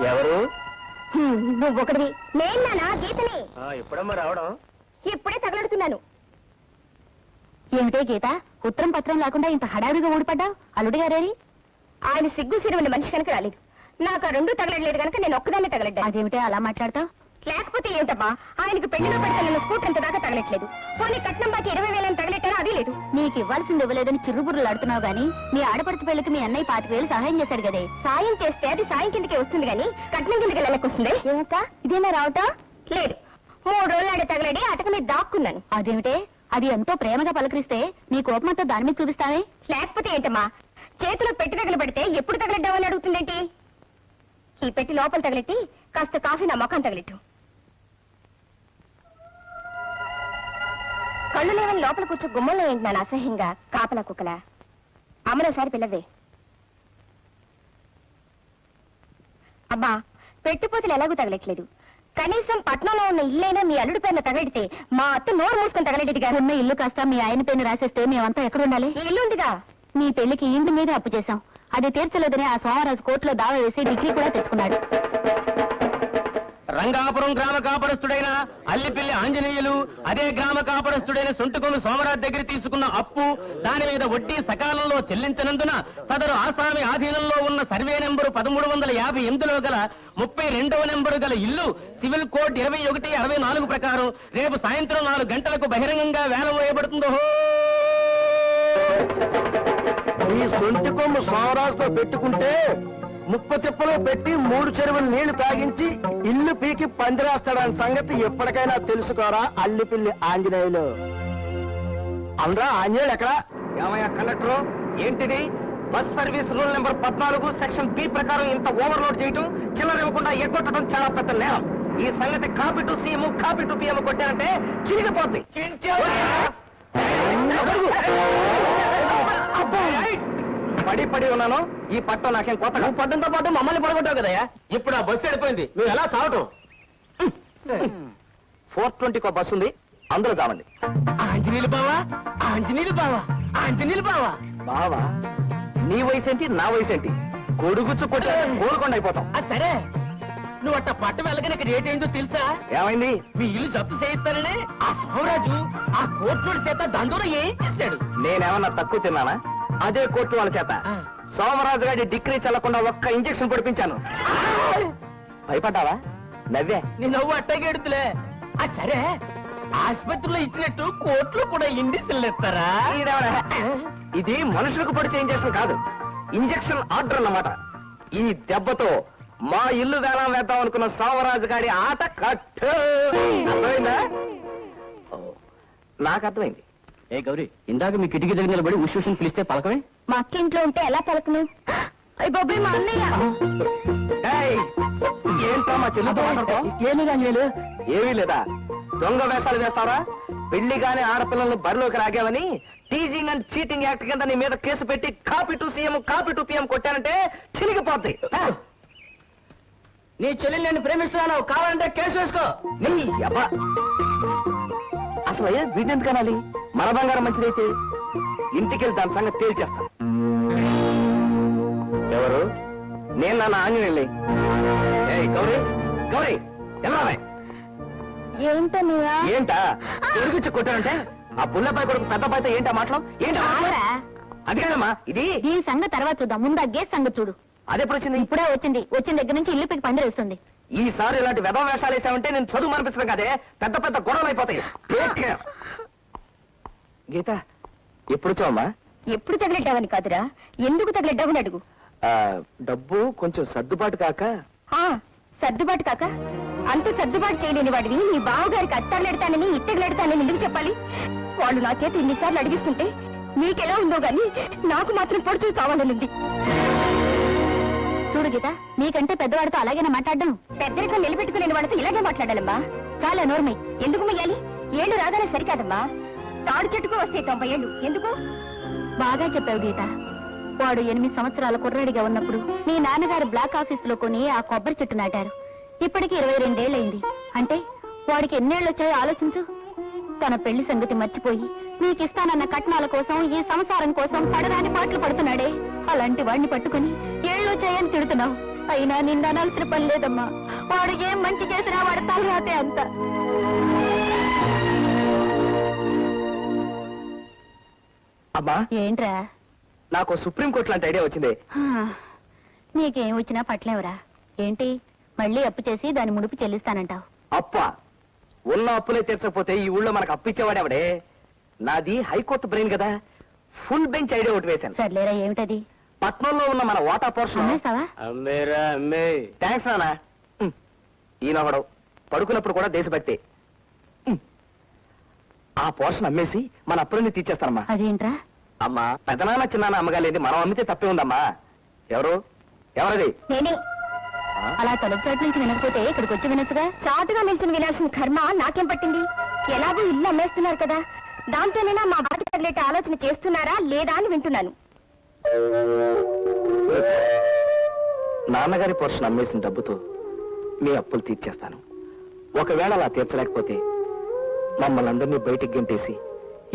ఎవరు? నువ్వు ఒకటివి. నేనా గీతని? ఎప్పుడమ్మా రావడం? ఇప్పుడే తగలడుతున్నాను. ఏమిటే గీత, ఉత్తరం పత్రం లేకుండా ఇంత హడావిడిగా ఊడిపడ్డావు? అల్లుడి గారేరి? ఆయన సిగ్గు సిరువని మనిషి కనుక రాలేదు. నాకు ఆ రెండు తగలట్లేదు కనుక నేను ఒక్కదాన్ని తగలడ్డా. అదేమిటే అలా మాట్లాడతావు? లేకపోతే ఏమిటబ్బా, ఆయనకి పెళ్లిలో పెడతాను స్కూటర్ ఎంత దాకా తగలట్లేదు. పోనీ కట్నం బాకి 20,000 తగలెట్టారో అది లేదు. నీకు ఇవ్వాల్సింది ఇవ్వలేదని చిరుబుర్రులు ఆడుతున్నావు గానీ మీ ఆడపడుచు పెళ్లికి మీ అన్నయ్య 25,000 సహాయం చేశాడు కదే. సాయం చేస్తే అది సాయం కిందకే వస్తుంది గానీ కట్నం కిందకి వెళ్ళకొస్తుంది. ఏమిటా ఇదేనా రావటం? లేదు, 3 రోజులు ఆడే తగలడి అటక మీద దాక్కున్నాను. అదేమిటే, అది ఎంతో ప్రేమగా పలకరిస్తే నీ కోపమంతా దాని మీద చూపిస్తావే? లేకపోతే ఏంటమ్మా, చేతిలో పెట్టి తగలు పెడితే ఎప్పుడు తగలడ్డావని అడుగుతుందేంటి? ఈ పెట్టి లోపల తగలెట్టి కాస్త కాఫీ నా మొఖం తగలెట్టు. కళ్ళు లేవని లోపల కూర్చో గుమ్మంలో ఏంటి నాన్న అసహ్యంగా కాపలా కుక్కలా? అమ్మలోసారి పిల్లవే. అబ్బా, పెట్టుపోతులు ఎలాగూ తగలట్లేదు. కనీసం పట్నంలో ఉన్న ఇల్లైనా మీ అల్లుడి పేరున తగలడితే మా అత్త నోరు మూసుకొని తగలడిగా. ఉన్న ఇల్లు కాస్త మీ ఆయన పేరున రాసేస్తే మేమంతా ఎక్కడ ఉండాలి? ఈ ఇల్లు ఉందిగా. నీ పెళ్లికి ఇంటి మీద అప్పు చేశాం, అది తీర్చలేదని ఆ సోమరాజు కోర్టులో దావా వేసి డిగ్రీ కూడా తెచ్చుకున్నాడు. రంగాపురం గ్రామ కాపరస్తుడైన అల్లిపిల్లి ఆంజనేయులు అదే గ్రామ కాపరస్తుడైన సొంటుకొను సోమరాజు దగ్గర తీసుకున్న అప్పు, దాని మీద వడ్డీ సకాలంలో చెల్లించినందున సదరు ఆసామి ఆధీనంలో ఉన్న సర్వే నెంబరు 1358లో గల 32వ నెంబరు గల ఇల్లు సివిల్ కోడ్ 2164 ప్రకారం రేపు సాయంత్రం 4 గంటలకు బహిరంగంగా వేలవేయబడుతుందో. ఈ సొంటి కొమ్ము సోమరాజుతో పెట్టుకుంటే ముప్ప తిప్పలో పెట్టి 3 చెరువులు నీళ్లు తాగించి ఇల్లు పీకి పందిరేస్తాడని సంగతి ఎప్పటికైనా తెలుసుకోరా అల్లిపిల్లి ఆంజనేయులు. అవునరా ఆంజనేయులు ఎక్కడ? ఏమయ్యా కండక్టర్, ఏంటిది? Bus service rule number 14 section B ప్రకారం ఇంత ఓవర్లోడ్ చేయటం, చిల్లర ఇవ్వకుండా ఎగ్గొట్టడం చాలా పెద్ద నేరం. ఈ సంగతి copy to CM copy to PM కొట్టారంటే చిరిగిపోద్ది. పడి ఉన్నాను. ఈ పట్టం నాకేం కొత్త. నువ్వు పడ్డంతో పాటు మమ్మల్ని పడగొట్టావు కదయ్యా. ఇప్పుడు ఆ బస్సు వెళ్ళిపోయింది, నువ్వు ఎలా చావటం? 420 బస్సు ఉంది, అందులో చావండి. ఆంజనేయులు బావా, ఆంజనేయులు బావా, ఆంజనేయులు బావా. బావా, నీ వయసు ఏంటి, నా వయసు ఏంటి? కొడుగుచ్చు కొట్టా కోరుకొండ అయిపోతాం. సరే, నువ్వు అట్ట పట్టు వెళ్ళగానే ఇక్కడ ఏంటో తెలుసా? ఏమైంది? మీ ఇల్లు జప్తు చేయిస్తాననే ఆ సోమరాజు ఆ కోర్టు చేత దండోరం ఏం చేశాడు. నేనేమన్నా తక్కువ తిన్నానా? అదే కోర్టు వాళ్ళ చేత సోమరాజు గారి డిగ్రీ చల్లకుండా ఒక్క ఇంజక్షన్ పొడిపించాను. భయపడ్డావా? నవ్వే. నీ నవ్వు అట్టగే ఎడుతులే. సరే, ఆసుపత్రిలో ఇచ్చినట్టు కోర్టులో కూడా ఇంజక్షన్లు ఇస్తారా? ఇది మనుషులకు పొడిచే ఇంజక్షన్ కాదు, ఇంజక్షన్ ఆర్డర్ అన్నమాట. ఈ దెబ్బతో మా ఇల్లు వేలం వేద్దాం అనుకున్న సోమరాజు గారి ఆట కట్టు. అర్థమైందా? నాకు అర్థమైంది. ఏ గౌరీ, ఇందాక మీ కిటికీ దగ్గర నిలబడి ఉష్ పిలిస్తే పలకమే? మా అక్క ఇంట్లో ఉంటే ఎలా పలకను? అయ్యి బాబు, మా అన్నయ్య. ఏంటో మా చెల్లితో మాట్లాడతాం? ఏమీ లేదా? దొంగ వేషాలు వేస్తారా? పెళ్లి గాని ఆడపిల్లలను బరిలోకి రాగావని టీజింగ్ అండ్ చీటింగ్ యాక్ట్ కింద నీ మీద కేసు పెట్టి copy to CM copy to PM కొట్టానంటే చిరిగిపోద్ది. నీ చెల్లి నేను ప్రేమిస్తున్నాను, కావాలంటే కేసు వేసుకో. నీ అబ్బా, అసలు అయ్యా వీటెందుకు అనాలి? మన బంగారం మంచిదైతే ఇంటికెళ్ళి దాని సంగతి తేల్చేస్తాను. ఎవరు? నేను నాన్న ఆంజనేయులే. గౌరీ, గౌరీ ఎలా? ఏంటా తిరిగిచ్చి కొట్టానంటే ఆ పుల్లపై కొడుకు పెద్ద పైతే ఏంటా మాటలు? ఏంటా అది కాదమ్మా, ఇది దీని సంగతి తర్వాత చూద్దాం, ముందు ఆ గేస్ సంగతి చూడు. అదెప్పుడు వచ్చింది? ఇప్పుడే వచ్చింది. వచ్చిన దగ్గర నుంచి ఇల్లు పైకి పందిరేస్తుంది. ఈసారి ఇలాంటి వెధవ వేషాలు వేసామంటే నేను చదువు అనిపించడం కదే, పెద్ద పెద్ద గొడవలు అయిపోతాయి. గీత, ఎప్పుడు వచ్చావమ్మా? ఎప్పుడు తగిలెడ్డావని కాదురా, ఎందుకు తగిలెడ్డావని అడుగు. డబ్బు కొంచెం సర్దుబాటు కాక. సర్దుబాటు కాక? అంత సర్దుబాటు చేయలేని వాడిని నీ బావగారికి అత్తాలెడతానని ఇత్తగలెడతానని ఎందుకు చెప్పాలి? వాళ్ళు నా చేతి ఇన్నిసార్లు అడిగిస్తుంటే నీకెలా ఉందో గాని నాకు మాత్రం పొడుచు చావాలనుంది. చూడు గీత, నీకంటే పెద్దవాడితో అలాగేనా మాట్లాడడం? పెద్దరికం నిలబెట్టుకులేని వాడితో ఇలాగే మాట్లాడాలమ్మా. చాలా నోర్మై. ఎందుకు మొయ్యాలి? ఏళ్ళు రాగానే సరికాదమ్మా. తాడు చెట్టుకు వస్తే 90 ఏళ్ళు ఎందుకు? బాగా చెప్పావు గీత. వాడు 8 సంవత్సరాల కుర్రాడిగా ఉన్నప్పుడు మీ నాన్నగారు బ్లాక్ ఆఫీస్ లో కొని ఆ కొబ్బరి చెట్టు నాటారు. ఇప్పటికి 22 ఏళ్ళయింది. అంటే వాడికి ఎన్నేళ్ళు వచ్చాయో ఆలోచించు. తన పెళ్లి సంగతి మర్చిపోయి నీకిస్తానన్న కట్నాల కోసం, ఈ సంసారం కోసం పడరాని పాటలు పడుతున్నాడే, అలాంటి వాడిని పట్టుకుని ఏళ్ళు వచ్చాయని తిడుతున్నావు. అయినా నిన్న అనాల్సిన పని లేదమ్మా. వాడు ఏం మంచి చేసినా వాడు తలరాతే అంత. అమ్మా, ఏంట్రా? నాకు సుప్రీంకోర్టు లాంటి ఐడియా వచ్చింది. నీకేం వచ్చినా పట్లేవురా. ఏంటి మళ్ళీ అప్పు చేసి దాని ముడుపు చెల్లిస్తానంటావు? అప్ప ఉన్న అప్పులే తీర్చకపోతే ఈ ఊళ్ళో మనకు అప్పు ఇచ్చేవాడెవడే? నాది హైకోర్టు బ్రెయిన్ కదా, ఫుల్ బెంచ్ ఐడియా ఒకటి వేశాను. సర్లేరా, ఏమిటది? పట్నంలో ఉన్న మన వాటా పోర్షన్. అమ్మేస్తావా? థ్యాంక్స్ నానా. ఈయనొకడు పడుకున్నప్పుడు కూడా దేశభక్తి. ఆ పోర్షన్ అమ్మేసి మన అప్పులన్నీ తీర్చేస్తానమ్మా. అదేంట్రా? అమ్మా, పెదనాన్న చిన్నాన్న అమ్మగాలేంది, మనం అమ్మితే తప్పే ఉందమ్మా. ఎవరది? నేనే. అలా తలుపు చాటు నుంచి వినకపోతే ఇక్కడికి వచ్చి వినొచ్చుగా. చాటుగా నిల్చుని వినాల్సిన కర్మ నాకేం పట్టింది? ఎలాగో ఇల్లు అమ్మేస్తున్నారు కదా, దాంతోనైనా మా బాధ కదిలేట ఆలోచన చేస్తున్నారా లేదా అని వింటున్నాను. నాన్నగారి పోర్షన్ అమ్మేసిన డబ్బుతో మీ అప్పులు తీర్చేస్తాను. ఒకవేళ అలా తీర్చలేకపోతే మమ్మల్ని అందరినీ బయటికి గెంటేసి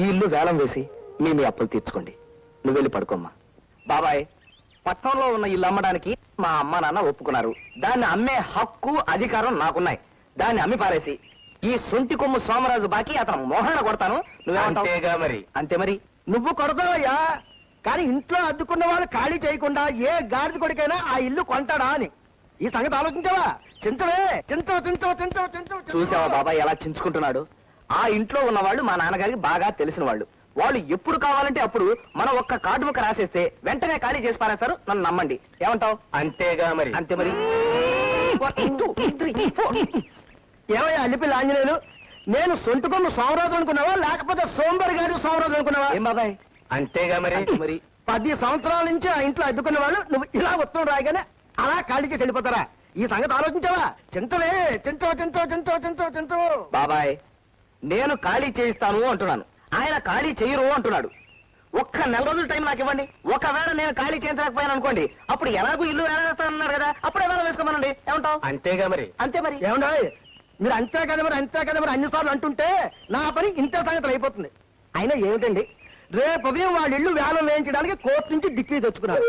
ఈ ఇల్లు వేలం వేసి మీ అప్పులు తీర్చుకోండి. నువ్వు వెళ్ళి పడుకోమ్మా. బాబాయ్, పట్నంలో ఉన్న ఇల్లు అమ్మడానికి మా అమ్మ నాన్న ఒప్పుకున్నారు. దాన్ని అమ్మే హక్కు అధికారం నాకున్నాయి. దాన్ని అమ్మి పారేసి ఈ సొంటి కొమ్ము సోమరాజు బాకి అతను మోహన కొడతాను. నువ్వేమంటావు? మరి అంతే. మరి నువ్వు కొడతావయ్యా, కానీ ఇంట్లో అద్దుకున్న వాళ్ళు ఖాళీ చేయకుండా ఏ గాడిద కొడుకైనా ఆ ఇల్లు కొంటాడా అని ఈ సంగతి ఆలోచించావా? చింతవే, చింతవు. చూసావా బాబాయ్ ఎలా చించుకుంటున్నాడు? ఆ ఇంట్లో ఉన్న వాళ్ళు మా నాన్నగారికి బాగా తెలిసిన వాళ్ళు. వాళ్ళు ఎప్పుడు కావాలంటే అప్పుడు మనం ఒక్క కార్డు ముక్క రాసేస్తే వెంటనే ఖాళీ చేసి పారేస్తారు. నన్ను నమ్మండి. ఏమంటావు? అంతేగా మరి. అంతే మరి. ఏమయ్యా అల్లిపిల్ల ఆంజనేయులు, నేను సొంటుకొమ్మ సోమరాజు అనుకున్నావా లేకపోతే సోంబరి గారి సోమరాజు అనుకున్నావా? ఏం బాబాయ్? అంతేగా మరి. మరి 10 సంవత్సరాల నుంచి ఆ ఇంట్లో అద్దుకున్న వాళ్ళు నువ్వు ఇలా ఉత్తరం రాయగానే అలా ఖాళీ చేసి వెళ్ళిపోతారా? ఈ సంగతి ఆలోచించావా? చింతవే, చింతవు. బాబాయ్, నేను ఖాళీ చేయిస్తాను అంటున్నాను, ఆయన ఖాళీ చేయరు అంటున్నాడు. ఒక్క నెల రోజులు టైం నాకు ఇవ్వండి. ఒకవేళ నేను ఖాళీ చేయించలేకపోయాను అనుకోండి, అప్పుడు ఎలాగూ ఇల్లు వేస్తానన్నారు కదా, అప్పుడే వేళ వేసుకోమనండి. ఏమంటావు? అంతేగా మరి. అంతే మరి. ఏమన్నా మీరు అంతే కదా మరి అన్నిసార్లు అంటుంటే నా పని ఇంత సంగతులు అయిపోతుంది. అయినా ఏమిటండి, రేపు ఉదయం వాళ్ళ ఇల్లు వేలం వేయించడానికి కోర్టు నుంచి డిగ్రీ తెచ్చుకున్నారు.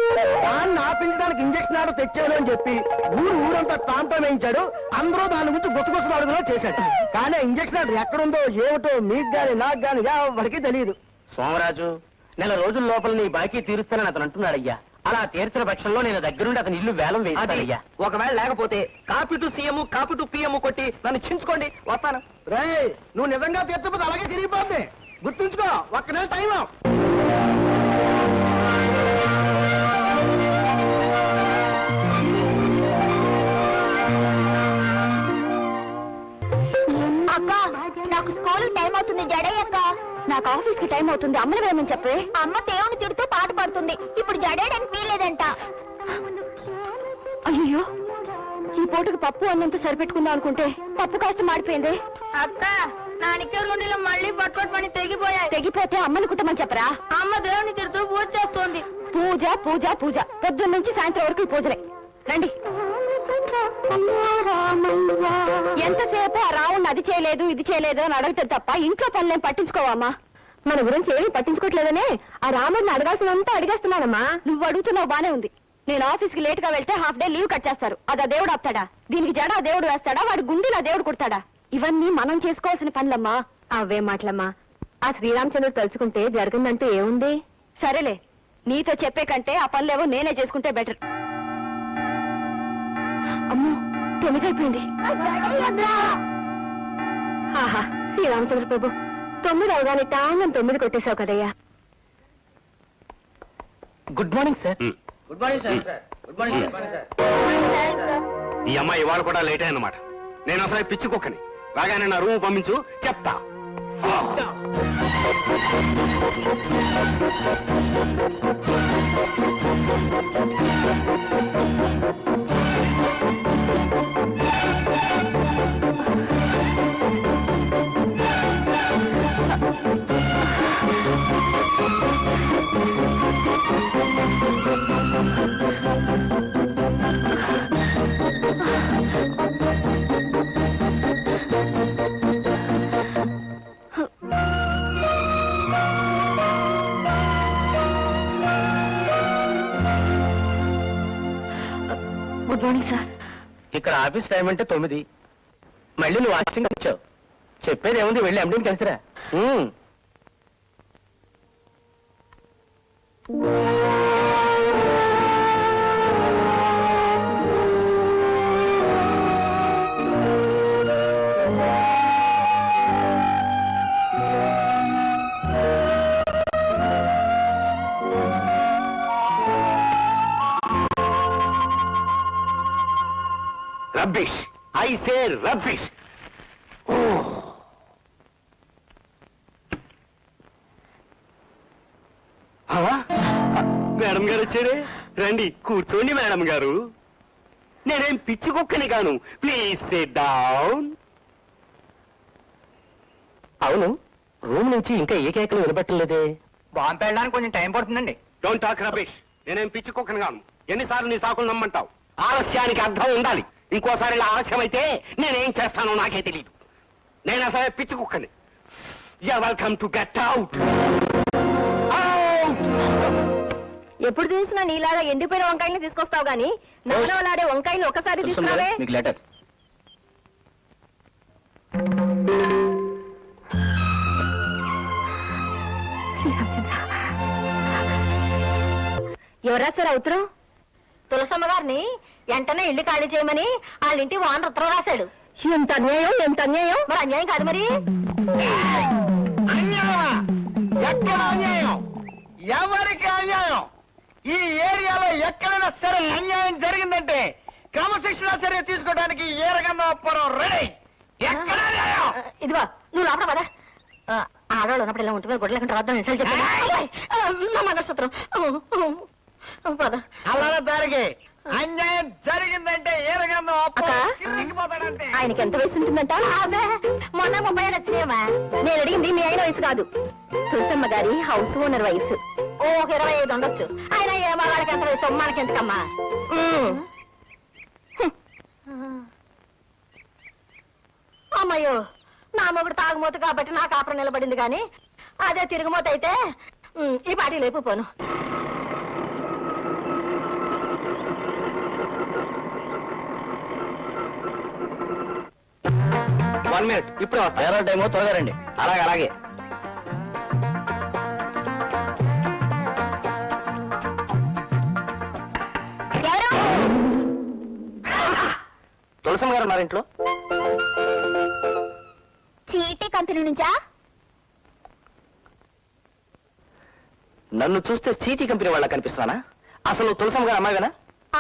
దాన్ని ఆపించడానికి ఇంజక్షన్ ఆర్డర్ తెచ్చాను అని చెప్పి ఊరంతా తాంతో వేయించాడు. అందరూ దాని గురించి గుసగుసలు అడుగులో చేశాడు. కానీ ఇంజక్షన్ ఆర్డర్ ఎక్కడుందో ఏమిటో మీకు గాని నాకు గాని ఎవరికి తెలియదు. సోమరాజు, నెల రోజుల లోపల నీ బాకీ తీరుస్తానని అతను అంటున్నాడయ్యా. అలా తీర్చిన పక్షంలో నేను దగ్గరుండి అతని ఇల్లు వేలం వేస్తానయ్యా. ఒకవేళ లేకపోతే copy to CM copy to PM కొట్టి నన్ను చించుకోండి, వస్తాను. రేయ్, నువ్వు నిజంగా తీర్చకపోతే అలాగే తిరిగిపోద్ది. గుర్తుంచుకో, ఒక్క నెల టైం. అక్క, నాకు స్కూల్ టైం అవుతుంది. జడేయక్క. నాకు ఆఫీస్ కి టైం అవుతుంది. అమ్మని వేయమని చెప్పే. అమ్మ దేవుని తిడుతూ పాట పాడుతుంది. ఇప్పుడు జడేయడానికి వీలేదంట. అయ్యో, ఈ పూటకి పప్పు అన్నంత సరిపెట్టుకుందాం అనుకుంటే పప్పు కాస్త మాడిపోయింది. అక్క, నా నిక్కర్ గుండీలో మళ్ళీ పట్టుకొని తెగిపోయాయి. తెగిపోతే అమ్మని కుట్టమని చెప్పరా? అమ్మ దేవుని తిడుతూ పూజ చేస్తోంది. పూజ పూజ పూజ, పొద్దున్న నుంచి సాయంత్రం వరకు ఈ పూజలే. రండి. ఎంతసేపు ఆ రావుణ్ణి అది చేయలేదు ఇది చేయలేదు అని అడుగుతుంది తప్ప ఇంట్లో పనులేం పట్టించుకోవమ్మా. మన గురించి ఏమీ పట్టించుకోవట్లేదనే ఆ రాముడిని అడగాల్సినంతా అడిగేస్తున్నానమ్మా. నువ్వు అడుగుతున్నావు బానే ఉంది. నేను ఆఫీస్ కి లేట్ గా వెళ్తే హాఫ్ డే లీవ్ కట్ చేస్తారు. అది ఆ దేవుడు ఆపుతాడా? దీనికి జడ ఆ దేవుడు వేస్తాడా? వాడి గుండెలు ఆ దేవుడు కుడతాడా? ఇవన్నీ మనం చేసుకోవాల్సిన పనులమ్మా. అవే మాటలమ్మా. ఆ శ్రీరామచంద్రుడు తలుచుకుంటే జరగందంటూ ఏముంది? సరేలే, నీతో చెప్పే కంటే ఆ పనులేవో నేనే చేసుకుంటే బెటర్. అమ్మో, 9 అయిపోయింది. ఆహా, శ్రీరామచంద్ర ప్రభు, 9 అవగానే టాంగని 9 కొట్టేశావు కదయ్యా. Good morning sir. Good morning sir. Good morning sir. ఈ అమ్మాయి ఇవాళ కూడా లేట్ అన్నమాట. నేను అసలు పిచ్చుకోకని రాగానే నా రూమ్ పంపించు, చెప్తా. Good morning sir. ఇక్కడ ఆఫీస్ టైం అంటే 9. మళ్ళీ నువ్వు వాషింగ్ వచ్చావు. చెప్పేది ఏముంది, వెళ్ళి ఎండిని కలిసిరా. Rubbish, I say rubbish. Madam గారు వచ్చారే, రండి కూర్చోండి మేడం గారు. నేనేం పిచ్చి కుక్కని కాను, ప్లీజ్ సిట్ డౌన్. అవును, రూమ్ నుంచి ఇంకా ఏ కేకలు వినపట్టలేదే. బాంబు వెళ్ళడానికి కొంచెం టైం పడుతుందండి. Don't talk rubbish. నేనేం పిచ్చి కుక్కని కాను. ఎన్నిసార్లు నీ సాకులు నమ్మంటావు? ఆలస్యానికి అర్థం ఉండాలి. ఇంకోసారి ఇలా ఆలస్యం అయితే నేనేం చేస్తానో నాకే తెలియదు. నేను అసలు పిచ్చి కుక్కని. You are welcome to get out. ఎప్పుడు చూసినా నీలాగా ఎండిపోయిన వంకాయలు తీసుకొస్తావు గానీ నానవలాడే వంకాయలు ఒకసారి తీసుకురావే. మీకు లెటర్. ఎవరా సార్ ఉత్తరం? తులసమ్మ గారిని వెంటనే ఇల్లు ఖాళీ చేయమని వాళ్ళ ఇంటి వాన్ ఉత్తరం రాశాడు. ఎంత అన్యాయం, ఎంత అన్యాయం. మరి అన్యాయం కాదు మరి. ఎక్కడ అన్యాయం? ఎవరికి అన్యాయం? ఈ ఏరియాలో ఎక్కడైనా సరే అన్యాయం జరిగిందంటే క్రమశిక్షణ చర్య తీసుకోవడానికి ఏ రకంగా అప్పారో రెడీ. ఎక్కడ అన్యాయం? ఇదిగో నువ్వు లోపల పదా. ఆడవాళ్ళు ఉన్నప్పుడు ఇలా ఉంటుంది, గొడ్డలేకుండా వద్దాం నిమిషాలు చెప్పాను. నా మంగళసూత్రం పద. అలానే దానికి అన్యాయం జరిగిందంటే ఏ రకంగా అక్క, ఆయనకి ఎంత వయసు ఉంటుందంట? మొన్న 30 ఏళ్ళు వచ్చినాయమ్మా. నేను అడిగింది మీ ఆయన వయసు కాదు, తులసమ్మ గారి హౌస్ ఓనర్ వయసు. ఓ 25 ఉండొచ్చు. ఆయన ఏమో వాళ్ళకి ఎంత వయసు, మనకి ఎంతకమ్మా? అమ్మయ్యో, నా మొగుడు తాగుమోతు కాబట్టి నా కాపురం నిలబడింది కానీ అదే తిరుగుమోత అయితే ఈ పార్టీ లేపుపోను. 1 minute, ఇప్పుడు వస్తా. వేరే టైమో త్వరగా రండి. అలాగే అలాగే. తులసమ్మ గారు ఉన్నారు ఇంట్లో? చీటీ కంపెనీ నుంచా? నన్ను చూస్తే చీటీ కంపెనీ వాళ్ళ కనిపిస్తానా? అసలు తులసమ్మ గారు అమ్మాయినా?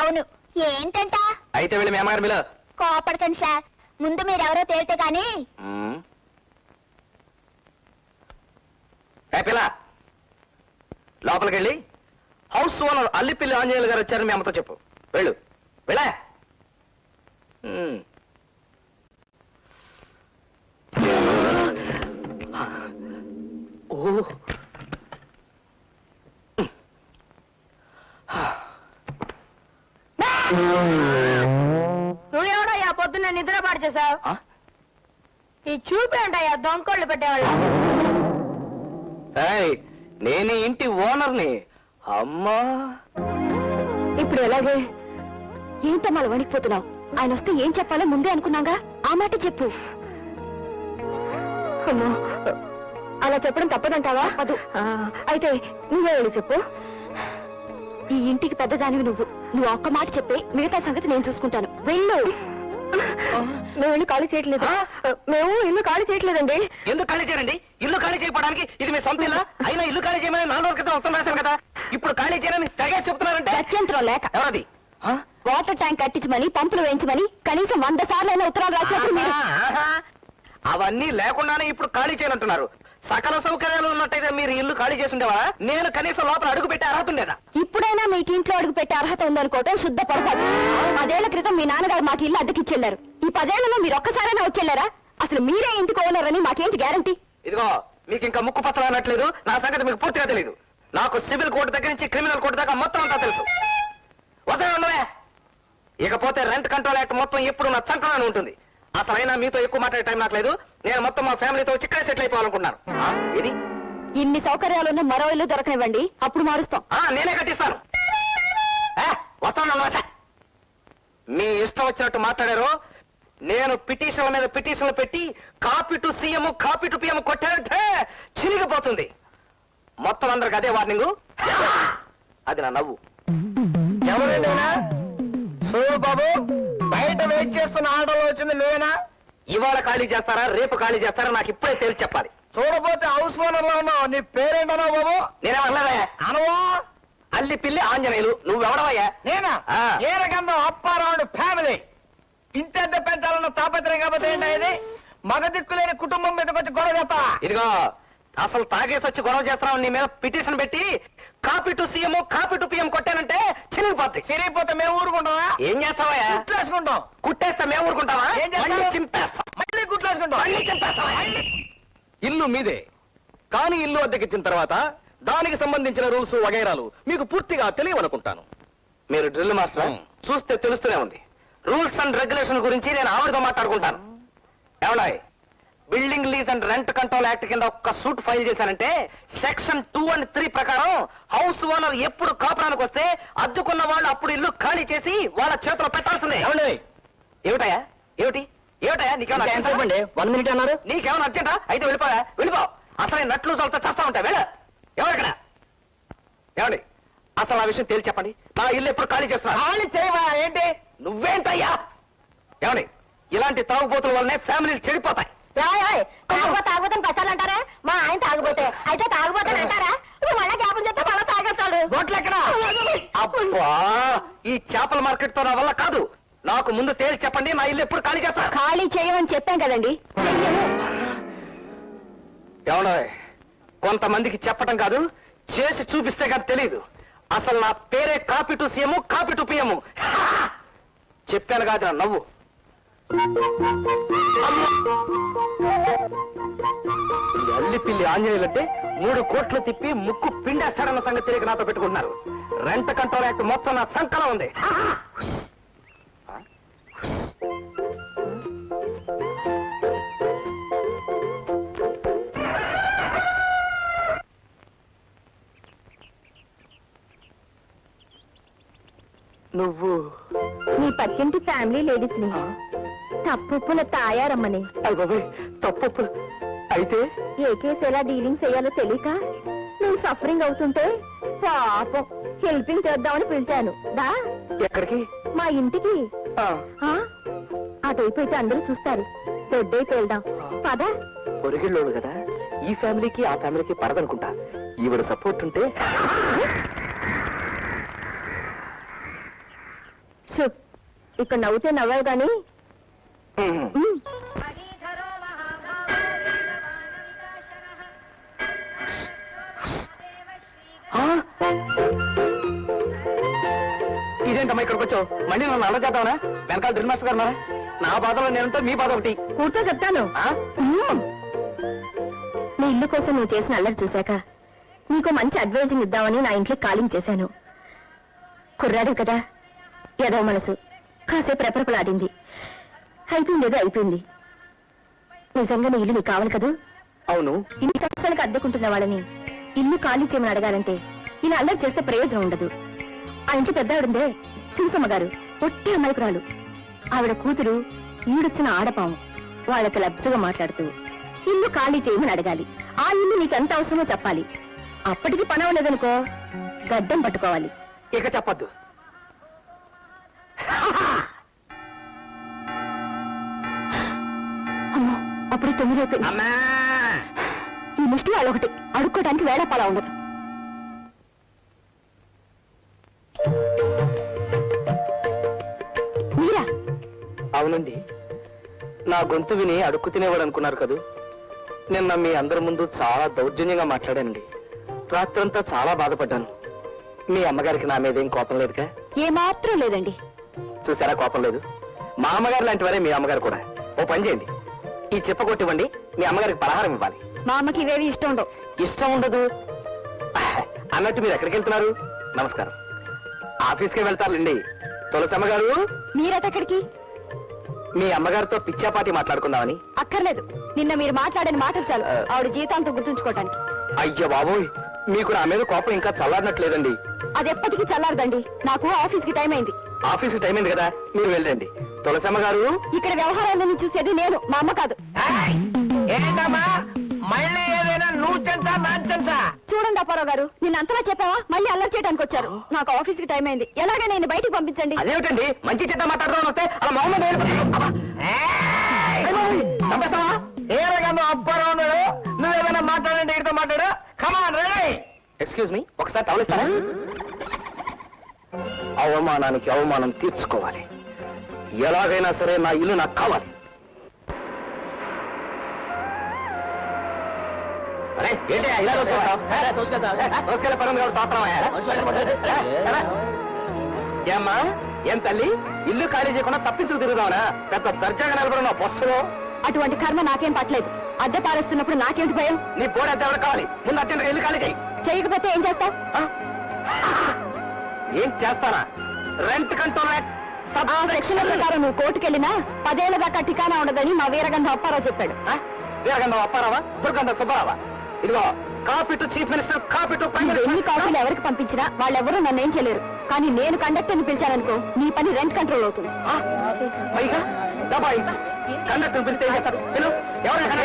అవును. ఏంటంట? అయితే వెళ్ళి మీ అమ్మగారు బిలో. కోపడకండి సార్, ముందు మీరెవరో తేలితే కానీ. పిల్ల, లోపలికి వెళ్ళి హౌస్ ఓనర్ అల్లిపిల్లి ఆంజనేయులు గారు వచ్చారని మీ అమ్మతో చెప్పు. వెళ్ళు వెళ్ళా. ఓ, నువ్వెవడయ్యా పొద్దున్న నిద్ర పాడు చేసావు? ఈ చూపేంటయ్యా దొంగకోళ్ళు పెట్టేవాళ్ళు. నేను ఇంటి ఓనర్ని. అమ్మా, ఇప్పుడు ఎలాగే? ఏంటమ్మా వణికిపోతున్నావు? ఆయన వస్తే ఏం చెప్పాలో ముందే అనుకున్నాగా, ఆ మాట చెప్పు. అమ్మో, అలా చెప్పడం తప్పదంటావా? అదు. అయితే నువ్వే వెళ్ళి చెప్పు. ఈ ఇంటికి పెద్దదానివి నువ్వు ఒక్క మాట చెప్పి మిగతా సంగతి నేను చూసుకుంటాను. వెళ్ళు. మేము ఇల్లు ఖాళీ చేయట్లేదు. మేము ఇల్లు ఖాళీ చేయట్లేదండి. ఎందుకు ఖాళీ చేయరండి? ఇల్లు ఖాళీ చేయడానికి ఇది మీ సొంత ఇల్లా? అయినా ఇల్లు ఖాళీ చేయమని 4 రోజుల క్రితం ఉత్తరం రాశాను కదా. ఇప్పుడు ఖాళీ చేయని తెగేసి చెప్తున్నారంటే గత్యంతరం లేక. ఎవరది? వాటర్ ట్యాంక్ కట్టించమని, పంపులు వేయించమని కనీసం 100 సార్లు ఉత్తరాలు రాసినప్పుడు మీరు అవన్నీ లేకుండానే ఇప్పుడు ఖాళీ చేయనంటున్నారు. సకల సౌకర్యాలు ఉన్నట్టయితే మీరు ఇల్లు ఖాళీ చేసి ఉండేవారా? నేను కనీసం లోపల అడుగు పెట్టే అర్హత ఉండేదా? ఇప్పుడైనా మీకు ఇంట్లో అడుగు పెట్టే అర్హత ఉందనుకోవటం శుద్ధ పొరపాటు. 10 ఏళ్ల క్రితం మీ నాన్నగారు మాకు ఇల్లు అద్దెకిచ్చెళ్లారు. ఈ 10 ఏళ్లలో మీరు ఒక్కసారైనా వచ్చేళ్లారా? అసలు మీరే ఇంటికి ఓనర్ అని మాకేంటి గ్యారంటీ? ఇదిగో, మీకు ఇంకా ముక్కు పచ్చలు అన్నట్లేదు. నా సంగతి మీకు పూర్తిగా తెలియదు. నాకు సివిల్ కోర్టు దగ్గర నుంచి క్రిమినల్ కోర్టు దాకా మొత్తం అంతా తెలుసు. వసే ఉండవే. ఇకపోతే రెంట్ కంట్రోల్ యాక్ట్ మొత్తం ఎప్పుడు నా చంకలోనే ఉంటుంది. అసలైనా మీతో ఎక్కువ మాట్లాడే టైం నాకు లేదు. నేను మొత్తం మా ఫ్యామిలీతో చిక్కడే సెటిల్ అయిపోవాలనుకుంటున్నాను. ఇది ఇన్ని సౌకర్యాలున్న మరో ఇల్లు దొరకనివ్వండి, అప్పుడు మారుస్తాం. నేనే కట్టిస్తాను. వస్తాను. మీ ఇష్టం వచ్చినట్టు మాట్లాడారు. నేను పిటిషన్ల మీద పిటిషన్లు పెట్టి copy to CM copy to PM కొట్టానంటే చిరిగిపోతుంది. మొత్తం అందరికి అదే వార్నింగు. అది నా నవ్వు. ఎవరైనా సోడు బాబు, బయట వెయిట్ చేస్తున్న ఆటోలో వచ్చింది నువ్వేనా? ఇవాళ ఖాళీ చేస్తారా, రేపు ఖాళీ చేస్తారా, నాకు ఇప్పుడే తేల్చి చెప్పాలి. చూడపోతే హౌస్ ఓనర్ లో ఉన్నావు. నీ పేరేంటన్నావు బాబు? నేనేమన్నావయ్యా? అనవా? అల్లి పిల్లి ఆంజనేయులు. నువ్వెవడవయ్యా? నేనా? ఆ. ఏ రకంగా అప్పారావుడు ఫ్యామిలీ. ఇంతెంత పెంచాలన్న తాపత్రయం కాబట్టి ఏంటో ఇది? మగ దిక్కులేని కుటుంబం మీదకి వచ్చి గొడవ చేస్తా. ఇదిగో అసలు తాగేసి వచ్చి గొడవ చేస్తున్నావు. నీ మీద పిటిషన్ పెట్టి copy to CM copy to PM కొట్టానంటే చిరిగిపోద్ది. చిరిగిపోతే మేము ఊరుకుంటావా? ఏం చేస్తావయ్యా? గుట్లేసుకుంటాం. కుట్టేస్తే మేము ఊరుకుంటావా? ఏం చేస్తావ్? మళ్ళీ చింపేస్తాం. మళ్ళీ గుట్లేసుకుంటాం. మళ్ళీ చింపేస్తావా? ఇల్లు మీదే, కానీ ఇల్లు అద్దెకిచ్చిన తర్వాత దానికి సంబంధించిన రూల్స్ వగైరాలు మీకు పూర్తిగా తెలియవనుకుంటాను. మీరు డ్రిల్ మాస్టర్, చూస్తే తెలుస్తూనే ఉంది. రూల్స్ అండ్ రెగ్యులేషన్ గురించి నేను ఆవిడతో మాట్లాడుకుంటాను. ఏమన్నాయి? Building lease and rent control act కింద ఒక్క సూట్ ఫైల్ చేశానంటే సెక్షన్ 2 and 3 ప్రకారం హౌస్ ఓనర్ ఎప్పుడు కాపురానికి వస్తే అద్దుకున్న వాళ్ళు అప్పుడు ఇల్లు ఖాళీ చేసి వాళ్ళ చేతిలో పెట్టాల్సిందే. ఏమిటయా? ఏమిటి ఏమిటయా? నీకేమన్నా 1 minute అన్నారు. నీకేమైనా అర్జెంటా? అయితే వెళ్ళిపో. అసలు నట్లు చల్తా చేస్తా ఉంటా. వెళ్ళ. ఎవరిక్కడ? ఏమండి, అసలు ఆ విషయం తేల్చి చెప్పండి. నా ఇల్లు ఎప్పుడు ఖాళీ చేస్తున్నా? ఖాళీ చేయవా ఏంటి? నువ్వేంటయ్యా? ఏమండి, ఇలాంటి తాగుబోతుల వల్లనే ఫ్యామిలీలు చెడిపోతాయి. తాగుబోతాను పట్టాలంటారా? మా ఆయన తాగుబోతే అయితే తాగుబోతాను అంటారా? నువ్వు మళ్ళా జ్ఞాపం చెప్తే మళ్ళా తాగేస్తాడు. బోట్లెక్కడ? అబ్బా, ఈ చేపల మార్కెట్ తో నా వల్ల కాదు. నాకు ముందు తేల్చి చెప్పండి, నా ఇల్లు ఎప్పుడు ఖాళీ చేస్తా? ఖాళీ చేయమని చెప్పాం కదండి. ఏమన్నా, కొంతమందికి చెప్పటం కాదు, చేసి చూపిస్తే కానీ తెలియదు. అసలు నా పేరే copy to CM copy to PM. చెప్పాను కాదు నా నవ్వు. ఈ అల్లి పిల్లి ఆంజనేయులంటే 3 కోట్లు తిప్పి ముక్కు పిండేస్తాడన్న సంగతి తెలియక నాతో పెట్టుకుంటున్నారు. రెంట్ కంట్రోల్ యాక్ట్ మొత్తం నా సంకలం ఉంది. నువ్వు నీ పక్కింటి ఫ్యామిలీ లేడీస్ ని తప్పుల తాయారమ్మని. అయ్యబాబోయ్, తప్పు. అయితే ఏ కేసు ఎలా డీలింగ్ చేయాలో తెలియక నువ్వు సఫరింగ్ అవుతుంటే పాపం హెల్పింగ్ చేద్దామని పిలిచాను. దా ఎక్కడికి? మా ఇంటికి. ఆ, అటైపు అయితే అందరూ చూస్తారు. దొడ్డైతే వెళ్దాం పదా. పొరిగిళ్ళోడు కదా, ఈ ఫ్యామిలీకి ఆ ఫ్యామిలీకి పడదనుకుంటా. ఈవిడ సపోర్ట్ ఉంటే. చూప్, ఇక్కడ నవ్వుతే నవ్వావు గాని ఇదేంటమ్మా ఇక్కడికి వచ్చావు? మళ్ళీ నన్ను అల్ల చేద్దామనా? వెనకాల డ్రిల్ మాస్టర్ గారు ఉన్నారా? నా బాధలో నేనుంటే మీ బాధ ఒకటి. కూర్చో చెప్తాను. నీ ఇల్లు కోసం నువ్వు చేసిన అల్లరి చూశాక నీకు మంచి అడ్వైజింగ్ ఇద్దామని నా ఇంట్లో కాలింగ్ చేశాను. కుర్రాడు కదా, ఏదో మనసు కాసేపు రెపరెపలాడింది. అయిపోయింది, అయిపోయింది. నిజంగా నీ ఇల్లు నీకు కావాలి కదూ? అవును. ఇన్ని సంవత్సరాలకు అద్దెకుంటున్న వాళ్ళని ఇల్లు ఖాళీ చేయమని అడగాలంటే ఇలా అల్లరి చేస్తే ప్రయోజనం ఉండదు. ఆ ఇంటి పెద్ద ఆవిడందే తులసమ్మ గారు, ఒట్టి అమాయకురాలు. ఆవిడ కూతురు ఈడొచ్చిన ఆడపాము. వాళ్ళకి లబ్జగా మాట్లాడుతూ ఇల్లు ఖాళీ చేయమని అడగాలి. ఆ ఇల్లు నీకు ఎంత అవసరమో చెప్పాలి. అప్పటికి పని అవ్వలేదనుకో గడ్డం పట్టుకోవాలి. ఇక చెప్పద్దు. అమ్మో, అప్పుడు 9 అయిపోయింది. అమ్మా, ఈ ముష్టి వాళ్ళొకటి అడుక్కోవడానికి వేళపాలా ఉండదు. మీరా? అవునండి. నా గొంతు విని అడుక్కు తినేవాడు అనుకున్నారు కదూ. నిన్న మీ అందరి ముందు చాలా దౌర్జన్యంగా మాట్లాడానండి. రాత్రంతా చాలా బాధపడ్డాను. మీ అమ్మగారికి నా మీద ఏం కోపం లేదుగా? ఏమాత్రం లేదండి. చూసారా, కోపం లేదు. మా అమ్మగారు లాంటి వారే మీ అమ్మగారు కూడా. ఓ పని చేయండి, ఈ చెప్ప కొట్టివ్వండి. మీ అమ్మగారికి పలహారం ఇవ్వాలి. మా అమ్మకి ఇవేవి ఇష్టం ఉండవు. ఇష్టం ఉండదు అన్నట్టు మీరు ఎక్కడికి వెళ్తున్నారు? నమస్కారం. ఆఫీస్కే వెళ్తారులేండి. తులసమ్మ గారు, మీరెక్కడికి? మీ అమ్మగారితో పిచ్చాపాటి మాట్లాడుకుందామని. అక్కర్లేదు, నిన్న మీరు మాట్లాడని మాటలు చాలు ఆవిడ జీవితాంతం గుర్తుంచుకోవటానికి. అయ్యో బాబోయ్, మీకు నా మీద కోపం ఇంకా చల్లారినట్లేదండి. అది ఎప్పటికీ చల్లారదండి. నాకు ఆఫీస్ కి టైం అయింది. ఆఫీస్ టైం అయింది కదా మీరు వెళ్ళండి. తులసమ్మ గారు, ఇక్కడ వ్యవహారాలను చూసేది నేను, మా అమ్మ కాదు. ఏంటమ్మా మళ్ళీ ఏదైనా నువ్వు చెంతా నాంచంతా? చూడండి అప్పారావు గారు, నిన్న అంతలా చెప్పావా? మళ్ళీ అల్లరి చేయడానికి వచ్చారు. నాకు ఆఫీస్ కి టైం అయింది. ఎలాగైనా నేను బయటికి పంపించండి. అదేమిటండి మంచి చెడ్డ మాట్లాడదాం వస్తే అలా మౌనం ఏ రకంగా అబ్బారావు ఉన్నాడు? నువ్వేమైనా మాట్లాడండి, ఇడితో మాట్లాడు. Come on ready. ఎక్స్క్యూజ్ మీ, ఒకసారి తవలిస్తారా? అవమానానికి అవమానం తీర్చుకోవాలి. ఎలాగైనా సరే నా ఇల్లు నాకు కావాలి. అరే ఏంటి ఇలా ఏమ్మా, ఏం తల్లి ఇల్లు ఖాళీ చేయకుండా తప్పించుకు తిరుగుదావనా? పెద్ద దర్జాగా నిలబడిన బస్సులో. అటువంటి కర్మ నాకేం పట్టలేదు. అద్దె పారేస్తున్నప్పుడు నాకేంటి భయం? నీ బోర్డు అద్దె ఎవరు కావాలి? ముందు అర్జెంట్గా ఇల్లు ఖాళీ చేయి. చేయకపోతే ఏం చేస్తావు? ఏం చేస్తానా? రెంట్ కంట్రోల్ ఆ సెక్షన్ల ప్రకారం నువ్వు కోర్టుకెళ్ళినా 10 ఏళ్ల దాకా ఠికానా ఉండదని మా వీరగంధ అప్పారావు చెప్పాడు. వీరగంధం అప్పారావా, దుర్గంధం సుబ్బారావా? ఇదిగో copy to chief minister, copy to prime నువ్వు ఎన్ని మినిస్టర్. కాపీలు ఎవరికి పంపించినా వాళ్ళెవరూ నన్ను ఏం చేయలేరు. కానీ నేను కండక్టర్ని పిలిచాననుకో, నీ పని రెంట్ కంట్రోల్ అవుతుంది. ఆ? పైగా దబాయి కండక్టర్ పిలిస్తే ఏం చేస్తారు? పిలు. ఎవరైనా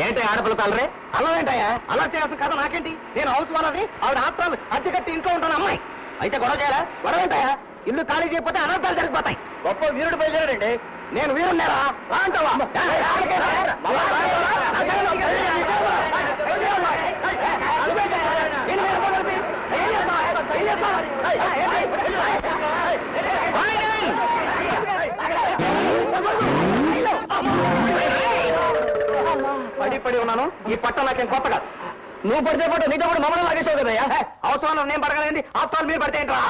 ఏంటి ఆడపిల్ల తలరే? అలా ఏంటయ్యా? అలా చేయాల్సిన కథ నాకేంటి? నేను హౌస్ వాళ్ళని, ఆవిడ ఆత్రాలు అద్దె కట్టి ఇంట్లో ఉంటాను అమ్మాయి. అయితే గొడవ చేయాలా? గొడవ ఏంటయ్యా? ఇల్లు ఖాళీ చేయకపోతే అనర్థాలు జరిగిపోతాయి. గొప్ప వీరుడు బయలుదేరాడండి. నేను వీరున్నారా? రా అంటావా? పడి పడి ఉన్నాను. ఈ పట్ట నాకేం కొత్త కాదు. నువ్వు పడితే పట్టు, నీతో కూడా మమ్మల్ని లాగేసావు కదయ్యా. అవసరం నేను పడగలేండి, అవసరాలు మీరు పడితే ఏంట్రా?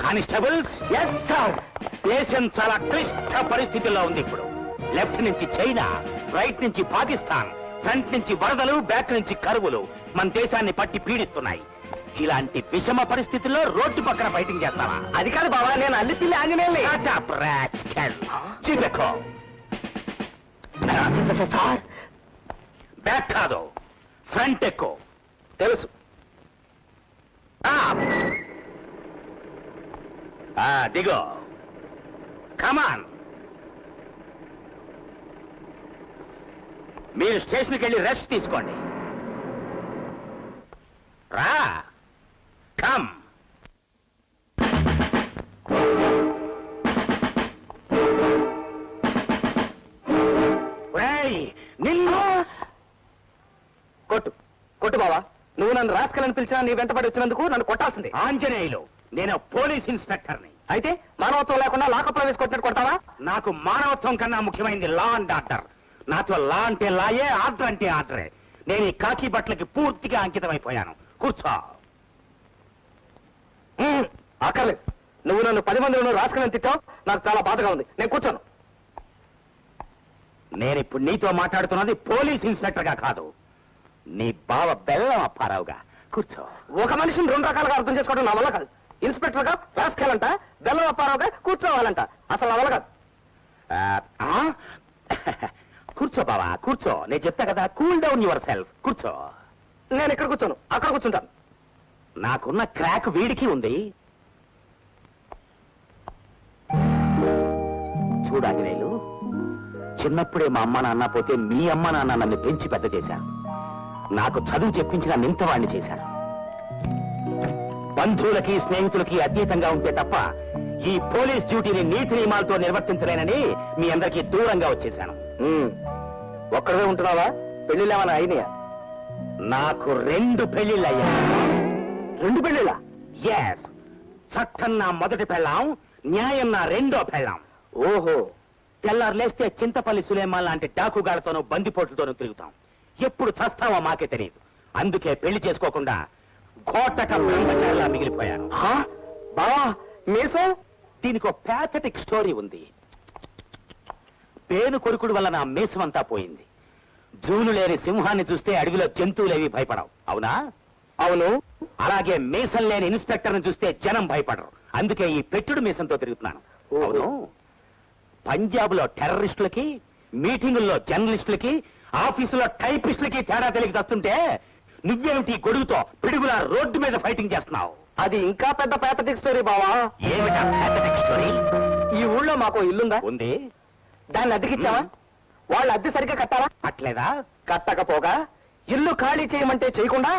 Constables, yes sir. దేశం చాలా క్లిష్ట పరిస్థితుల్లో ఉంది ఇప్పుడు. లెఫ్ట్ నుంచి చైనా, రైట్ నుంచి పాకిస్తాన్, ఫ్రంట్ నుంచి వరదలు, బ్యాక్ నుంచి కరువులు మన దేశాన్ని పట్టి పీడిస్తున్నాయి. ఇలాంటి విషమ పరిస్థితుల్లో రోడ్డు పక్కన ఫైటింగ్ చేస్తావా? అది కాదు బాబా, నేను అల్లి పిల్లి ఆంజనేయుల్ని. చూపెక్కో. సార్ బ్యాక్ కాదు, ఫ్రంట్ ఎక్కువ. తెలుసు. దిగో. కమాన్. మీరు స్టేషన్కి వెళ్ళి రెస్ట్ తీసుకోండి. రా. కమ్. నిన్ను కొట్టు కొట్టు బావా. నువ్వు నన్ను రాసుకెళ్ళని పిలిచినా నీ వెంటబడి వచ్చినందుకు నన్ను కొట్టాల్సింది. ఆంజనేయులు, నేను పోలీస్ ఇన్స్పెక్టర్ని. అయితే మానవత్వం లేకుండా లాకప్లో వేసి కొట్టినట్టు కొడతావా? నాకు మానవత్వం కన్నా ముఖ్యమైనది లా అండ్ ఆర్డర్. నాతో లా అంటే లాయే, ఆర్డర్ అంటే ఆర్డరే. నేను ఈ కాకి బట్టలకి పూర్తిగా అంకితమైపోయాను. కూర్చో. అక్కర్లేదు. నువ్వు నన్ను 10 మందిలో రాసుకెళ్ళని తిట్టావు. నాకు చాలా బాధగా ఉంది. నేను కూర్చోను. నేనిప్పుడు నీతో మాట్లాడుతున్నది పోలీస్ ఇన్స్పెక్టర్ గా కాదు, నీ బావ బెల్లం అప్పారావుగా. కూర్చో. ఒక మనిషిని 2 రకాలుగా అర్థం చేసుకోవడం నా వల్ల కాదు. ఇన్స్పెక్టర్ గా రాసుకెళ్ళంట, బెల్లం అప్పారావుగా కూర్చోవాలంట. అసలు నా వల్ల కాదు. కూర్చో బావా, కూర్చో. నేను చెప్తా కదా, కూల్ డౌన్ యువర్ సెల్ఫ్. కూర్చో. నేను ఇక్కడ కూర్చోను, అక్కడ కూర్చుంటాను. నాకున్న క్రాక్ వీడికి ఉంది. చూడాంజనేయులు, చిన్నప్పుడే మా అమ్మ నాన్న పోతే మీ అమ్మ నాన్న నన్ను పెంచి పెద్ద చేశారు. నాకు చదువు చెప్పించిన నింతవాణ్ణి చేశారు. బంధువులకి స్నేహితులకి అతీతంగా ఉంటే తప్ప ఈ పోలీస్ డ్యూటీని నీతి నియమాలతో నిర్వర్తించలేనని మీ అందరికీ దూరంగా వచ్చేశాను. ఒక్కడే ఉంటున్నావా? పెళ్లిళ్ళేమన్నా అయినాయా? నాకు 2 పెళ్లిళ్ళయ్యా. 2 పెళ్లిళ్ళా? ఎస్. చట్టం నా మొదటి పెళ్ళాం, న్యాయం నా 2వ పెళ్ళాం. ఓహో. తెల్లారు లేస్తే చింతపల్లి సులేమాన్ లాంటి డాకుగాళ్లతోనూ బందిపోట్లతోనూ తిరుగుతాం. ఎప్పుడు చస్తావో మాకే తెలియదు. అందుకే పెళ్లి చేసుకోకుండా ఘోటక బ్రహ్మచారిలా మిగిలిపోయాను. బావా మీసం? దీనికి ఒక ప్యాథటిక్ స్టోరీ ఉంది. పేను కొరుకుడు వల్ల నా మీసం అంతా పోయింది. జూలు లేని సింహాన్ని చూస్తే అడవిలో జంతువులేవి భయపడవు, అవునా? అవును. అలాగే మీసం లేని ఇన్స్పెక్టర్ని చూస్తే జనం భయపడరు. అందుకే ఈ పెట్టుడు మీసంతో తిరుగుతున్నాను. ఓహో. అవును, పంజాబ్ లో టెర్రరిస్టులకి, మీటింగుల్లో జర్నలిస్టులకి, ఆఫీసులో టైపిస్టులకి తేడా తెలియక వస్తుంటే నువ్వేమిటి గొడుగుతో పిడుగులా రోడ్డు మీద ఫైటింగ్ చేస్తున్నావు? అది ఇంకా పెద్ద పేపటిక్ స్టోరీ బావా. ఏమిటా pathetic story? ఈ ఊళ్ళో మాకు ఇల్లుందా? ఉంది. దాన్ని అద్దెకిచ్చావా? వాళ్ళు అద్దె సరిగ్గా కట్టారా? అట్లేదా? కట్టకపోగా ఇల్లు ఖాళీ చేయమంటే చేయకుండా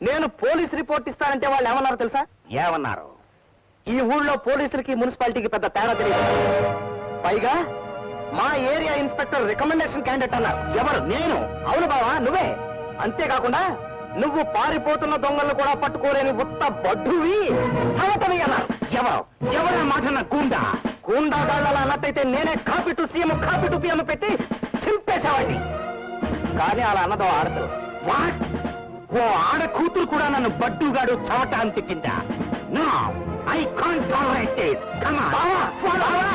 నేను పోలీస్ రిపోర్ట్ ఇస్తానంటే వాళ్ళు ఏమన్నారో తెలుసా? ఏమన్నారు? ఈ ఊళ్ళో పోలీసులకి మున్సిపాలిటీకి పెద్ద తేడా తెలియదు. పైగా మా ఏరియా ఇన్స్పెక్టర్ రికమెండేషన్ క్యాండిడేట్ అన్నారు. ఎవరు? నేను? అవును బావా, నువ్వే. అంతేకాకుండా నువ్వు పారిపోతున్న దొంగలను కూడా పట్టుకోలేని ఉత్త బడ్డువి సవతవి అన్నారు. ఎవరు? ఎవరు మాట నా గూండా? గూండాగాళ్ళ అన్నట్టయితే నేనే copy to CM copy to PM పెట్టి చింపేసేవాడిని. కానీ అలా అన్నదో ఆడదు. వాట్? ఓ ఆడ కూతురు కూడా నన్ను బడ్డుగాడు చవట అంతికిందా? No, I can't tolerate this. Come on. బావా, బావా,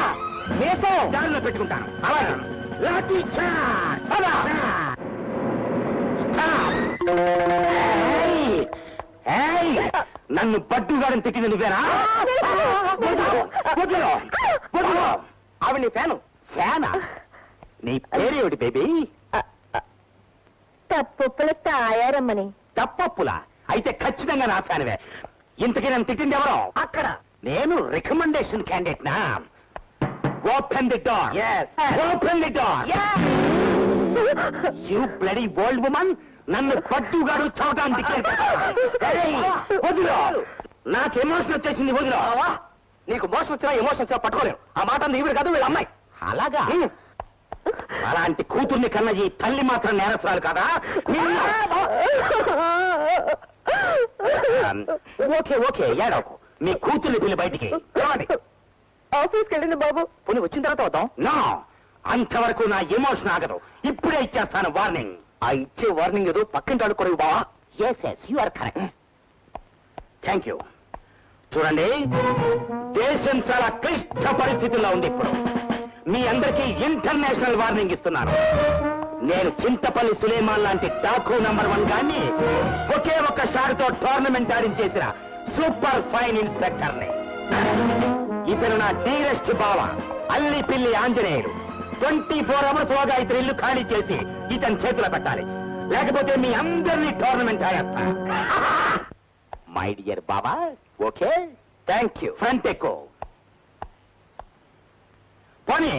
మీతో దారిలో పెట్టుకుంటాను. అలాగే. లాఠీ చార్జ్. అలా. స్టాప్. ఏయ్! ఏయ్! నన్ను బడ్డుగాడని తిట్టింది నువ్వేనా? వదిలో, వదిలో. ఆవిడ నీ ఫ్యాను. ఫ్యానా? నీ పేరేమిటి బేబీ? తప్పుల తాయారమ్మని. తప్పప్పులా? అయితే ఖచ్చితంగా నా ఫ్యాన్వే. ఇంతకీ నన్ను తిట్టింది ఎవరో? అక్కడ నేను రికమెండేషన్ క్యాండిడేట్ నా. Open the door. Yes. Open the door. You bloody old woman, నన్ను పట్టుగాడు చవటానికి వదిలో. నాకు ఎమోషన్ వచ్చేసింది, వదిలో. బావా, నీకు మోసం వచ్చినా ఎమోషన్ వచ్చినా పట్టుకోలేవు. ఆ మాట అంది ఈవిడ కాదు, వీళ్ళ అమ్మాయి. అలాగా? అలాంటి కూతుర్ని కన్న ఈ తల్లి మాత్రం నేరస్తురాలు కదా? ఓకే ఓకే, ఏడవకు. మీ కూతుర్ని పిల్లి బయటికి. ఆఫీస్కి వెళ్ళింది బాబు. పోనీ వచ్చిన తర్వాత అవుతాం. నో, అంతవరకు నా ఎమోషన్ ఆగదు. ఇప్పుడే ఇచ్చేస్తాను వార్నింగ్. ఆ ఇచ్చే వార్నింగ్ ఏదో పక్కింటి అడుక్కోరు బావా. Yes yes, you are correct. Thank you. చూడండి, దేశం చాలా క్లిష్ట పరిస్థితుల్లో ఉంది ఇప్పుడు. మీ అందరికీ ఇంటర్నేషనల్ వార్నింగ్ ఇస్తున్నాను. నేను చింతపల్లి సులేమాన్ లాంటి డాకు నంబర్ 1 గాన్ని ఒకే ఒక్క షాట్తో టోర్నమెంట్ ఆడించేసిన సూపర్ ఫైన్ ఇన్స్పెక్టర్ని. ఇతను నా డీరెస్ట్ బావ అల్లి పిల్లి ఆంజనేయుడు. 24 అవర్స్ లోగా ఇతను ఇల్లు ఖాళీ చేసి ఇతని చేతిలో పెట్టాలి, లేకపోతే మీ అందరినీ టోర్నమెంట్ ఆడేస్తా. మై డియర్ బాబా, ఓకే? Thank you. ఫ్రంట్ ఎక్కువ పోనీ.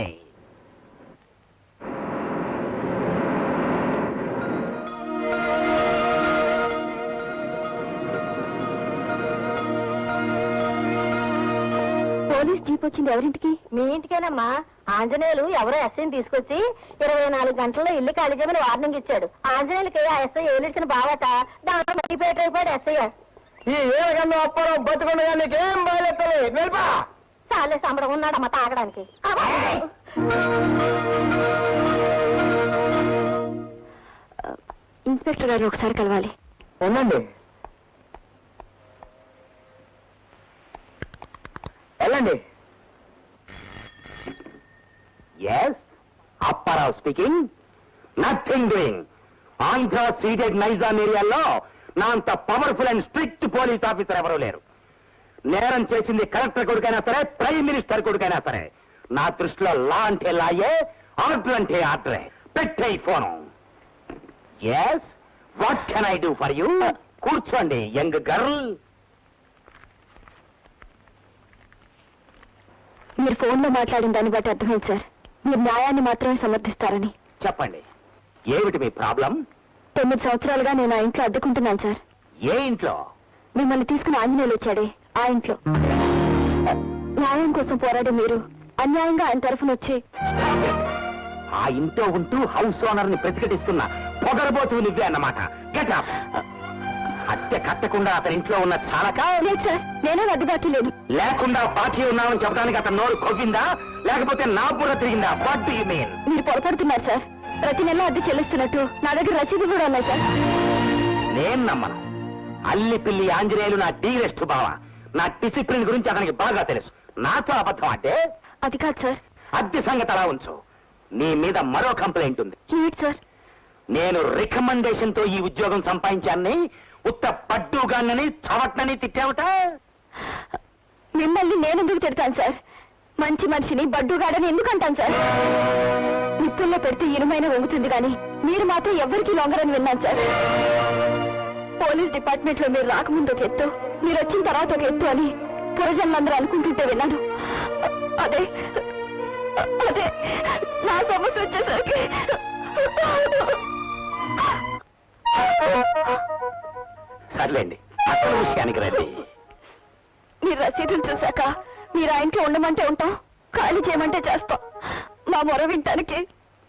పోలీస్ జీప్ వచ్చింది ఎవరింటికి? మీ ఇంటికేనమ్మా. ఆంజనేయులు ఎవరో ఎస్ఐని తీసుకొచ్చి 24 గంటల్లో ఇల్లు ఖాళీ చేయమని వార్నింగ్ ఇచ్చాడు. ఆంజనేయులకి ఆ ఎస్ఐ ఏలిచ్చిన బావట. దాంట్లో మట్టిపేట అయిపోయాడు ఎస్ఐ. ఈ ఏగంలో అప్పారం బతుకుండగా నీకేం బాగాలేదు. వెళ్ళిపా. చాలే సంబరం ఉన్నాడమ్మా తాగడానికి. ఇన్స్పెక్టర్ గారు ఒకసారి కలవాలి. ఉండండి, వెళ్ళండి. Yes, Apparao speaking. Nothing doing. Andhra ceded Nizam ఏరియాలో నా అంత powerful and strict police officer ఎవరూ లేరు. నేరం చేసింది కలెక్టర్ కొడుకైనా సరే, ప్రైమ్ మినిస్టర్ కొడుకైనా సరే. నా దృష్టిలో లా అంటే లాయే, ఆర్డర్ అంటే ఆర్డరే. పెట్టే phone. Yes, what can I do for you? కూర్చోండి యంగ్ గర్ల్. మీరు ఫోన్లో మాట్లాడిన దాన్ని బట్టి అర్థమైంది సార్, మీరు న్యాయాన్ని మాత్రమే సమర్థిస్తారని. చెప్పండి, ఏమిటి మీ ప్రాబ్లం? 9 సంవత్సరాలుగా నేను ఆ ఇంట్లో అద్దెకుంటున్నాను సార్. ఏ ఇంట్లో? మిమ్మల్ని తీసుకుని ఆంజనేయులు వచ్చాడే ఆ ఇంట్లో. న్యాయం కోసం పోరాడే మీరు అన్యాయంగా ఆయన తరఫున వచ్చి ఆ ఇంట్లో ఉంటూ హౌస్ ఓనర్ ని ప్రతిఘటిస్తున్న పొగరబోతు నువ్వే అన్నమాట. Get up. అద్దె కట్టకుండా అతని ఇంట్లో ఉన్న చాలక? లేదు సార్, నేనే అడ్డుబాటు లేదు. లేకుండా బాకీ ఉన్నామని చెప్పడానికి అతను నోరు కొవ్విందా, లేకపోతే నా బుర్ర తిరిగిందా? What do you mean? మీరు పొరపడుతున్నారు సార్. ప్రతి నెల అద్దె చెల్లిస్తున్నట్టు నా దగ్గర రసీదు కూడా ఉన్నాయి సార్. నేను నమ్మను. అల్లి పిల్లి ఆంజనేయులు నా డీరెస్ట్ బావ. నా డిసిప్లిన్ గురించి అతనికి బాగా తెలుసు. నాతో అబద్ధం అంటే? అది కాదు సార్. అద్దె సంగతి అలా ఉంచు. నీ మీద మరో కంప్లైంట్ ఉంది. ఏంటి సార్? నేను రికమెండేషన్ తో ఈ ఉద్యోగం సంపాదించాన్ని ఉత్త పడ్డుగాన్నని చవట్నని తిట్టావుట. మిమ్మల్ని నేనెందుకు తిడతాను సార్? మంచి మనిషిని బడ్డుగాడని ఎందుకు అంటాను సార్? నిప్పుల్లో పెడితే ఇనుమైన వంగుతుంది కానీ మీరు మాత్రం ఎవరికీ లొంగరని విన్నాను సార్. పోలీస్ డిపార్ట్మెంట్ లో మీరు రాకముందు ఒక ఎత్తు, మీరు వచ్చిన తర్వాత ఒక ఎత్తు అని పురజనులందరూ అనుకుంటుంటే విన్నాను. అదే అదే నా సమస్య వచ్చేసరికి సర్లేండి, అసలు విషయానికి రండి. మీరు రసీదులు చూశాక మీరు ఆ ఇంట్లో ఉండమంటే ఉంటాం, ఖాళీ చేయమంటే చేస్తాం. మా మొర వింటానికి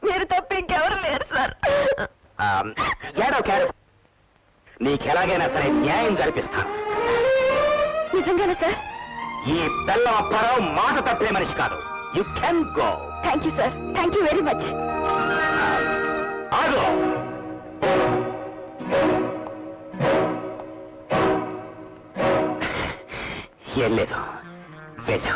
మీరు తప్ప ఇంకెవరు లేరు సార్. ఏడో క్యారు, నీకెలాగైనా సరే న్యాయం జరిపిస్తాను. నిజంగానే సార్? ఈ బెల్లం అప్పారావు మాట తప్పే మనిషి కాదు. You can go. Thank you sir, thank you very much. ఆగు. ఏం లేదు, వెళ్ళు.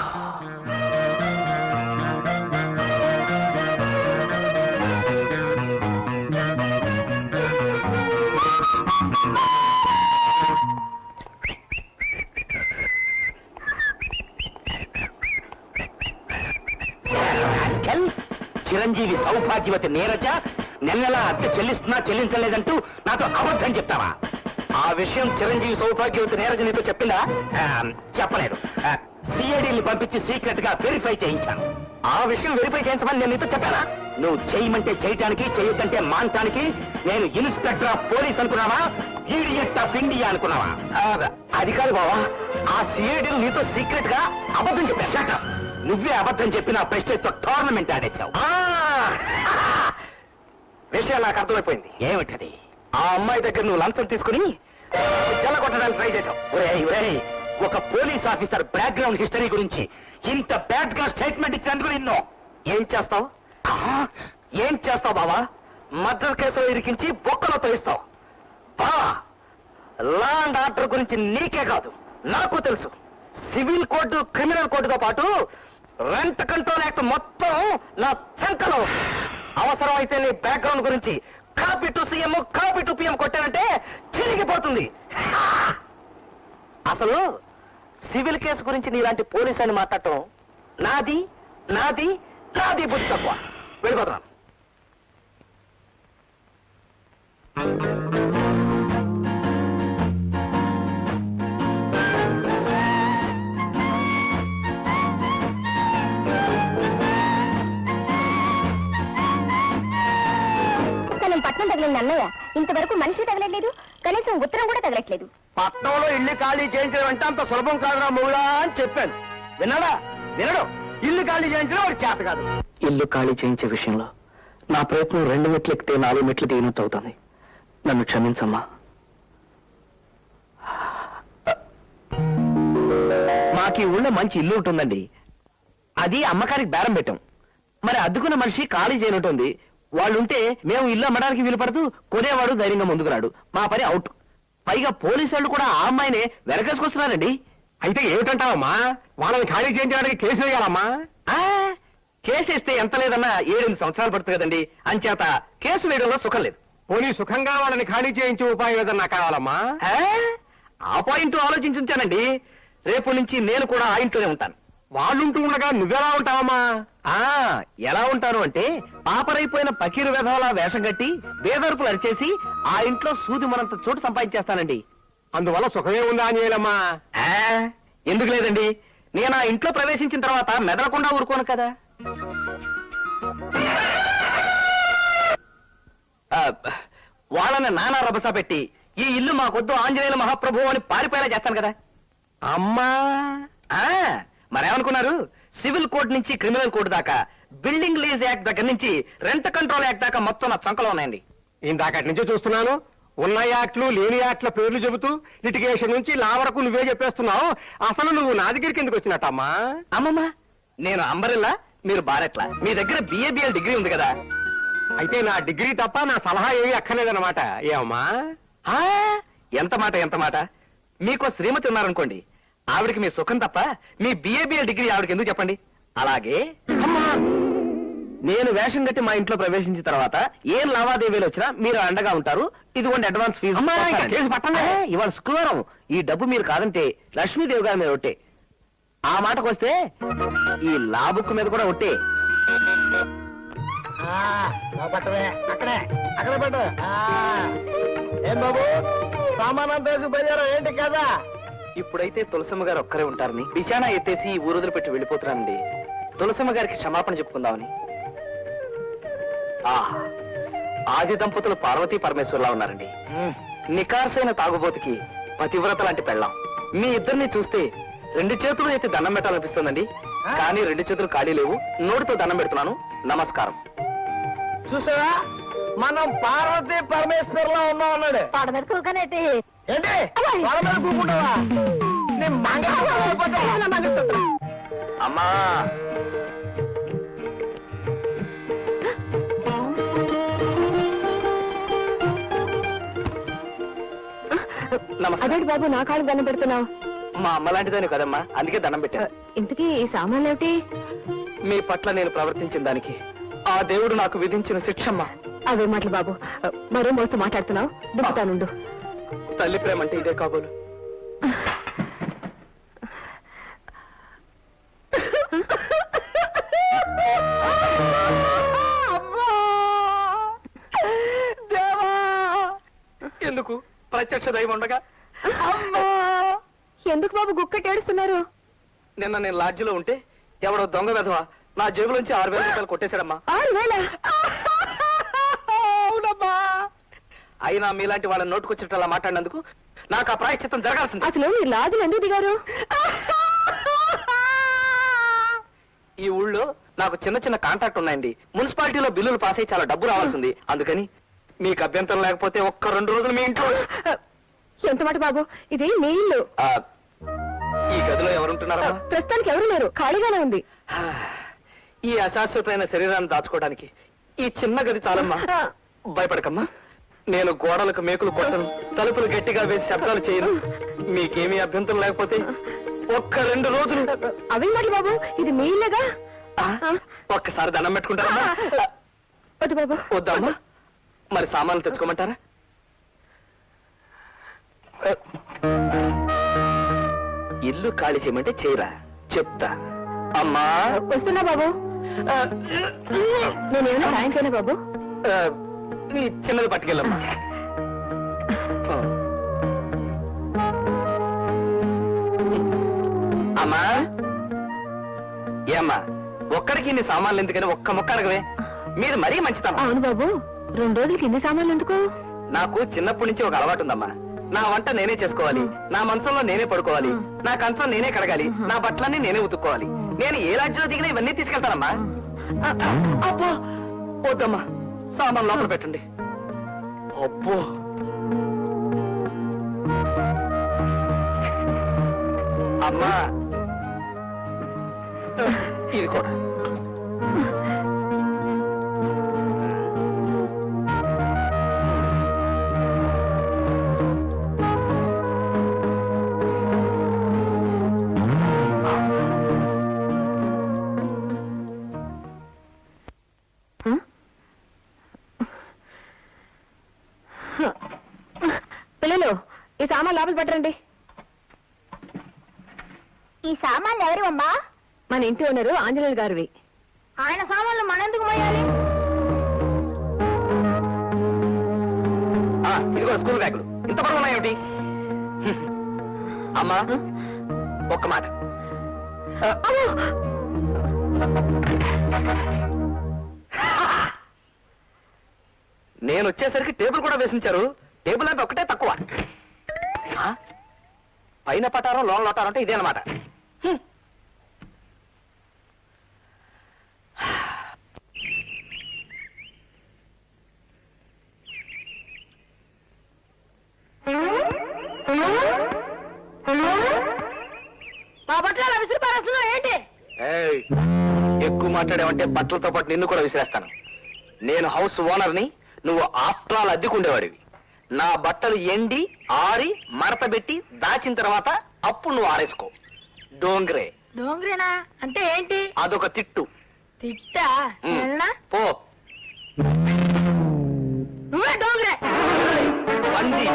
చిరంజీవి సౌభాగ్యవతి నీరజ నెలలా అద్దె చెల్లిస్తున్నా చెల్లించలేదంటూ నాతో అబద్ధం చెప్తావా? ఆ విషయం చిరంజీవి సౌభాగ్యవతి నీరజ నీతో చెప్పిందా? చెప్పలేదు. సిఐడిని పంపించి సీక్రెట్ గా వెరిఫై చేయించాను. ఆ విషయం వెరిఫై చేయించమని నేను నీతో చెప్పానా? నువ్వు చేయమంటే చేయటానికి, చేయొద్దంటే మానటానికి నేను ఇన్స్పెక్టర్ ఆఫ్ పోలీస్ అనుకున్నావా? ఈడియట్ ఆఫ్ ఇండియా అనుకున్నావా? అది కాదు బావా, ఆ సిఐడిలు నీతో సీక్రెట్ గా అబద్ధం చెప్పాను. నువ్వే అబద్ధం చెప్పిన ప్రెస్టేజ్ తో టోర్నమెంట్ ఆడేశావు. విషయం నాకు అర్థమైపోయింది. ఏమిటది? ఆ అమ్మాయి దగ్గర నువ్వు లంచం తీసుకుని చెల్లగొట్టడానికి ట్రై చేశావు. ఒరేయ్, ఒక పోలీస్ ఆఫీసర్ బ్యాక్గ్రౌండ్ హిస్టరీ గురించి ఇంత బ్యాడ్ గా స్టేట్మెంట్ ఇచ్చినందుకు నిన్ను ఏం చేస్తావు? ఏం చేస్తావు బావా? మర్డర్ కేసులో ఇరికించి బొక్కలో తోయిస్తావు. బావా, లా అండ్ ఆర్డర్ గురించి నీకే కాదు నాకు తెలుసు. సివిల్ కోడ్, క్రిమినల్ కోడ్తో పాటు రెంట్ కంట్రోల్ యాక్ట్ మొత్తం నా చంకలో. అవసరం అయితే నీ బ్యాక్గ్రౌండ్ గురించి copy to CM, copy to PM కొట్టానంటే చిరిగిపోతుంది. అసలు సివిల్ కేసు గురించి నీలాంటి పోలీసు అని మాట్లాడటం నాది నాది నాది బుద్ధి తక్కువ. వెళ్ళిపోతున్నాను. పట్నం తగిలింది అన్నయ్య, ఇంతవరకు మనిషి తగలట్లేదు, కనీసం ఉత్తరం కూడా తగలట్లేదు. పట్నంలో ఇల్లు ఖాళీ చేయించడం అంటే అంత సులభం కాదురా మూలా అని చెప్పాను. విన్నాడా? వినడు. ఇల్లు ఖాళీ చేయించడం వాడు చేత కాదు. ఇల్లు ఖాళీ చేయించే విషయంలో నా ప్రయత్నం 2 మెట్లు ఎక్కితే 4 మెట్లు దిగినట్టు అవుతుంది. నన్ను క్షమించమ్మా. మాకు ఈ ఊళ్ళో మంచి ఇల్లు ఉంటుందండి. అది అమ్మకానికి బేరం పెట్టాం. మరి అద్దుకున్న మనిషి ఖాళీ చేయనుంటుంది. వాళ్ళుంటే మేము ఇల్లు అమ్మడానికి వీలు పడదు, కొనేవాడు ధైర్యంగా ముందుకు రాడు. మా పని అవుట్. పైగా పోలీసు వాళ్ళు కూడా ఆ అమ్మాయినే వెనకేసుకొస్తున్నారండి. అయితే ఏమిటంటావమ్మా? వాళ్ళని ఖాళీ చేయించడానికి కేసు వేయాలమ్మా? కేసు వేస్తే ఎంత లేదన్నా 7-8 సంవత్సరాలు పడుతుంది కదండి. అంచేత కేసు వేయడంలో సుఖం లేదు. పోనీ సుఖంగా వాళ్ళని ఖాళీ చేయించే ఉపాయం ఏదన్నా కావాలమ్మా? ఆ పాయింట్ ఆలోచించుంచానండి. రేపు నుంచి నేను కూడా ఆ ఇంట్లోనే ఉంటాను. వాళ్ళుంటూ ఉండగా నువ్వెలా ఉంటావమ్మా? ఎలా ఉంటాను అంటే పాపరైపోయిన పకీరు వెధవలా వేషం కట్టి బేదరుపులు అరిచేసి ఆ ఇంట్లో సూది మనంత చోటు సంపాదించేస్తానండి. అందువల్ల సుఖమే ఉందా అని చెప్పాలమ్మా? ఎందుకు లేదండి, నేను ఆ ఇంట్లో ప్రవేశించిన తర్వాత మెదలకుండా ఊరుకోను కదా. వాళ్ళని నానా రభస పెట్టి ఈ ఇల్లు మాకొద్దు ఆంజనేయుల మహాప్రభు అని పారిపోయేలా చేస్తాను కదా. అమ్మా, మరేమనుకున్నారు? సివిల్ కోడ్ నుంచి క్రిమినల్ కోడ్ దాకా, బిల్డింగ్ లీజ్ యాక్ట్ దగ్గర నుంచి రెంట్ కంట్రోల్ యాక్ట్ దాకా మొత్తం నా చంకలో ఉన్నాయండి. ఇందాకటి నుంచి చూస్తున్నాను. ఉన్న యాక్ట్లు లేని యాక్ట్ల పేర్లు చెబుతూ లిటిగేషన్ నుంచి లా వరకు నువ్వే చెప్పేస్తున్నావు. అసలు నువ్వు నా దగ్గరికి ఎందుకు వచ్చినట్టమ్మా? అమ్మమ్మా, నేను అంబరిల్లా, మీరు బారెట్లా. మీ దగ్గర బిఏబిఎల్ డిగ్రీ ఉంది కదా. అయితే నా డిగ్రీ తప్ప నా సలహా ఏమీ అక్కర్లేదన్నమాట. ఏమమ్మా? ఎంత మాట ఎంత మాట. మీకు శ్రీమతి ఉన్నారనుకోండి, ఆవిడికి మీ సుఖం తప్ప మీ బిఏబిఎల్ డిగ్రీ ఆవిడకి ఎందుకు చెప్పండి. అలాగే నేను వేషం కట్టి మా ఇంట్లో ప్రవేశించిన తర్వాత ఏం లావాదేవీలు వచ్చినా మీరు అండగా ఉంటారు. ఇదిగోండి అడ్వాన్స్ ఫీజు. కేసు పట్టండి. ఇవాళ శుక్రవారం. ఈ డబ్బు మీరు కాదంటే లక్ష్మీదేవి గారి మీద ఒట్టే. ఆ మాటకు వస్తే ఈ లాబుక్ మీద కూడా ఒట్టే. పట్టవే అక్కడే అక్కడ పెట్టు. ఏం బాబు సామానం వేసి పోయారా ఏంటి కదా? ఇప్పుడైతే తులసమ్మ గారు ఒక్కరే ఉంటారని బిచానా ఎత్తేసి ఈ ఊరుదులు పెట్టి వెళ్ళిపోతున్నానండి. తులసమ్మ గారికి క్షమాపణ చెప్పుకుందామని. ఆది దంపతులు పార్వతీ పరమేశ్వర్లా ఉన్నారండి. నికార్సైన తాగుబోతుకి పతివ్రత లాంటి పెళ్ళాం. మీ ఇద్దరిని చూస్తే 2 చేతులు అయితే దండం పెట్టాలనిపిస్తుందండి. కానీ 2 చేతులు ఖాళీ లేవు. నోటితో దండం పెడుతున్నాను. నమస్కారం. చూసావా మనం పార్వతీ పరమేశ్వర్లా ఉన్నాం అన్నాడు. పాడ మీద కూకనేటి ఏంటి వాళ్ళ మీద కూకుంటావా? నీ మంగళ అమ్మా నమస్కారం. అదేంటి బాబు నా కాళ్ళు దండం పెడుతున్నావు? మా అమ్మ లాంటిదని కదమ్మా, అందుకే దండం పెట్టాను. ఇంతకీ ఈ సామాన్లు ఏమిటి? మీ పట్ల నేను ప్రవర్తించిన దానికి ఆ దేవుడు నాకు విధించిన శిక్షమ్మా. అవే మాటలు బాబు, మరో మోస్తూ మాట్లాడుతున్నావు. దిగుతానుండు. తల్లి ప్రేమ అంటే ఇదే కాబోలు. ఎందుకు ప్రత్యక్ష దైవం ఉండగా? ఎందుకు బాబు గుక్కటి ఏడుస్తున్నారు? నిన్న నేను లాడ్జిలో ఉంటే ఎవడో దొంగ వెధవ నా జేబులోంచి 6,000 రూపాయలు కొట్టేశాడమ్మా. 6,000? అవునమ్మా. అయినా మీలాంటి వాళ్ళని నోటుకొచ్చినట్టు అలా మాట్లాడినందుకు నాకు ఆ ప్రాయశ్చిత్తం జరగాల్సింది. అసలు ఈ లాజులు ఎందుకు దిగారు? ఈ ఊళ్ళో నాకు చిన్న చిన్న కాంట్రాక్ట్ ఉన్నాయండి. మున్సిపాలిటీలో బిల్లులు పాస్ అయ్యి చాలా డబ్బు రావాల్సింది. అందుకని మీకు అభ్యంతరం లేకపోతే ఒక్క 2 రోజులు మీ ఇంట్లో. ఎంత మాట బాబు, ఇది మీ ఇల్లు. ఈ గదిలో ఎవరుంటున్నారా? ప్రస్తుతానికి ఎవరు లేరు, ఖాళీగానే ఉంది. ఈ అశాశ్వతమైన శరీరాన్ని దాచుకోవడానికి ఈ చిన్న గది చాలమ్మా. భయపడకమ్మా. నేను గోడలకు మేకులు కొట్టను, తలుపులు గట్టిగా వేసి శబ్దాలు చేయను. మీకేమీ అభ్యంతరం లేకపోతే ఒక్క 2 రోజులు. అవి మాట బాబు, ఇది మీ ఇల్లేగా. ఒక్కసారి దండం పెట్టుకుంటారమ్మా. వద్దు బాబు. వద్దమ్మా. మరి సామాన్లు తెచ్చుకోమంటారా? ఇల్లు ఖాళీ చేయమంటే చేయరా? చెప్తా. అమ్మా వస్తున్నా బాబు. నేనేమన్నా సాయంత్రమే బాబు. ఈ చిన్నది పట్టుకెళ్ళమ్మా. అమ్మా ఏమ్మా, ఒక్కడికి ఇన్ని సామాన్లు ఎందుకని ఒక్క మొక్క అడగవే. మీరు మరీ మంచిదమ్మా. అవును బాబు, 2 రోజులకి ఇన్ని సామాన్లు ఎందుకు? నాకు చిన్నప్పటి నుంచి ఒక అలవాటు ఉందమ్మా. నా వంట నేనే చేసుకోవాలి, నా మంచంలో నేనే పడుకోవాలి, నా కంచం నేనే కడగాలి, నా బట్టలన్నీ నేనే ఉతుక్కోవాలి. నేను ఏ రాజ్యంలో దిగినా ఇవన్నీ తీసుకెళ్తానమ్మా. అబ్బో వద్దమ్మా, సామాన్ లోపల పెట్టండి. అబ్బో అమ్మా, ఇది కూడా. పిల్లలు, ఈ సామాన్ లోపల పెట్టండి. ఈ సామాన్లు ఎవరు అమ్మా? మన ఇంటి ఓనరు ఆంజనేయులు గారివి. ఆయన సామాన్లు మనెందుకు మోయాలి? ఇది కూడా స్కూల్ బ్యాగులు ఇంత బరువు ఉన్నాయేమిటి? అమ్మా ఒక్క మాట. నేను వచ్చేసరికి టేబుల్ కూడా వేసించారు. టేబుల్ అంటే ఒకటే తక్కువ. పైన పటారం లోన్ లోటారం అంటే ఇదే అనమాట. మా బట్టలు విసిరి పారేస్తున్నావు ఏంటి? ఎక్కువ మాట్లాడావంటే బట్టలతో పాటు నిన్ను కూడా విసిరేస్తాను. నేను హౌస్ ఓనర్ని, నువ్వు ఆఫ్టర్ ఆల్ అద్దెకుండేవాడివి. నా బట్టలు ఎండి ఆరి మడత పెట్టి దాచిన తర్వాత అప్పుడు నువ్వు ఆరేసుకో. డోంగ్రే. డోంగ్రేనా అంటే ఏంటి? అదొక తిట్టు. తిట్టా? పో. నువ్వే డోంగ్రే. పంది.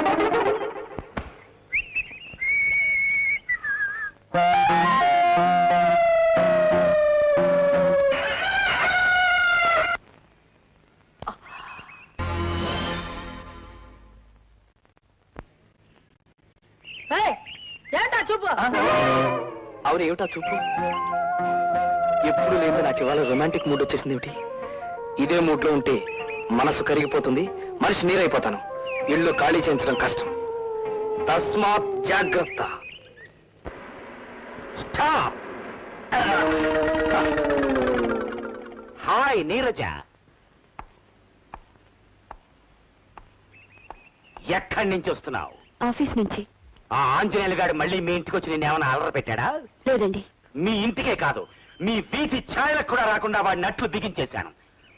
అవును, ఏమిటా చూపు? ఎప్పుడు లేదు నాకు ఇవాళ రొమాంటిక్ మూడ్ వచ్చేసింది ఏమిటి? ఇదే మూడ్ లో ఉంటే మనసు కరిగిపోతుంది, మనిషి నీరైపోతాను. ఇల్లు ఖాళీ చేయించడం కష్టం. తస్మాత్ జాగ్రత్త. హాయ్ నీరజ, ఎక్కడి నుంచి వస్తున్నావు? ఆఫీస్ నుంచి. ఆ ఆంజనేయులు గారు మళ్ళీ మీ ఇంటికి వచ్చి నిన్నేమైనా అలర పెట్టాడా? లేదండి. మీ ఇంటికే కాదు, మీ వీధి ఛాయలకు కూడా రాకుండా వాడి నట్లు బిగించేశాను.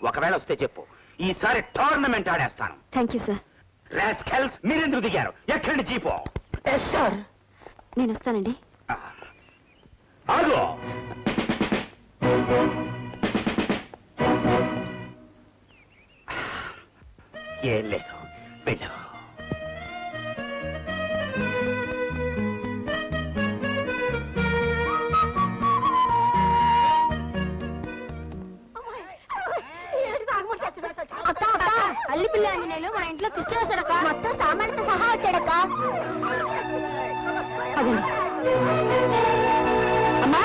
ఒకవేళ వస్తే చెప్పు, ఈసారి టోర్నమెంట్ ఆడేస్తాను. Thank you sir. రాస్కెల్స్, మీరెందుకు దిగారు? ఎక్కడి జీపో? సార్ నేను వస్తానండి. ఆగు. ఏం లేదు, వెళ్ళు. అక్క అక్క, అల్లి పిల్ల అని నేను మన ఇంట్లో కృష్ణ వచ్చాడక్క. మొత్తం సామాన్లతో సహా వచ్చాడక్క. అమ్మా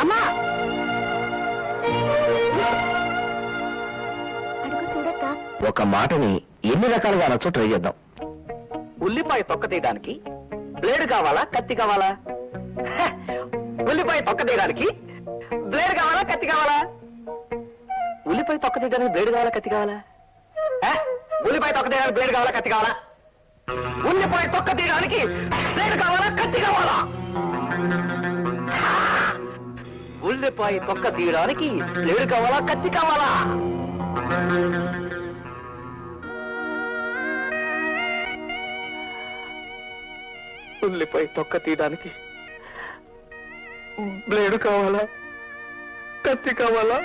అమ్మా, అడుగు చూడక్క. ఒక మాటని ఎన్ని రకాలుగా అనొచ్చో ట్రై చేద్దాం. ఉల్లిపాయ తొక్క తీయడానికి బ్లేడ్ కావాలా, కత్తి కావాలా? హ! ఉల్లిపాయ తొక్క తీయడానికి బ్లేడ్ కావాలా, కత్తి కావాలా? ఉల్లిపాయ తొక్క తీయడానికి బ్లేడ్ కావాలా, కత్తి కావాలా? హ! ఉల్లిపాయ తొక్క తీయడానికి బ్లేడ్ కావాలా, కత్తి కావాలా? ఉల్లిపాయ తొక్క తీయడానికి బ్లేడ్ కావాలా, కత్తి కావాలా? ఉల్లిపాయ తొక్క తీయడానికి బ్లేడ్ కావాలా, కత్తి కావాలా? ఉల్లిపాయ తొక్క తీయడానికి బ్లేడు కావాలా, కత్తి కావాలా?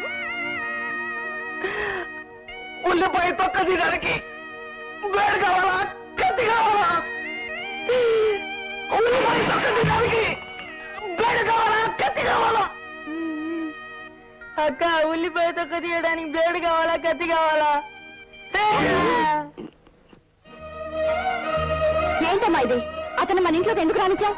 ఉల్లిపాయ తొక్క తీయడానికి బ్లేడు కావాలా, కత్తి కావాలా? ఉల్లిపాయ తొక్క తీయడానికి బ్లేడు కావాలా, కత్తి కావాలా? అక్క, ఉల్లిపాయ తొక్క తీయడానికి బ్లేడ్ కావాలా, కత్తి కావాలా? ఏంటమ్మా ఇది? అతను మన ఇంట్లోకి ఎందుకు రానిచ్చావు?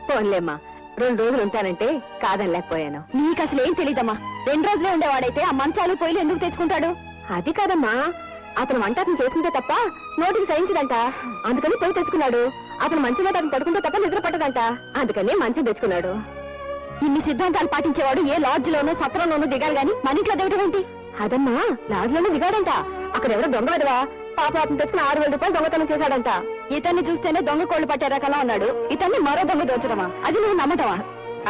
పోన్లేమ్మా, 2 రోజులు ఉంటానంటే కాదనలేకపోయాను. నీకు అసలు ఏం తెలీదమ్మా. 2 రోజులే ఉండేవాడైతే ఆ మంచాలు పొయ్యిలు ఎందుకు తెచ్చుకుంటాడు? అది కాదమ్మా, అతను వంట అతను చేసుకుంటే తప్ప నోటికి సహించదంట. అందుకని పొయ్యి తెచ్చుకున్నాడు. అతను మంచి మీద అతను పడుకుంటే తప్ప నిద్ర పట్టదంట. అందుకని మంచం తెచ్చుకున్నాడు. ఇన్ని సిద్ధాంతాలు పాటించేవాడు ఏ లాడ్జ్ లోనూ సత్రంలోనూ దిగాలి గాని మన ఇంట్లో దిగడం ఏంటి? అదమ్మా, లాడ్జ్ లోనూ దిగాడంట. అక్కడ ఎవరో దొంగ వదవా పాప అతను తెచ్చిన 6,000 రూపాయలు దొంగతనం చేశాడంట. ఇతన్ని చూస్తేనే దొంగ కోళ్లు పట్టారా కలా ఉన్నాడు. ఇతన్ని మరో దొంగ దోచడమా? అది నువ్వు నమ్మటమా?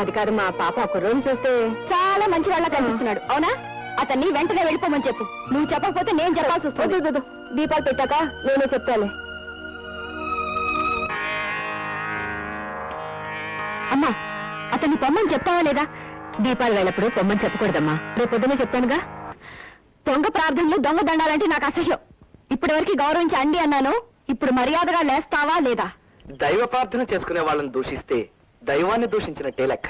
అది కాదు మా పాప, ఒక రోజు చూస్తే చాలా మంచి వాళ్ళ కనిపిస్తున్నాడు. అవునా? అతన్ని వెంటనే వెళ్ళిపోమని చెప్పు. నువ్వు చెప్పకపోతే నేను చెప్పాల్సి వస్తుంది. దీపాలు పెట్టాక నేనే చెప్తాలే. అమ్మా, అతన్ని పొమ్మని చెప్తావా లేదా? దీపాలు వెళ్ళప్పుడు పొమ్మని చెప్పకూడదమ్మా. రేపు పొద్దునే చెప్తానుగా. దొంగ ప్రార్థనలు, దొంగ దండాలంటే నాకు అసహ్యం. ఇప్పటి వరకు గౌరవించి అండి అన్నాను. ఇప్పుడు మర్యాదగా లేస్తావా లేదా? దైవ ప్రార్థన చేసుకునే వాళ్ళని దూషిస్తే దైవాన్ని దూషించినట్టే లెక్క.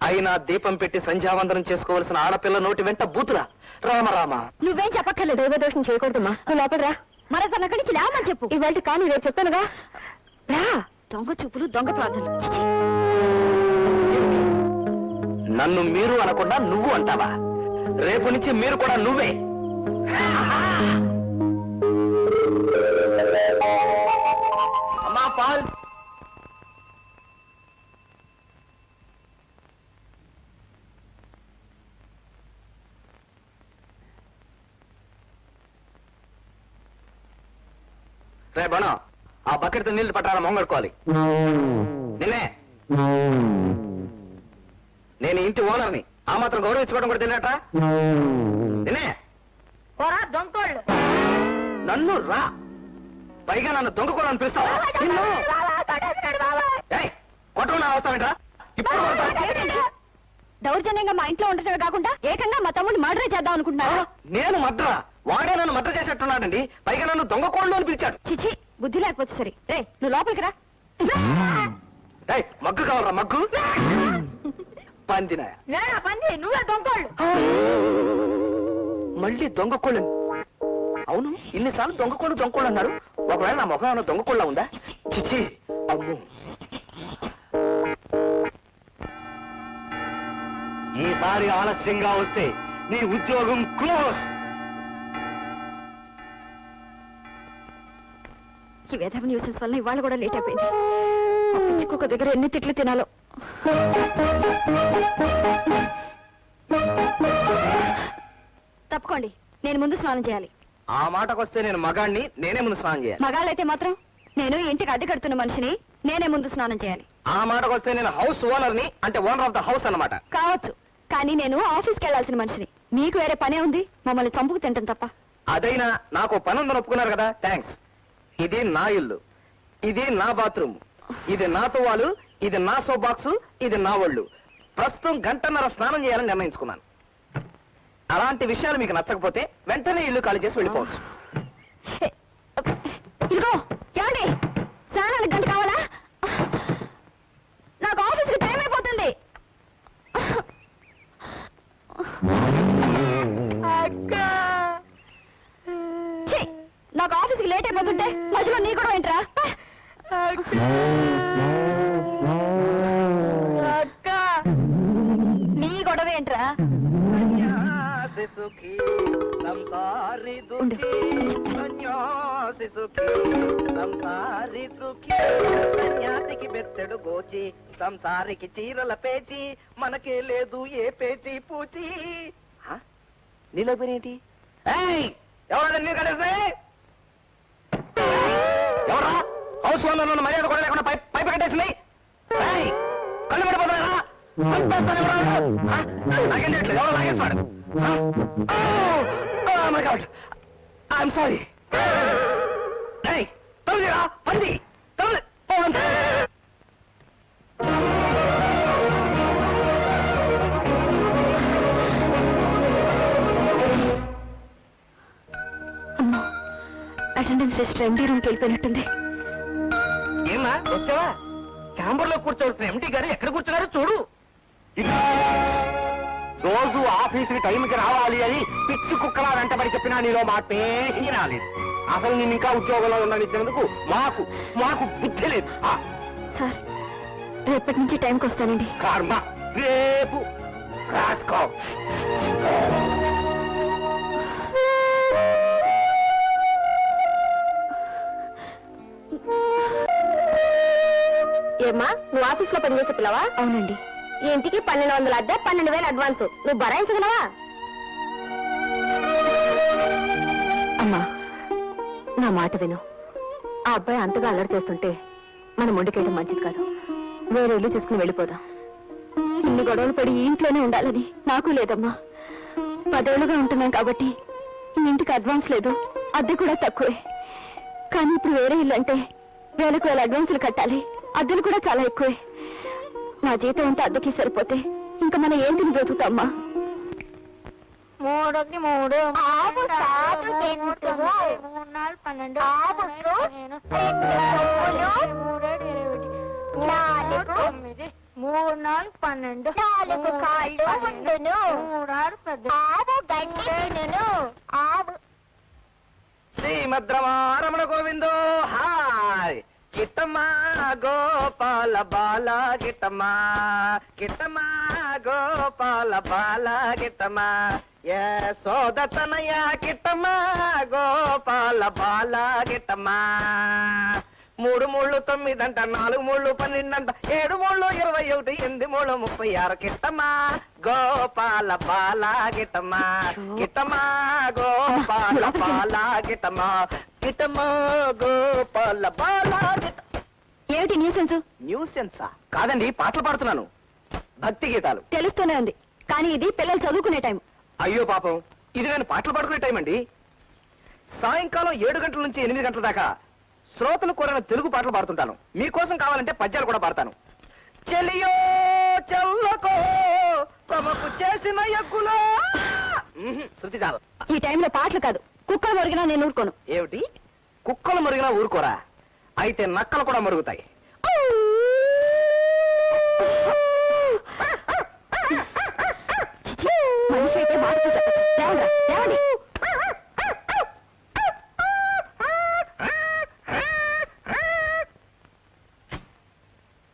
అయినా దీపం పెట్టి సంధ్యావందనం చేసుకోవలసిన ఆడపిల్ల నోటి వెంట బూతురా. రామ రామ. నువ్వేం చెప్పక్కర్లేదు. దైవ దోషం చేయకూడదమ్మా. నువ్వు లోపలరా. మరో తన అక్కడి నుంచి లేవమని చెప్పు. ఇవాళ కానీ రేపు చెప్తానుగా. రా. దొంగ చూపులు, దొంగ ప్రార్థనలు. నన్ను మీరు అనకుండా నువ్వు అంటావా? రేపు నుంచి మీరు కూడా నువ్వే. అమ్మా పాల్. రే బణం, ఆ బకెట్తో నీళ్లు పట్టాల మొంగడుకోవాలి. నిన్నే. నేను ఇంటి ఓనర్ని, ఆ మాత్రం గౌరవించుకోవడం కూడా తెలియట. నిన్నే. నన్ను రా, పైగా నన్ను దొంగ కూడా అనిపిస్తావా? కొట్టకుండా వస్తావేంట్రా? ఇప్పుడు దౌర్జన్యంగా మా ఇంట్లో ఉండటమే కాకుండా ఏకంగా మా తమ్ముడిని మర్డర్ చేద్దాం అనుకుంటున్నారా? నేను మడ్రా, వాడే నన్ను మడ్ర చేసేట్టున్నాడండి. పైగా నన్ను దొంగ కోళ్ళు అని పిలిచాడు. చిచి, బుద్ధి లేకపోతే సరే. రే, నువ్వు లోపలికి రా. మగ్గు కావాలరా, మగ్గు. పందినా నువ్వే దొంగోళ్ళు. మళ్ళీ దొంగ కోళ్ళు. అవును, ఇన్నిసార్లు దొంగ కోళ్ళు అన్నారు. ఒకవేళ నా ముఖం ఏమైనా దొంగ కోళ్ళ ఉందా? చిచి, అమ్ము. ఈసారి ఆలస్యంగా వస్తే నీ ఉద్యోగం క్లోజ్. ఈ వేధవ న్యూసెన్స్ వల్ల ఇవాళ కూడా లేట్ అయిపోయింది. ఆ పిచ్చి కుక్క దగ్గర ఎన్ని తిట్లు తినాలో. తప్పుకోండి, నేను ముందు స్నానం చేయాలి. ఆ మాటకొస్తే నేను మగాణ్ణి, నేనే ముందు స్నానం చేయాలి. మగాళ్ళైతే మాత్రం నేను ఇంటికి అద్దె కడుతున్న మనిషిని, నేనే ముందు స్నానం చేయాలి. ఆ మాటకొస్తే నేను హౌస్ ఓనర్ని, అంటే ఓనర్ ఆఫ్ ద హౌస్ అన్నమాట. కావచ్చు, కానీ నేను ఆఫీస్కి వెళ్లాల్సిన మనిషిని. మీకు వేరే పనే ఉంది, మమ్మల్ని చంపుకు తింటాం తప్ప. అదైనా నాకు పని ఉందని ఒప్పుకున్నారు కదా, థ్యాంక్స్. ఇది నా ఇల్లు, ఇది నా బాత్రూమ్, ఇది నా తువాలు, ఇది నా సోప్ బాక్స్, ఇది నా ఒళ్ళు. ప్రస్తుతం గంటన్నర స్నానం చేయాలని నిర్ణయించుకున్నాను. అలాంటి విషయాలు మీకు నచ్చకపోతే వెంటనే ఇల్లు ఖాళీ చేసి వెళ్ళిపోవచ్చు. ఇదిగో ఏమండి, స్నానానికి గంట కావాలా? నాకు ఆఫీస్కి టైం అయిపోతుంది. ఛీ, నాకు ఆఫీస్కి లేట్ అయిపోతుంటే మధ్యలో నీ కూడా ఏంట్రా? నీ గొడవ ఏంట్రా? ఉండు. సన్యాసికి బెత్తెడు గోచి, సంసారికి చీరల పేచి, మనకే లేదు ఏ పేచి పూచి. నీలో పేరేంటి? ఎవరా నీరు కట్టేసి? ఎవరా హౌస్ ఓనర్ మర్యాద కూడా లేకుండా పైపు కట్టేసింది? కళ్ళు పడిపోతున్నారా? నాకేం చేయట్లేదు, ఎవరో లాగేస్తాడు. I'm sorry. తొమ్మిదిరా పంది అమ్మా, అటెండెన్స్ రిజిస్టర్ ఎండీ రూమ్కి వెళ్ళిపోయినట్టుంది. ఏమా వచ్చావా? ఛాంబర్ లో కూర్చోవలసిన ఎండి గారు ఎక్కడ కూర్చున్నారో చూడు. రోజు ఆఫీసుకి టైంకి రావాలి అని పిచ్చి కుక్కలా వెంటబడి చెప్పినా నీలో మాటే రాలేదు. అసలు నేను ఇంకా ఉద్యోగంలో ఉండనిచ్చినందుకు మాకు మాకు బుద్ధి లేదు. సార్, రేపటి నుంచి టైంకి వస్తానండి. కర్మ, రేపు రాసుకో. ఏమ్మా, నువ్వు ఆఫీస్ లో పనిచేసే పిల్లవా? అవునండి. ఇంటికి 1200 అద్దె, 12,000 అడ్వాన్స్. నువ్వు భరాయించగలవా? అమ్మా, నా మాట విను. ఆ అబ్బాయి అంతగా అల్లరి చేస్తుంటే మనం వండుకేయడం మంచిది కాదు. వేరే ఇల్లు చూసుకుని వెళ్ళిపోదాం. ఇన్ని గొడవలు పడి ఈ ఇంట్లోనే ఉండాలని నాకు లేదమ్మా. 10 ఏళ్లుగా ఉంటున్నాం కాబట్టి ఈ ఇంటికి అడ్వాన్స్ లేదు, అద్దె కూడా తక్కువే. కానీ ఇప్పుడు వేరే ఇల్లు అంటే 1000 అడ్వాన్సులు కట్టాలి, అద్దెలు కూడా చాలా ఎక్కువే. నా జీతం అంతా అద్దెకి సరిపోతే ఇంకా మనం ఏం తిని బ్రతుకుతామ్మా? 3 3 ఆవు సాగు తింటుము. 3 4 12 నాలుగు కాళ్ళు ఉండును. ఆవు గడ్డి తినును. ఆవు శ్రీమద్రమారమణ గోవిందో హాయ్. గిట్టమ్మా గోపాల బాల గిట్టమ్మా, గిట్టమ్మా గోపాల బాల గిట్టమ్మా, యశోదతనయ గిట్టమ్మా గోపాల బాల గిట్టమ్మా. 3 3 9 అంట, 4 3 12 అంట, 7 3 21, 8 3 36 గిట్టమ్మా గోపాల బాల గిట్టమ్మా, గిట్టమ్మా గోపాల బాల గిట్టమ్మా, గిట్టమ్మా గోపాల బాల గిట్ట. ఏమిటి న్యూసెన్స్? న్యూసెన్సా? కాదండి, పాటలు పాడుతున్నాను, భక్తి గీతాలు. తెలుస్తూనే ఉంది, కానీ ఇది పిల్లలు చదువుకునే టైం. అయ్యో పాపం, ఇది నేను పాటలు పాడుకునే టైం అండి. సాయంకాలం 7 గంటల నుంచి 8 గంటల దాకా శ్రోతలు కోరిన తెలుగు పాటలు పాడుతుంటాను. మీకోసం కావాలంటే పద్యాలు కూడా పాడతాను. చెలియో చెల్లకో తమకు చేసిన ఎక్కులో. శృతి చాలు. ఈ టైంలో పాటలు కాదు, కుక్కలు మరిగినా నేను ఊరుకోను. ఏమిటి, కుక్కలు మురిగినా ఊరుకోరా? అయితే నక్కలు కూడా మురుగుతాయి. మనిషి అయితే మాటతో చెప్పచ్చు. లేవండ్రా, లేవండి.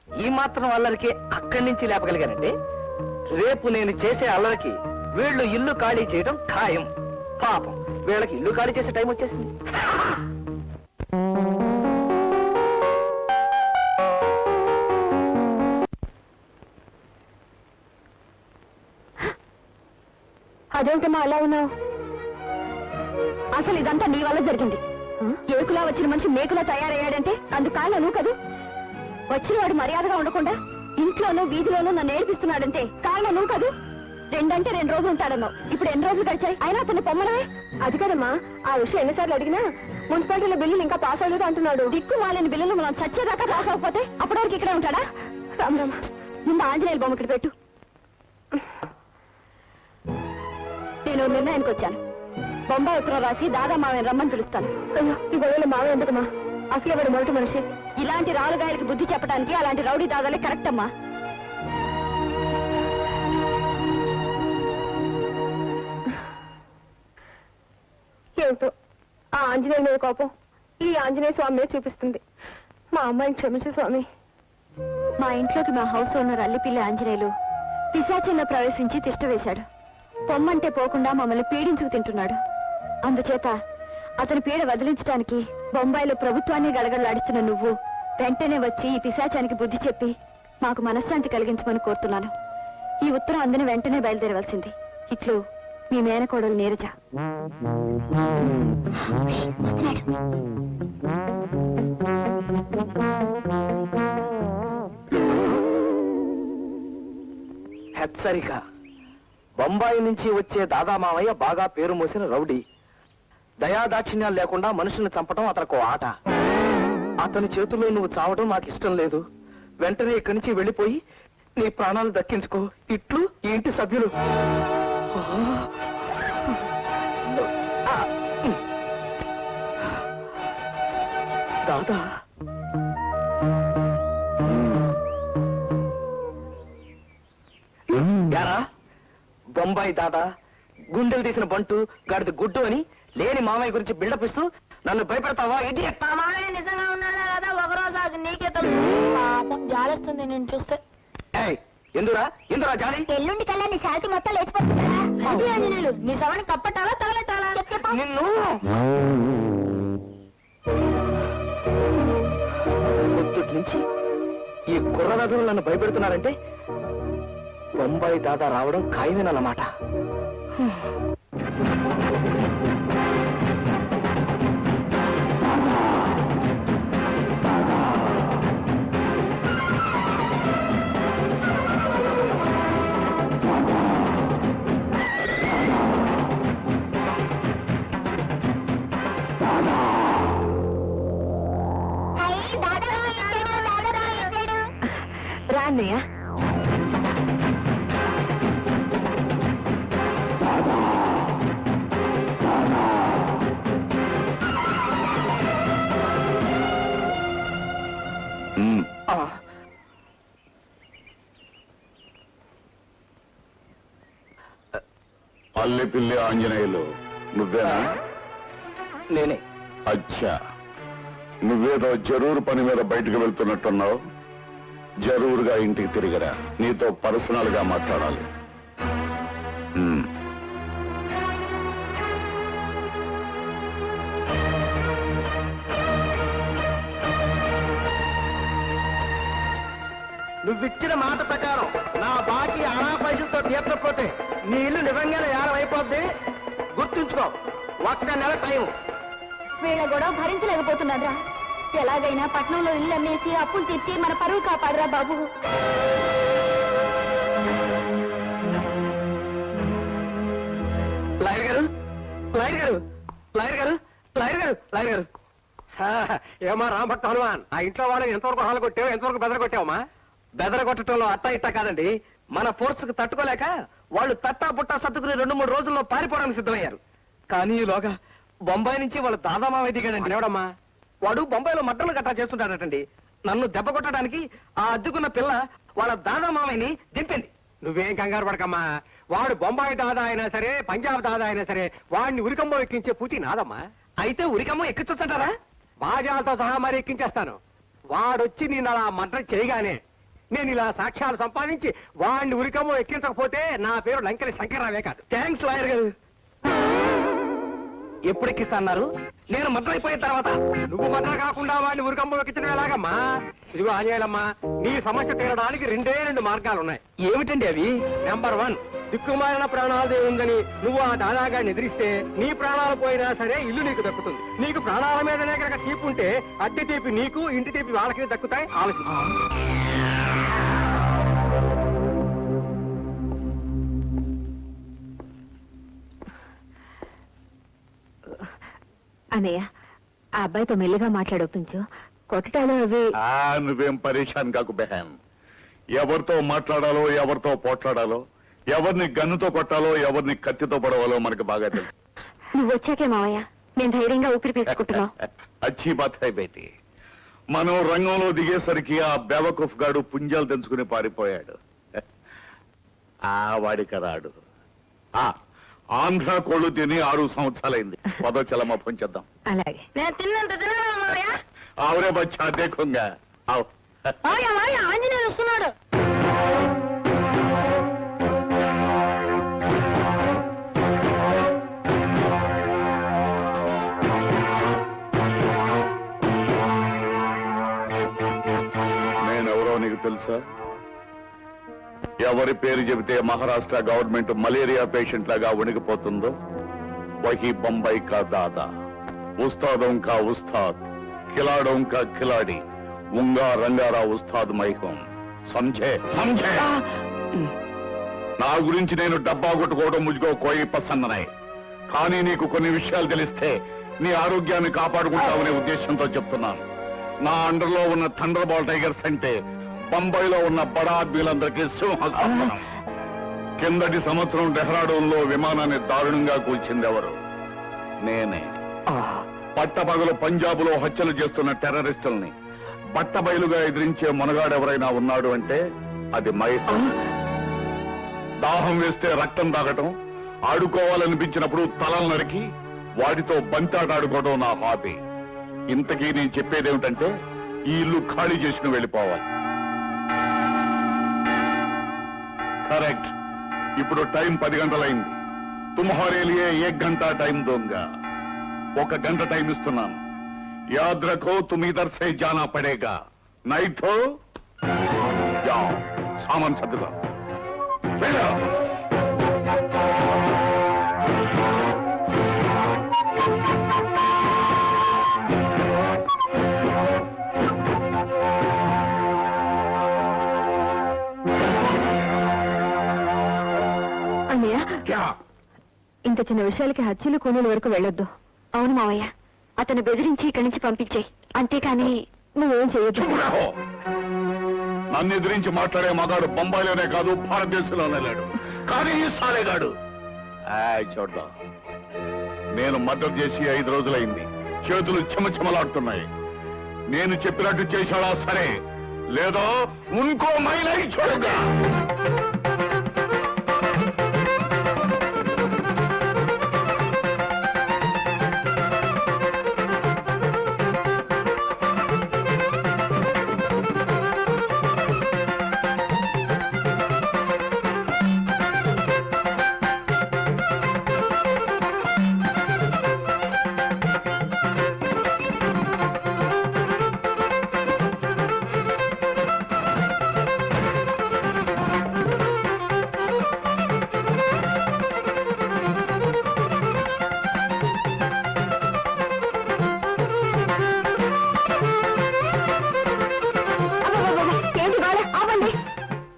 ఈ మాత్రం అల్లరికి అక్కడి నుంచి లేపగలిగానంటే రేపు నేను చేసే అల్లరికి వీళ్ళు ఇల్లు ఖాళీ చేయడం ఖాయం. పాపం వీళ్ళకి ఇల్లు ఖాళీ చేసే టైం వచ్చేసింది. అదేంటమ్మా అలా ఉన్నావు? అసలు ఇదంతా నీ వల్ల జరిగింది. ఏకులా వచ్చిన మనిషి మేకులా తయారయ్యాడంటే అందుకు కారణం నువ్వు కదూ. వచ్చిన వాడు మర్యాదగా ఉండకుండా ఇంట్లోనూ వీధిలోనూ నన్ను ఏడిపిస్తున్నాడంటే కారణం నువ్వు కదూ. 2 అంటే 2 రోజులు ఉంటాడన్నావు. ఇప్పుడు ఎన్ని రోజులు గడిచాయి? అయినా అతన్ని పొమ్మనవే. అది కదమ్మా, ఆ విషయం ఎన్నిసార్లు అడిగినా మున్సిపాలిటీలో బిల్లులు ఇంకా పాస్ అవ్వలేదు అంటున్నాడు. దిక్కు మాలేని బిల్లులు మనం చచ్చేదాకా పాస్ అవ్వకపోతే అప్పటి వరకు ఇక్కడే ఉంటాడా? రామ్ ముందు ఆంజనేయుల బొమ్మ ఇక్కడ పెట్టు. నేను నిర్ణయానికి వచ్చాను. బొంబాయి ఉత్తరం రాసి దాదా మావయ్యని రమ్మని పిలుస్తాను. అయ్యో, ఈ గొడవలు మావయ్య ఎందుకమ్మా? అసలే వాడు మొదటి మనిషి. ఇలాంటి రాలుగాయలకి బుద్ధి చెప్పడానికి అలాంటి రౌడీ దాదాలే కరెక్ట్ అమ్మా. ఏమిటో ఆ ఆంజనేయుల మీద కోపం ఈ ఆంజనేయ స్వామి మీద చూపిస్తుంది. మా అమ్మాయిని క్షమించు స్వామి. మా ఇంట్లోకి మా హౌస్ ఓనర్ అల్లిపిల్లి ఆంజనేయులు పిశాచంలో ప్రవేశించి తిష్ట వేశాడు. పొమ్మంటే పోకుండా మమ్మల్ని పీడించుకు తింటున్నాడు. అందుచేత అతని పీడ వదిలించడానికి బొంబాయిలో ప్రభుత్వాన్ని గడగడలాడిస్తున్న నువ్వు వెంటనే వచ్చి ఈ పిశాచానికి బుద్ధి చెప్పి మాకు మనశ్శాంతి కలిగించమని కోరుతున్నాను. ఈ ఉత్తరం అందని వెంటనే బయలుదేరవలసింది. ఇట్లు మీ మేనకోడలు నీరజ. హెచ్చరిక. బొంబాయి నుంచి వచ్చే దాదా మామయ్య బాగా పేరు మోసిన రౌడీ. దయాదాక్షిణ్యాలు లేకుండా మనుషుల్ని చంపడం అతనికి ఆట. అతని చేతుల్లో నువ్వు చావడం నాకు ఇష్టం లేదు. వెంటనే ఇక్కడి నుంచి వెళ్ళిపోయి నీ ప్రాణాలు దక్కించుకో. ఇట్లు ఈ ఇంటి సభ్యులు. దాదా, యారా బొంబాయి దాదా, గుండెలు తీసిన బంటు, గాడిద గుడ్డు అని లేని మామయ్య గురించి బిల్డప్ ఇస్తూ నన్ను భయపెడతావా? ఇడియట్. మా మామయ్య నిజంగా ఉన్నాడా కదా ఒకరోజు అది నీకే తెలుసు. పాపం జాలేస్తుంది నేను చూస్తే. ఎందురా ఎందురా జాలి? ఎల్లుండి కల్లా నీ శాంతి మొత్తం లేచిపోతుందా? అది ఆంజనేయులు, నీ శవాన్ని కప్పటాలా తగలటాలా? నిన్ను పొద్దుటి నుంచి ఈ కుర్రరథులు నన్ను భయపెడుతున్నారంటే బొంబాయి దాదా రావడం ఖాయమేనన్నమాట. రా అన్నయ్య. అల్లిపిల్లి ఆంజనేయులు నువ్వేనా? నేనే. అచ్చా, నువ్వేదో జరూరు పని మీద బయటకు వెళ్తున్నట్టున్నావు. జరూరుగా ఇంటికి తిరిగిరా, నీతో పర్సనల్ గా మాట్లాడాలి. నువ్విచ్చిన మాట ప్రకారం నా బాకీ అనా పైసలతో తీర్చకపోతే నీ ఇల్లు నిజంగానే యానం అయిపోద్ది. గుర్తుంచుకో, 1 నెల టైం. వీళ్ళ గొడవ భరించలేకపోతున్నారా? ఎలాగైనా పట్నంలో ఇల్లు అమ్మేసి అప్పులు తీర్చి మన పరువు కాపాడరా బాబు. లాయర్ గారు, లాయర్ గారు, లాయర్ గారు, లాయర్ గారు, లాయర్ గారు. ఏమా రామభక్త హనుమాన్, ఆ ఇంట్లో వాళ్ళని ఎంతవరకు హాలు కొట్టావు, ఎంతవరకు బెదర కొట్టావమ్మా? బెదర కొట్టడంలో అట్టా ఇట్టా కాదండి. మన ఫోర్స్ కు తట్టుకోలేక వాళ్ళు తట్టా పుట్టా సర్దుకుని 2-3 రోజుల్లో పారిపోవడానికి సిద్ధమయ్యారు. కానీ ఈలోగా బొంబాయి నుంచి వాళ్ళ దాదా మామయ్య దిగాడండి. ఎవడమ్మా వాడు బొంబాయిలో మట్టలు గట్టా చేస్తుంటాడటండి. నన్ను దెబ్బ కొట్టడానికి ఆ అద్దుకున్న పిల్ల వాళ్ళ దాదా మామయ్యని దింపింది. నువ్వేం కంగారు పడకమ్మా. వాడు బొంబాయి దాదా అయినా సరే, పంజాబ్ దాదా అయినా సరే, వాడిని ఉరికంబో ఎక్కించే పూచి నాదమ్మా. అయితే ఉరికమ్మ ఎక్కించొచ్చుంటారా? బాజాలతో సహా మరి ఎక్కించేస్తాను. వాడొచ్చి నేను అలా మంట చేయగానే నేను ఇలా సాక్ష్యాలు సంపాదించి వాడిని ఉరికమ్మో ఎక్కించకపోతే నా పేరు లంకెల శంకర్రావే కాదు. థ్యాంక్స్ లాయర్ గారు. ఎప్పుడు ఎక్కిస్తాన్నారు? నేను మద్ర అయిపోయిన తర్వాత. నువ్వు మద్ర కాకుండా వాడిని ఉరికమ్మో ఎక్కించడం ఎలాగమ్మా? ఇదిగో ఆంజనేయులమ్మా, నీ సమస్య తీరడానికి రెండు మార్గాలు ఉన్నాయి. ఏమిటండి అవి? నెంబర్ 1, దిక్కుమాలిన ప్రాణాలు ఉందని నువ్వు ఆ దాదాగాడిని ఎదిరిస్తే నీ ప్రాణాలు పోయినా సరే ఇల్లు నీకు దక్కుతుంది. నీకు ప్రాణాల మీదనే కనుక తీపి ఉంటే అద్దె తీపి నీకు, ఇంటి తీపి వాళ్ళకి దక్కుతాయి. ఆలోచించు. అన్నయ్య, ఆ అబ్బాయితో మెల్లిగా మాట్లాడొప్పించు. కొట్టటాలు అవి నువ్వేం పరేషాన్ కాకు బెహాన్. ఎవరితో మాట్లాడాలో, ఎవరితో పోట్లాడాలో, ఎవరిని గన్నుతో కొట్టాలో, ఎవరిని కత్తితో పడవాలో మనకు బాగా తెలుసు. నువ్వు వచ్చాకే మావయ్య నేను ధైర్యంగా ఊపిరి పీల్చుకుంటున్నావు. అచ్చి బాత్ హై బేటీ. మనం రంగంలో దిగేసరికి ఆ బేవకూఫ్ గాడు పుంజాలు తెంచుకుని పారిపోయాడు. ఆ వాడికి రాడు. ఆంధ్ర కోళ్ళు తిని 6 సంవత్సరాలైంది. పదోచలమా పొంచేద్దాం. అలాగే. నేను తిన్నంత తినను మావయ్య. ఆవురే బచ్చా దేఖంగా. ఆవు. మావయ్య మావయ్య ఆంజనేయులు వస్తున్నాడు. నేనెవరో నీకు తెలుసా? ఎవరి పేరు చెబితే మహారాష్ట్ర గవర్నమెంట్ మలేరియా పేషెంట్ లాగా వణికిపోతుందో వహీ బొంబాయి కా దాదా, ఉస్తాదం కా ఉస్తాద్, ఖిలాడోం కా ఖిలాడి, ఉంగా రంగారా ఉస్తాద్ మైహం. సంజే సంజే. నా గురించి నేను డబ్బా కొట్టుకోవడం ముజ్జుకో కోయి పసందనాయి. కానీ నీకు కొన్ని విషయాలు తెలిస్తే నీ ఆరోగ్యాన్ని కాపాడుకుంటావనే ఉద్దేశంతో చెప్తున్నాను. నా అండర్లో ఉన్న థండర్ బాల్ టైగర్స్ అంటే బొంబాయిలో ఉన్న బడా ఆద్మీలందరికీ సింహస్థానం. కిందటి సంవత్సరం డెహ్రాడూన్లో విమానాన్ని దారుణంగా కూల్చింది ఎవరు? నేనే. పట్టపగలు పంజాబ్ లో హత్యలు చేస్తున్న టెర్రరిస్టుల్ని బట్టబయలుగా ఎదిరించే మునగాడెవరైనా ఉన్నాడు అంటే అది మైహం. దాహం వేస్తే రక్తం తాగటం, ఆడుకోవాలనిపించినప్పుడు తలలు నరికి వాటితో బంతాట ఆడుకోవడం నా హాబీ. ఇంతకీ నేను చెప్పేదేమిటంటే ఈ ఇల్లు ఖాళీ చేసుకుని వెళ్ళిపోవాలి. కరెక్ట్. ఇప్పుడు టైం 10 గంటలైంది. తుమ్హారే లియే 1 గంట టైం దోంగా. 1 గంట టైం ఇస్తున్నాను. యాద్ రఖో తుమ్ ఇధర్ సే జానా పడేగా. నై తో జాओ. సామాన్ సర్దుగా వెళ్ళు. ఇంత చిన్న విషయాలకి హత్యలు కూనీల వరకు వెళ్ళొద్దు. అవును మావయ్య, అతను బెదిరించి ఇక్కడి నుంచి పంపించేయి. అంతేకాని నువ్వేం చేయొద్దు. నన్ను ఎదిరించి మాట్లాడే మగాడు బొంబాయిలోనే కాదు భారతదేశంలోనే లేడు. కానీ ఈ సాలేగాడు చూద్దాం. నేను మర్డర్ చేసి 5 రోజులైంది. చేతులు చెమచెమలాడుతున్నాయి. నేను చెప్పినట్టు చేశాడా సరే, లేదో ఇంకో మైలై చూడగా.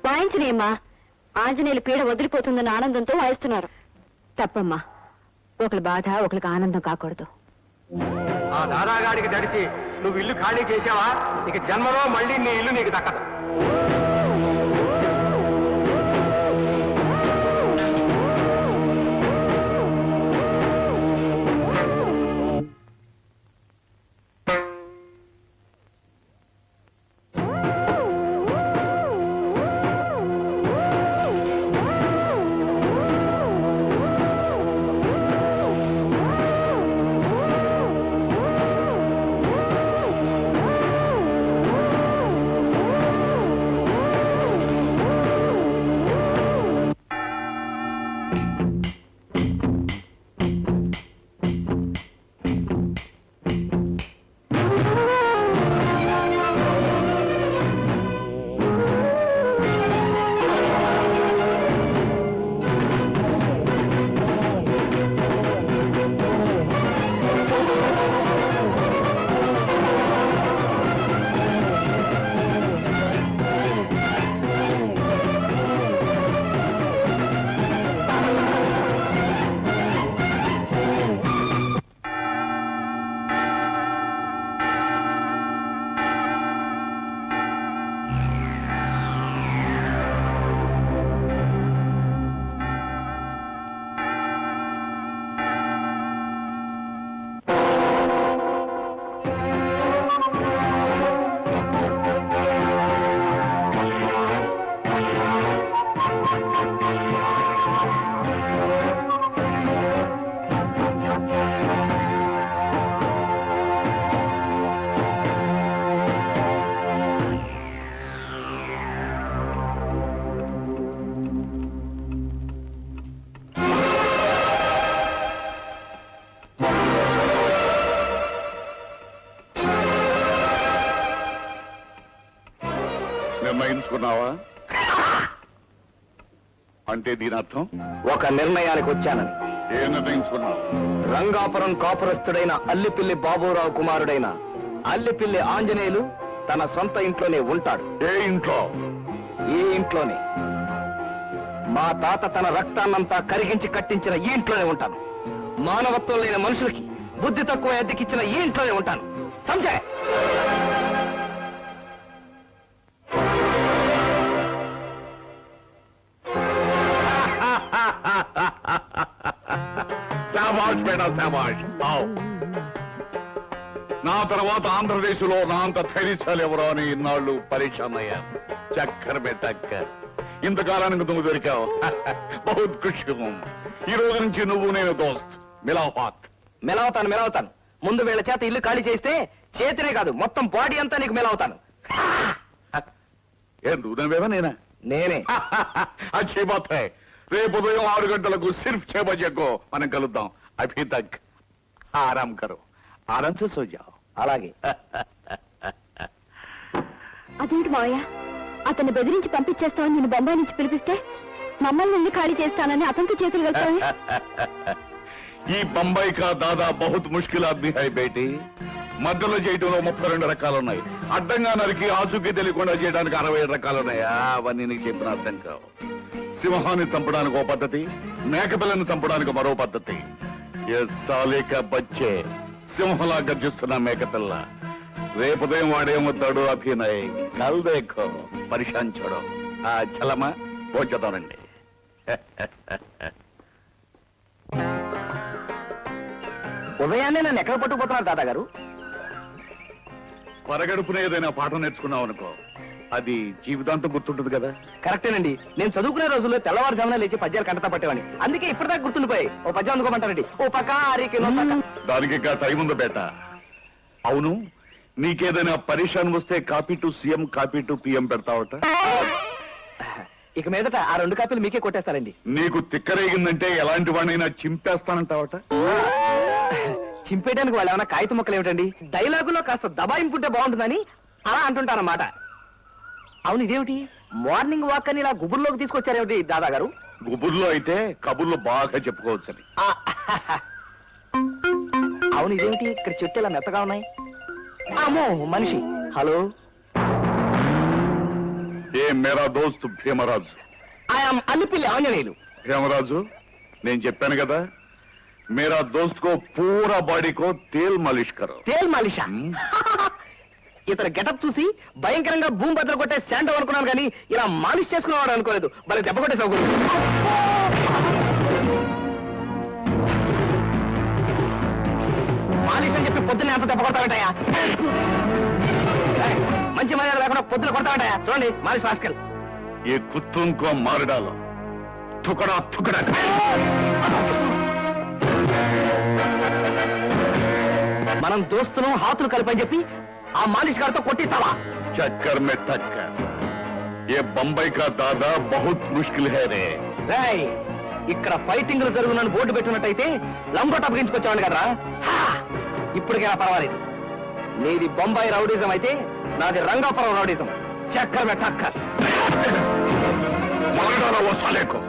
వాయించలేమ్మా. ఆంజనేయులు పీడ వదిలిపోతుందన్న ఆనందంతో వాయిస్తున్నారు. తప్పమ్మా. ఒకరి బాధ ఒకరికి ఆనందం కాకూడదు. ఆ దాదాగాడికి తడిసి నువ్వు ఇల్లు ఖాళీ చేసావా, ఇక జన్మలో మళ్ళీ నీ ఇల్లు నీకు దక్కదు. అనుకున్నావా అంటే దీని అర్థం ఒక నిర్ణయానికి వచ్చానని. ఏ నిర్ణయించుకున్నావు? రంగాపురం కాపురస్తుడైన అల్లిపిల్లి బాబురావు కుమారుడైన అల్లిపిల్లి ఆంజనేయులు తన సొంత ఇంట్లోనే ఉంటాడు. ఏ ఇంట్లో? ఈ ఇంట్లోనే. మా తాత తన రక్తాన్నంతా కరిగించి కట్టించిన ఈ ఇంట్లోనే ఉంటాను. మానవత్వం లేని మనుషులకి బుద్ధి తక్కువ అద్దెకిచ్చిన ఈ ఇంట్లోనే ఉంటాను. సంజయ్, శాబాష్ బేటా శాబాష్. ఆవ్. నా తర్వాత ఆంధ్రదేశ్లో నా అంత ధైర్యశాలి ఎవరో అని ఇన్నాళ్ళు పరీక్ష అయ్యాను. చక్కర్ బే చక్కర్. ఇంతకాలానికి నువ్వు దొరికావు. బహుత్ ఖుషి. ఈ రోజు నుంచి నువ్వు నేను దోస్త్. మిలాహాత్. మెలవుతాను. ముందు వీళ్ళ చేత ఇల్లు ఖాళీ చేస్తే చేతినే కాదు మొత్తం బాడీ అంతా నీకు మెలవుతాను. ఏ నువ్వు నవ్వేవా నేనా? నేనే. అచ్చీ బాత్ హై. రేపు ఉదయం 6 గంటలకు సిర్ఫ్ 6 బజేకో మనం కలుద్దాం. అభి తక్ ఆరాం కరో. ఆరాం సే సో జాओ. అలాగే. అదేంటి మావయ్య, అతన్ని బెదిరించి పంపించేస్తామని నేను బొంబాయి నుంచి పిలిపిస్తే మమ్మల్ని ఇల్లు ఖాళీ చేస్తానని అతనితో చేతులు వెళ్తాయి. ఈ బొంబాయి కా దాదా బహుత్ ముష్కిల్ ఆద్మీ హై బేటీ. మధ్యలో చేయటంలో 32 రకాలున్నాయి. అడ్డంగా నరికి ఆచూకీ తెలియకుండా చేయడానికి 67 రకాలున్నాయి. అవన్నీ నీకు చెప్పిన అర్థం కావు. సింహాన్ని చంపడానికి ఒక పద్ధతి, మేకపిల్లని చంపడానికి మరో పద్ధతి. ఏ సాలేక బచ్చే సింహలా గర్జిస్తున్న మేకపిల్ల. రేపు ఉదయం వాడేమవుతాడు అభినయ్. కల్ దేఖో పరిశాన్ చూడో. చలమా పోచేద్దామండి. ఉదయాన్నే నన్ను ఎక్కడ పట్టుకుపోతున్నారు దాదాగారు? పరగడుపున ఏదైనా పాఠం నేర్చుకున్నావు అనుకో, అది జీవితాంతం గుర్తుంటుంది కదా. కరెక్టేనండి. నేను చదువుకునే రోజుల్లో తెల్లవారుజామున లేచి పద్యాలు కంటతా పట్టేవాడిని. అందుకే ఇప్పటిదాకా గుర్తుండిపోయి. ఓ పద్యం అందుకోమంటారండి. ఓ పక్క దానికి ఇంకా టైం ఉంది బేట. అవును, నీకేదైనా పరీక్షను వస్తే copy to CM, copy to PM పెడతావట. ఇక మీదట ఆ 2 కాపీలు మీకే కొట్టేస్తారండి. నీకు తిక్కరేగిందంటే ఎలాంటి వాడినైనా చింపేస్తానంటావట. చింపేయడానికి వాళ్ళు ఏమైనా కాగిత మొక్కలు ఏమిటండి? డైలాగులో కాస్త దబాయింపుంటే బాగుంటుందని అలా అంటుంటారన్నమాట. అవును, ఇదేమిటి మార్నింగ్ వాక్ అని ఇలా గుబుర్లోకి తీసుకొచ్చారేమిటి దాదాగారు? గుబుర్లో అయితే కబుర్లు బాగా చెప్పుకోవచ్చని. అవును, ఇదేమిటి ఇక్కడ చెట్టు ఇలా మెత్తగా ఉన్నాయి? అమ్మో, మనిషి. హలో, ఏ మేరా దోస్త్ భీమరాజు. ఐఎమ్ అల్లిపిల్లి ఆంజనేయులు. భీమరాజు, నేను చెప్పాను కదా, మేరా దోస్త్ కో పూరా బాడీ కో తేల్ మాలిష్ కరో. తేల్ మాలిషా? ఇతను గెటప్ చూసి భయంకరంగా భూమి బద్దలు కొట్టే శాండో అనుకున్నాను కానీ ఇలా మాలిష్ చేసుకునేవాడు అనుకోలేదు. మరి దెబ్బ కొట్టే సౌకర్యం. మాలిష్ అని చెప్పి పొద్దున్నే అంత దెబ్బ కొడతావేంటయా? మంచి మర్యాద లేకుండా పొద్దున కొడతావేంటయా? చూడండి, మాలిష్ రాస్కల్. ఏ కుత్తుంకో మారడాలో తుకడా తుకడా. మనం దోస్తులు హాతులు కలిపని చెప్పి ఆ మాలిష్ గారితో కొట్టిస్తావా? చక్కర్ మే టక్కర్. ఏ బొంబాయి కా దాదా బహుత్ ముష్కిల్ హై రే. రేయ్, ఇక్కడ ఫైటింగ్లు జరుగునని బోర్డు పెట్టున్నట్టయితే లంగోట అప్పగించుకొచ్చాను కదరా. ఇప్పటికైనా పర్వాలేదు. నీది బొంబాయి రౌడీజం అయితే నాది రంగాపురం రౌడీజం. చక్కర్ మే టక్కర్. మారడాలో ఓ సాలేకో.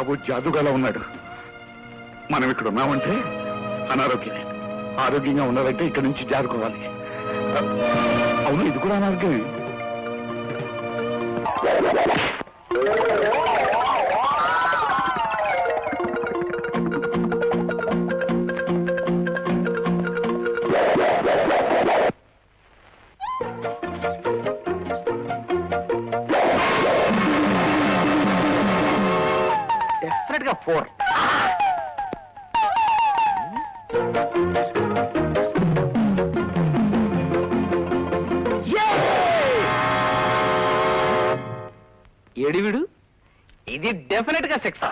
బాబు జాదుగాలా ఉన్నాడు. మనం ఇక్కడ ఉన్నామంటే అనారోగ్యమే. ఆరోగ్యంగా ఉండాలంటే ఇక్కడ నుంచి జారుకోవాలి. అవును, ఇది కూడా అనారోగ్యమే. డెఫినెట్ గా 4. ఎడివిడు ఇది డెఫినెట్ గా 6.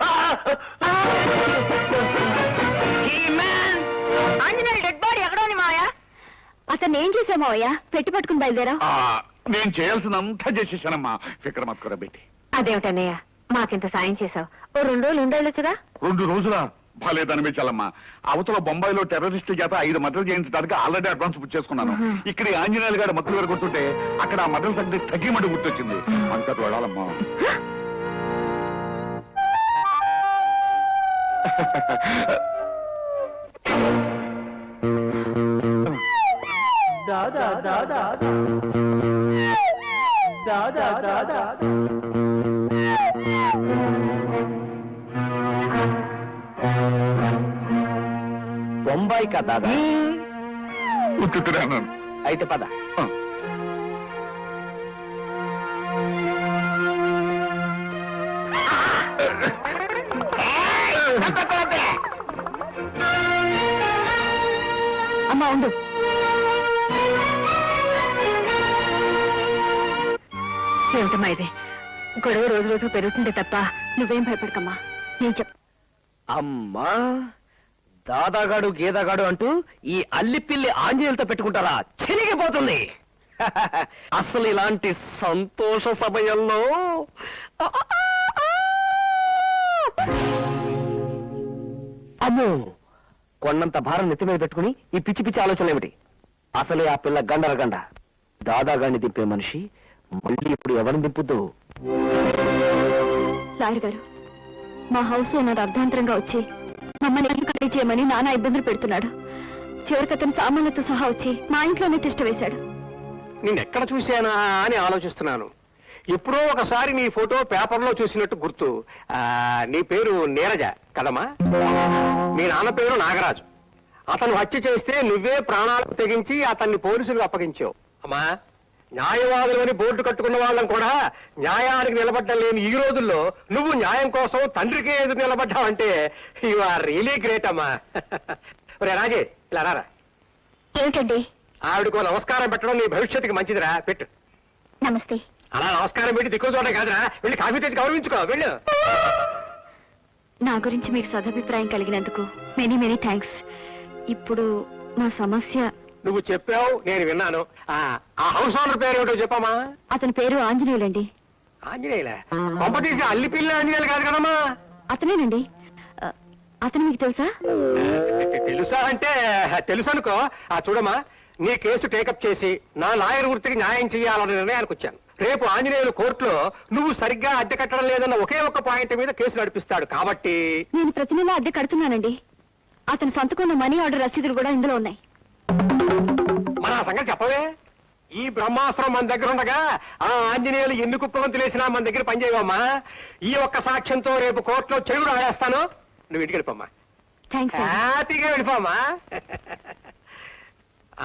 ఆంజనేయులు డెడ్ బాడీ ఎక్కడ ఉంది మావయ్య? అతన్ని ఏం చేసావు మావయ్య? పెట్టి పట్టుకుని బయలుదేరా. నేను చేయాల్సినంతా చేసేసానమ్మా. విక్రమత్కర పెట్టి. అదేమిటన్నయ్య, మాకింత సాయం చేసావు. ఓ 2 రోజులు ఉండొచ్చుగా. 2 రోజులా బాలేదనిపించాలమ్మా. అవతల బొంబాయిలో టెర్రరిస్టు చేత 5 మద్దతులు చేయించడానికి ఆల్రెడీ అడ్వాన్స్ బుక్ చేసుకున్నాను. ఇక్కడ ఈ ఆంజనేయులు గారు మద్దతు వెరగొట్టుంటే అక్కడ ఆ మద్దతు సంగతి తగ్గిమడి గుర్తొచ్చింది. అంతటి వెళ్ళాలమ్మా. దాదా దాదా దాదా దాదా బొంబాయి కదా ఉత్తురాను. అయితే పద. అమ్మా ఉండు. ఏమిటమ్మా ఇది? గొడవ రోజు రోజు పెరుగుతుంటే తప్ప నువ్వేం భయపడకమ్మా. నేను చెప్ అమ్మా, దాదాగాడు గీదాగాడు అంటూ ఈ అల్లిపిల్లి ఆంజనేయులతో పెట్టుకుంటారా? చిరిగిపోతుంది. అసలు ఇలాంటి సంతోష సమయంలో అమ్మో, కొండంత భారం నెత్తి మీద పెట్టుకుని ఈ పిచ్చి పిచ్చి ఆలోచనలు ఏమిటి? అసలే ఆ పిల్ల గండర గండ. దాదాగాడిని దింపే మనిషి మళ్ళీ ఇప్పుడు ఎవరిని దింపుద్దు? లాయర్ గారు, మా హౌస్ ఓనర్ అర్ధాంతరంగా వచ్చి మమ్మల్ని ఇల్లు ఖాళీ చేయమని నానా ఇబ్బందులు పెడుతున్నాడు. చివరికి అతను సామాన్లతో సహా వచ్చి మా ఇంట్లోనే తిష్ట వేశాడు. నేనెక్కడ చూశానా అని ఆలోచిస్తున్నాను. ఎప్పుడో ఒకసారి నీ ఫోటో పేపర్లో చూసినట్టు గుర్తు. నీ పేరు నీరజ కదమ్మా? మీ నాన్న పేరు నాగరాజు. అతను హత్య చేస్తే నువ్వే ప్రాణాలకు తెగించి అతన్ని పోలీసులకు అప్పగించావు. అమ్మా, న్యాయవాదులు అని బోర్డు కట్టుకున్న వాళ్ళం కూడా న్యాయానికి నిలబడ్డం లేని ఈ రోజుల్లో నువ్వు న్యాయం కోసం తండ్రికి ఎదురు నిలబడ్డావంటే యు ఆర్ రియలీ గ్రేట్ అమ్మా. ఒరే రాజే, ఇలా రారా. ఏమిటండి? ఆవిడకు నమస్కారం పెట్టడం నీ భవిష్యత్తుకి మంచిదిరా, పెట్టు. నమస్తే. అలా నమస్కారం పెట్టి దిక్కు చూడడం కాదురా, వెళ్ళి కాఫీ తెచ్చి గౌరవించుకో, వెళ్ళు. నా గురించి మీకు సదభిప్రాయం కలిగినందుకు మెనీ మెనీ థ్యాంక్స్. ఇప్పుడు మా సమస్య. నువ్వు చెప్పావు, నేను విన్నాను. ఆ హౌస్ ఓనర్ పేరు ఏమిటో చెప్పమ్మా. అతని పేరు ఆంజనేయులండి. ఆంజనేయుల పంప తీసి అల్లిపిల్లి ఆంజనేయులు కాదు కదమ్మా? అతనేనండి. అతను మీకు తెలుసా? తెలుసా అంటే తెలుసు అనుకో. చూడమ్మా, నీ కేసు టేకప్ చేసి నా లాయర్ వృత్తికి న్యాయం చేయాలనే నిర్ణయానికి వచ్చాను. రేపు ఆంజనేయులు కోర్టులో నువ్వు సరిగ్గా అద్దె కట్టడం లేదన్న ఒకే ఒక్క పాయింట్ మీద కేసు నడిపిస్తాడు. కాబట్టి నేను ప్రతి నెల అద్దె కడుతున్నానండి. అతను సంతకున్న మనీ ఆర్డర్ రసీదులు కూడా ఇందులో ఉన్నాయి. మన సంగతి చెప్పవే. ఈ బ్రహ్మాస్త్రం మన దగ్గర ఉండగా ఆ ఆంజనేయులు ఎన్ని కుప్పగంతులు వేసినా మన దగ్గర పనిచేయవమ్మా. ఈ ఒక్క సాక్ష్యంతో రేపు కోర్టులో చెరువులు ఆడేస్తాను. నువ్వు ఇంటికి వెళ్ళిపోమ్మా, థ్యాంక్స్. హ్యాపీగా వెళ్ళిపోమ్మా.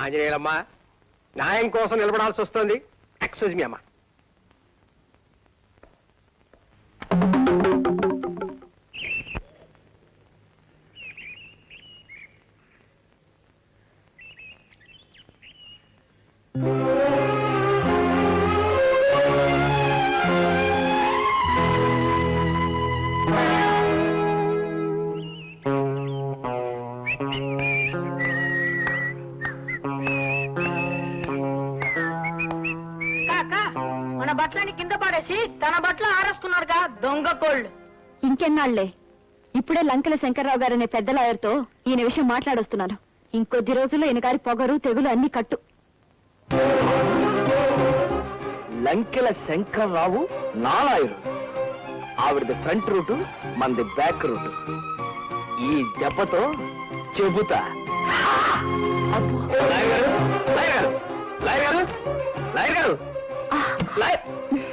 ఆంజనేయులమ్మా, న్యాయం కోసం నిలబడాల్సి వస్తుంది. ఎక్స్క్యూజ్ మీ అమ్మా. మన బట్టలని కింద పడేసి తన బట్టలు ఆరేస్తున్నారుగా దొంగ కోళ్ళు. ఇంకెన్నాళ్లే? ఇప్పుడే లంకెల శంకర్రావు గారనే పెద్ద లాయర్తో ఈయన విషయం మాట్లాడొస్తున్నాను. ఇంకొద్ది రోజుల్లో ఈయన గారి పొగరు తెగులు అన్ని కట్టు. లంకెల శంకర్రావు నాలాయరు. ఆవిడది ఫ్రంట్ రూటు, మనది బ్యాక్ రూటు. ఈ దెబ్బతో చెబుతా. లాయర్ గారు, లాయర్ గారు, లాయర్ గారు, లాయర్ గారు, లాయర్.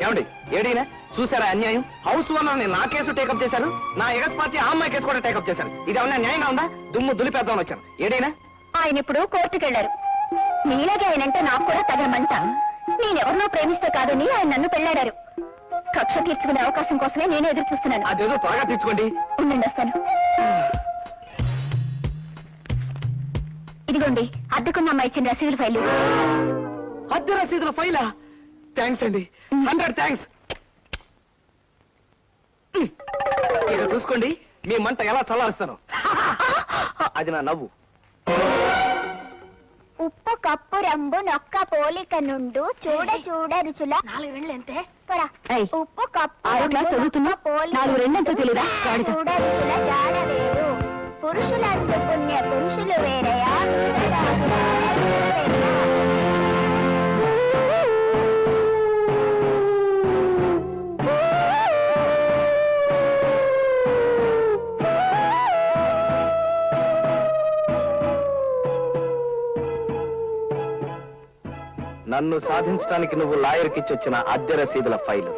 ఏమండి ఏడీనా చూసారా అన్యాయం? హౌస్ ఓనర్ నా కేసు టేకప్ చేశారు, నా ఎగస్ పార్టీ ఆ అమ్మాయి కేసు కూడా టేకప్ చేశారు. ఇది ఏమన్నా న్యాయంగా ఉందా? దుమ్ము దులిపేద్దామని వచ్చాను. ఏడీనా ఆయన ఇప్పుడు కోర్టుకు వెళ్లారు. నీలాగే ఆయనంటే నాకు కూడా తగలమంట. నేనెవరినో ప్రేమిస్తే కాదని ఆయన నన్ను పెళ్లాడారు. కక్ష తీర్చుకునే అవకాశం కోసమే నేను ఎదురు చూస్తున్నాను. అదేదో త్వరగా తీర్చుకోండి. ఉండండి, వస్తాను. ఇదిగోండి అద్దెకున్న అమ్మాయి ఇచ్చిన రసీదుల ఫైలు. అద్దె రసీదుల ఫైలా? థ్యాంక్స్ అండి, 100 థ్యాంక్స్. ఇక చూసుకోండి మీ మంట ఎలా చల్లారుస్తాను. అది నా నవ్వు. ఉప్పు కప్పు రంబు నొక్క పోలిక నుండు చూడ చూడ రుచుల 4 రెండ్లు ఎంతే? ఉప్పు కప్పు ఆరో క్లాస్ చదువుతున్నా? 4 రెండంతా తెలీదా? గాడిద. చూడ రుచుల జాడ వేరు. పురుషులందు పుణ్య పురుషులు వేరయా. నన్ను సాధించడానికి నువ్వు లాయర్కిచ్చి వచ్చిన అద్దె రసీదుల ఫైలు.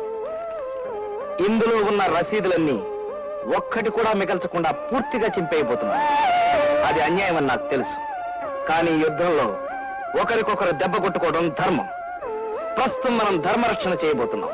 ఇందులో ఉన్న రసీదులన్నీ ఒక్కటి కూడా మిగల్చకుండా పూర్తిగా చింపేయబోతున్నాను. అది అన్యాయం అని నాకు తెలుసు. కానీ యుద్ధంలో ఒకరికొకరు దెబ్బ కొట్టుకోవడం ధర్మం. ప్రస్తుతం మనం ధర్మరక్షణ చేయబోతున్నాం.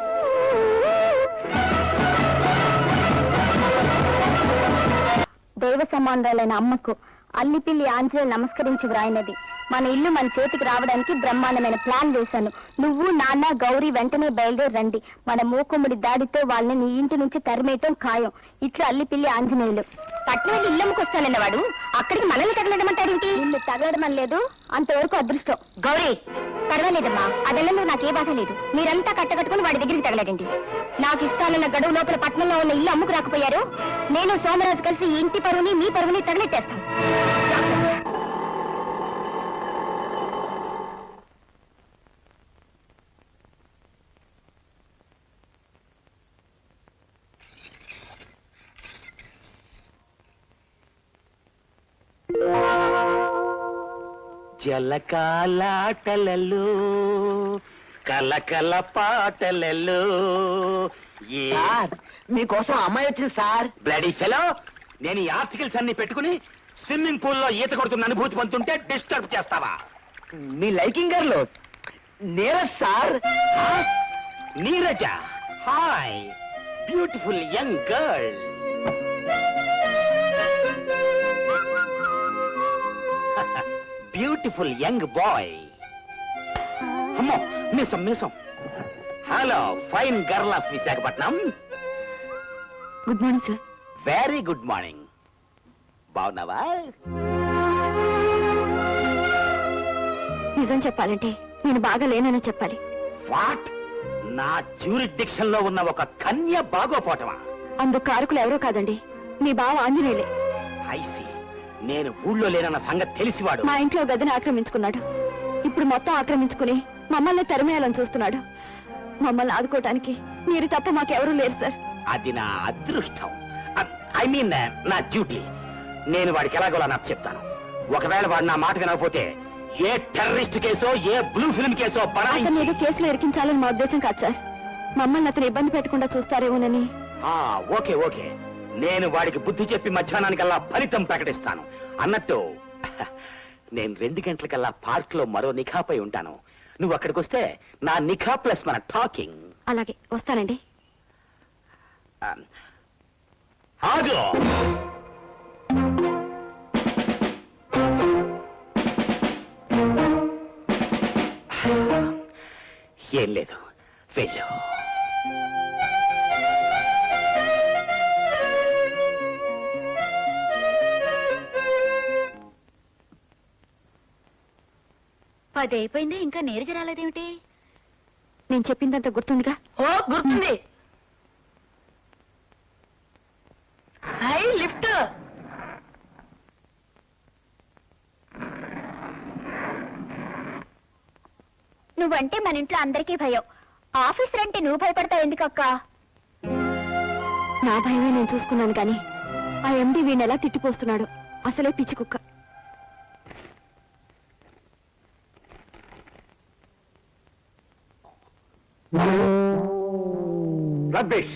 దైవ సంబంధాలైన అమ్మకు అల్లిపిల్లి ఆంజనేయులు నమస్కరించి వ్రాయినది. మన ఇల్లు మన చేతికి రావడానికి బ్రహ్మాండమైన ప్లాన్ వేశాను. నువ్వు నాన్న గౌరీ వెంటనే బయలుదేరి రండి. మన మూకుమ్మడి దాడితో వాళ్ళని నీ ఇంటి నుంచి తరిమేయటం ఖాయం. ఇట్లా అల్లిపిల్లి ఆంజనేయులు. పట్నం వెళ్ళి ఇల్లమ్మకి వస్తానన్నవాడు అక్కడికి మనల్ని తగలడమంటాడు. ఇల్లు తగలడమని లేదు, అంతవరకు అదృష్టం. గౌరీ పర్వాలేదమ్మా, అదెల్లందుకు నాకే బాధ లేదు. మీరంతా కట్టకట్టుకుని వాడి దగ్గరికి తగలడండి. నాకు ఇస్తానన్న గడువు లోపల పట్నంలో ఉన్న ఇల్లు అమ్ముకు రాకపోయారు, నేను సోమరాజు కలిసి ఈ ఇంటి పరువుని మీ పరువుని తగలెట్టేస్తాం. జలకాలాటలలో కలకల పాటలలో మీకోసం అమ్మాయి వచ్చింది సార్. బ్లడీ ఫెలో, నేను ఈ ఆర్టికల్స్ అన్ని పెట్టుకుని స్విమ్మింగ్ పూల్ లో ఈత కొడుతున్న అనుభూతి పొందుతుంటే డిస్టర్బ్ చేస్తావా? మీ liking girl Neeraj sir. Neeraja, hi beautiful young girl. Beautiful young boy. అమ్మో మీసం మీసం. Hello fine girl of Visakhapatnam. Good morning sir. Very good morning. బాగున్నావా? నిజం చెప్పాలంటే నేను బాగా లేనని చెప్పాలి. వాట్? నా జ్యూరిడిక్షన్ లో ఉన్న ఒక కన్య బాగోపోవటమా? అందుకు కారకులు ఎవరో కాదండి, మీ బావ ఆంజనేయులే. ఐసి, నేను ఊళ్ళో లేనన్న సంగతి తెలిసివాడు మా ఇంట్లో గదిని ఆక్రమించుకున్నాడు. ఇప్పుడు మొత్తం ఆక్రమించుకుని మమ్మల్ని తరిమేయాలని చూస్తున్నాడు. మమ్మల్ని ఆదుకోవటానికి మీరు తప్ప మాకెవరూ లేరు సార్. అది నా అదృష్టం. ఐ మీన్ నా డ్యూటీ. నేను వాడికి ఎలాగోలా నచ్చ చెప్తాను. ఒకవేళ వాడు నా మాట వినకపోతే ఏ టెర్రరిస్ట్ కేసో ఏ బ్లూ ఫిల్మ్ కేసో అతను ఏదో కేసులో ఇరికించాలని మా ఉద్దేశం కాదు సార్. మమ్మల్ని అతను ఇబ్బంది పెట్టకుండా చూస్తారేమోనని. ఓకే ఓకే, నేను వాడికి బుద్ధి చెప్పి మధ్యాహ్నానికల్లా ఫలితం ప్రకటిస్తాను. అన్నట్టు నేను 2 గంటలకల్లా పార్క్ లో మరో నిఖాపై ఉంటాను. నువ్వు అక్కడికి వస్తే నా నిఖా ప్లస్ మన టాకింగ్. అలాగే వస్తానండి. ఆగు. ఏం లేదు, వెళ్ళు. అది అయిపోయింది, ఇంకా నీరజ రాలేదేమిటి? నేను చెప్పిందంత గుర్తుందిగా? ఓ గుర్తుంది. High lift. నువ్వంటే మన ఇంట్లో అందరికీ భయం. ఆఫీసర్ అంటే నువ్వు భయపడతావు ఎందుకక్క? నా భయమే నేను చూసుకున్నాను కానీ ఆ ఎండి వీణ్ ఎలా తిట్టిపోస్తున్నాడు. అసలే పిచ్చి కుక్క. రబ్బేష్,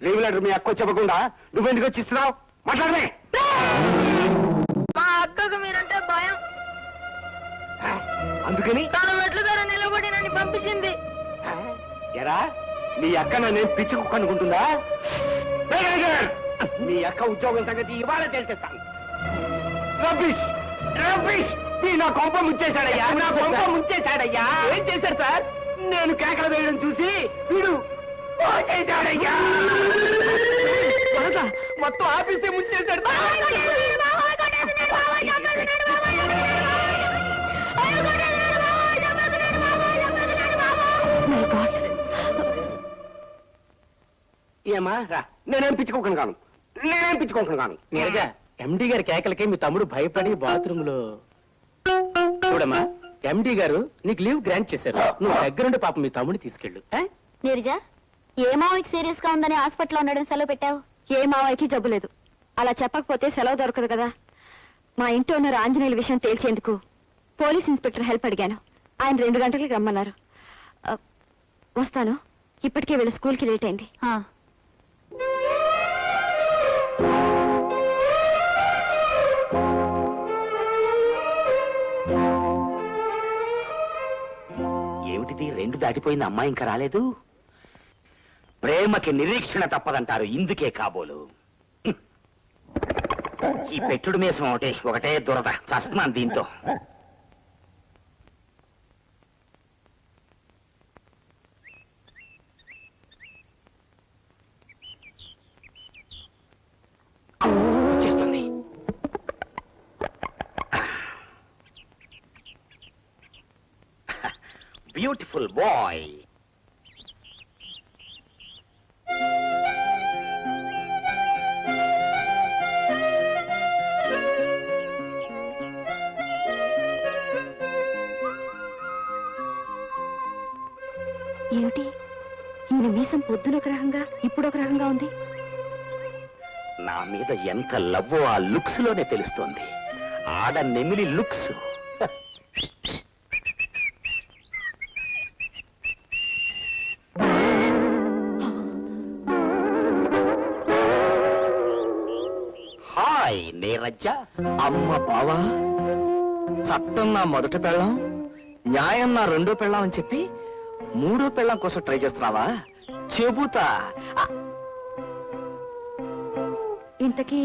లీవ్ లెటర్ మీ అక్క చెప్పకుండా నువ్వెందుకు వచ్చి ఇస్తున్నావు? మాట్లాడమే. మా అక్కకు మీరంటే భయం. అందుకని తను మెట్ల ధర నిలబడి నన్ను పంపించింది. ఎరా, నీ అక్క నన్ను పిచ్చి కుక్క అనుకుంటుందా? నీ అక్క ఉద్యోగం సంగతి ఇవాళ తెలిసేస్తాను. రబ్బిష్ రబ్బిష్, నా కొంప ముంచేశాడయ్యా, నా కొంప ముంచేశాడయ్యా. ఏం చేశాడు సార్? నేను కేకలు వేయడం చూసి వీడు చేశాడయ్యా. మొత్తం ఆఫీసే ముంచేశాడు. ఏమా రా, నేనేం పిచ్చుకోకుండా కాను, నేనేం పిచ్చుకోకుండా కాను. నీరజ, ఎండి గారి కేకలకి మీ తమ్ముడు భయపడి బాత్రూమ్ లో. చూడమ్మా, ఎండి గారు నీకు లీవ్ గ్రాంట్ చేశారు. నువ్వు దగ్గరుండి పాప మీ తమ్ముడిని తీసుకెళ్ళు. నీరజా, ఏ మావయ్యకి సీరియస్ గా ఉందని హాస్పిటల్లో ఉండడం సెలవు పెట్టావు? ఏ మావయ్యకి జబ్బు లేదు. అలా చెప్పకపోతే సెలవు దొరకదు కదా. మా ఇంటి ఓనర్ ఆంజనేయుల విషయం తేల్చేందుకు పోలీస్ ఇన్స్పెక్టర్ హెల్ప్ అడిగాను. ఆయన 2 గంటలకి రమ్మన్నారు. వస్తాను. ఇప్పటికే వీళ్ళ స్కూల్కి లేట్ అయింది. ఏమిటిది, 2 దాటిపోయింది, అమ్మాయి ఇంకా రాలేదు? ప్రేమకి నిరీక్షణ తప్పదంటారు, ఇందుకే కాబోలు. ఈ పెట్టుడు మీసం ఒకటే దురద, చస్తున్నాను దీంతో. వచ్చేస్తుంది. Beautiful bye. ఏమిటి, ఈయన మీసం పొద్దున ఒక రకంగా ఇప్పుడు ఒక రకంగా ఉంది. నా మీద ఎంత లవ్వో ఆ లుక్స్ లోనే తెలుస్తోంది. ఆడ నెమిలి లుక్స్. హాయ్ నీరజ. అమ్మ బావా, చట్టం నా మొదటి పెళ్ళం, న్యాయం నా 2వ పెళ్ళం అని చెప్పి 3వ పెళ్ళం కోసం ట్రై చేస్తున్నావా? చెబుతా. ఇంతకీ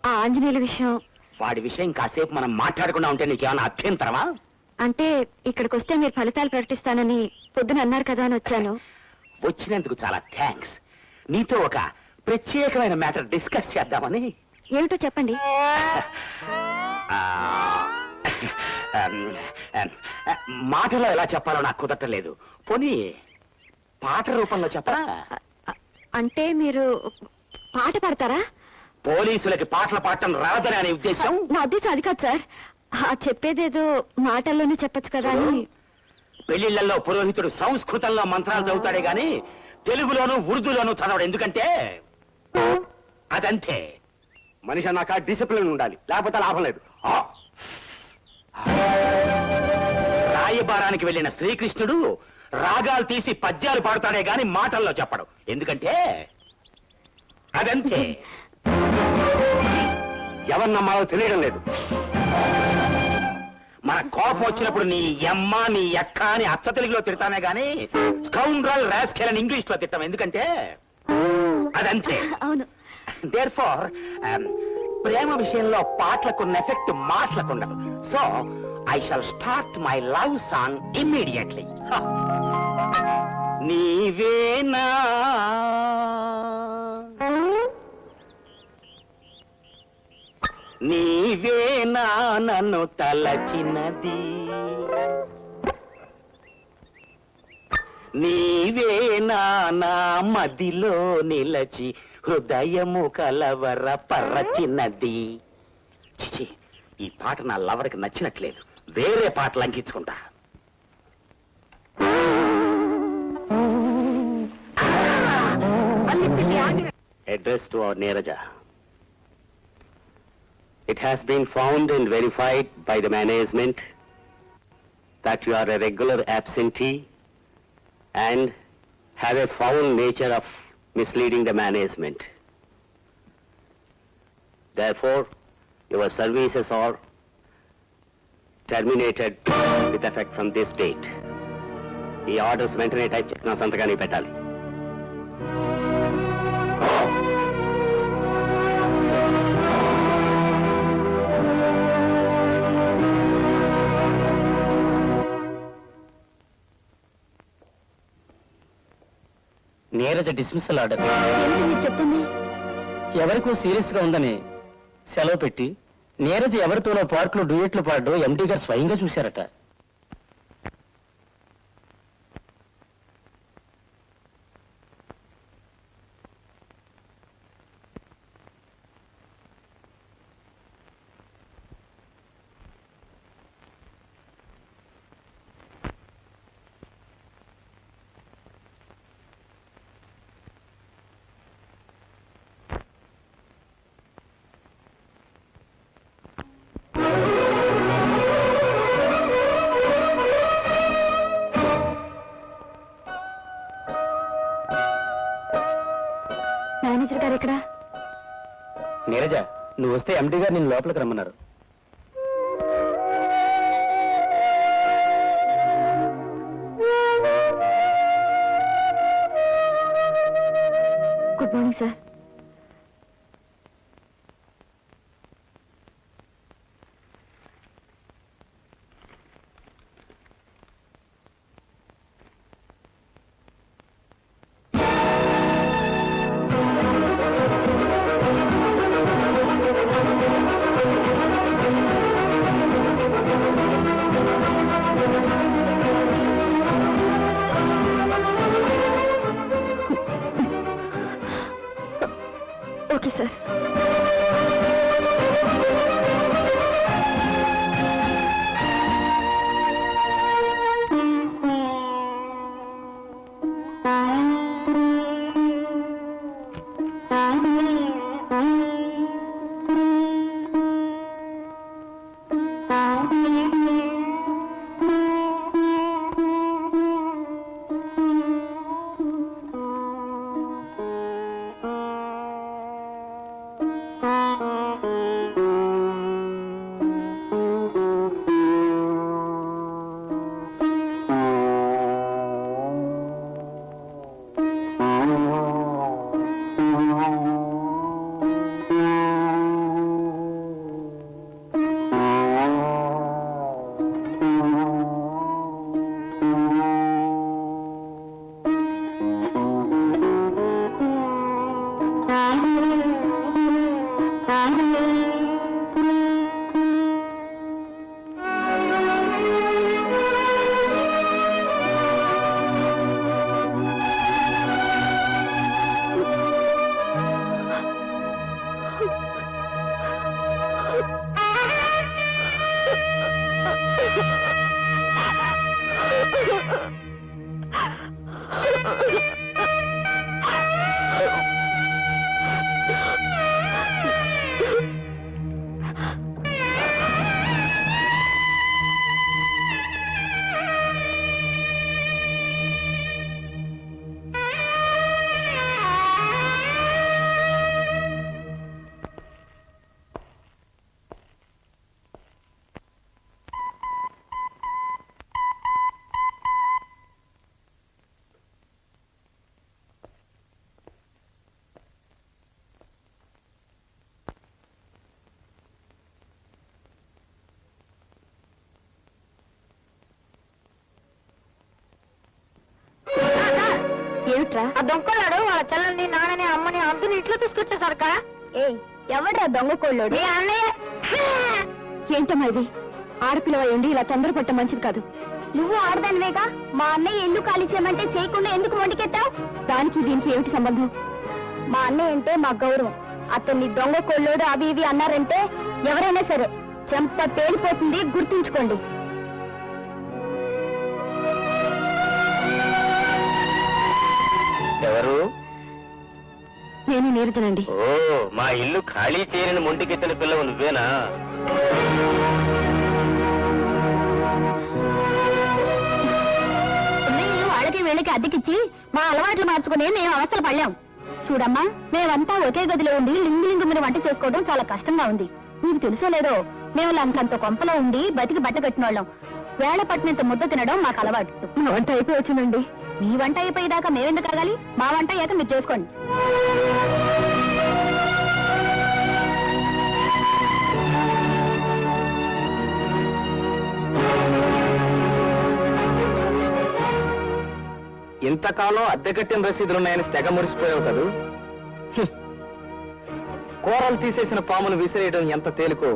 ఆ ఆంజనేయుల విషయం? వాడి విషయం కాసేపు మనం మాట్లాడకుండా ఉంటే నీకేమైనా అభ్యంతరమా? అంటే ఇక్కడికి వస్తే మీరు ఫలితాలు ప్రకటిస్తానని పొద్దున అన్నారు కదా అని వచ్చాను. వచ్చినందుకు చాలా థ్యాంక్స్. నీతో ఒక ప్రత్యేకమైన మ్యాటర్ డిస్కస్ చేద్దామని. ఏమిటో చెప్పండి. మాటలో ఎలా చెప్పాలో నాకు కుదరలేదు. పోనీ పాట రూపంలో చెప్పరా? అంటే మీరు పాట పాడతారా? పోలీసులకి పాటలు పాడటం రాదని అనే ఉద్దేశం? నా ఉద్దేశం అది కాదు సార్. చెప్పేదేదో మాటల్లోనే చెప్పొచ్చు కదా అని. పెళ్లిళ్లలో పురోహితుడు సంస్కృతంలో మంత్రాలు చదువుతాడే గాని తెలుగులోను ఉర్దూలోను చదవడు. ఎందుకంటే అదంతే. మనిషి అన్నాక డిసిప్లిన్ ఉండాలి, లేకపోతే లాభం లేదు. రాయబారానికి వెళ్ళిన శ్రీకృష్ణుడు రాగాలు తీసి పద్యాలు పాడుతాడే గాని మాటల్లో చెప్పడు. ఎందుకంటే అదంతే. ఎవరు నమ్మాలో తెలియడం లేదు. మన కోపం వచ్చినప్పుడు నీ అమ్మ నీ అక్క అని అచ్చ తెలుగులో తిడతానే గాని స్కౌండ్రల్ రాస్కెల్ అని ఇంగ్లీష్ లో తిట్టాం. ఎందుకంటే అదంతే. అవును. దేర్ఫోర్ ప్రేమ విషయంలో పాటలకున్న ఎఫెక్ట్ మాటలకుండదు. So I shall start my love song immediately. నీవేనా నీవేనా నన్ను తలచినది, నీవేనా నా మదిలో నిలచి హృదయము కలవర పరచినది. చిచి, ఈ పాట నా లవర్కి నచ్చినట్లేదు. వేరే పాటలు అంకించుకుంటా. addressed to our Neeraja. It has been found and verified by the management that you are a regular absentee and have a foul nature of misleading the management. Therefore, your services are terminated with effect from this date. ఈ orders వెంటనే type చేసిన సంతకాన్ని పెట్టాలి. Neeraja dismissal order. ఏంటి మీరు చెప్తుంది? ఎవరికో serious గా ఉందని సెలవు పెట్టి నీరజ ఎవరితోనో పార్క్ లో డ్యూయెట్లు పాడడం ఎండీ గారు స్వయంగా చూశారట. మేనేజర్ గారు ఎక్కడా? నీరజ, నువ్వు వస్తే ఎండీ గారు నేను లోపలికి రమ్మన్నారు. Good morning sir. Okay sir. ఏమిట్రా? ఆ దొంగలాడు వాళ్ళ చెల్లెల్ని నాన్నని అమ్మని అందరిని ఇంట్లో తీసుకొచ్చేసారు కదా. ఏయ్, ఎవడ్రా దొంగ కోళ్ళోడు? మీ అన్నయ్య. ఏంటమ్మా ఇది? ఆడపిల్లవ ఏంటి ఇలా తొందరపట్ట మంచిది కాదు. నువ్వు ఆడదానివేగా, మా అన్నయ్య ఇల్లు ఖాళీ చేయమంటే చేయకుండా ఎందుకు మొండికెత్తావు? దానికి దీనికి ఏమిటి సంబంధం? మా అన్నయ్య అంటే మా గౌరవం. అతన్ని దొంగ కోళ్ళోడు అవి ఇవి అన్నారంటే ఎవరైనా సరే చెంప పేలిపోతుంది, గుర్తుంచుకోండి. ఎవరు? నేను నీరజనండి. ఓ మా ఇల్లు ఖాళీ చేయని మొంటికెత్తిన పిల్లవు నువ్వేనా? వాళ్ళకి వీళ్ళకి అద్దెకిచ్చి మా అలవాట్లు మార్చుకుని మేము అవస్థలు పడలేం. చూడమ్మా, మేమంతా ఒకే గదిలో ఉండి లింగు మీద వంట చేసుకోవడం చాలా కష్టంగా ఉంది. నీకు తెలుసో లేదో, మేము లంకంత కొంపలో ఉండి బతికి బట్ట కట్టిన వాళ్ళం. వేళ పట్టినంత ముద్ద తినడం మాకు అలవాటు. మా వంట అయిపోయి వచ్చిందండి. మీ వంట అయిపోయేదాకా మేమెందుకు ఆగాలి? మా వంట అయ్యాక మీరు చేసుకోండి. ఇంతకాలం అద్దె కట్టిన రసీదులున్నాయని తెగ మురిసిపోయావు కదూ. కూరలు తీసేసిన పామును విసిరేయడం ఎంత తేలికో,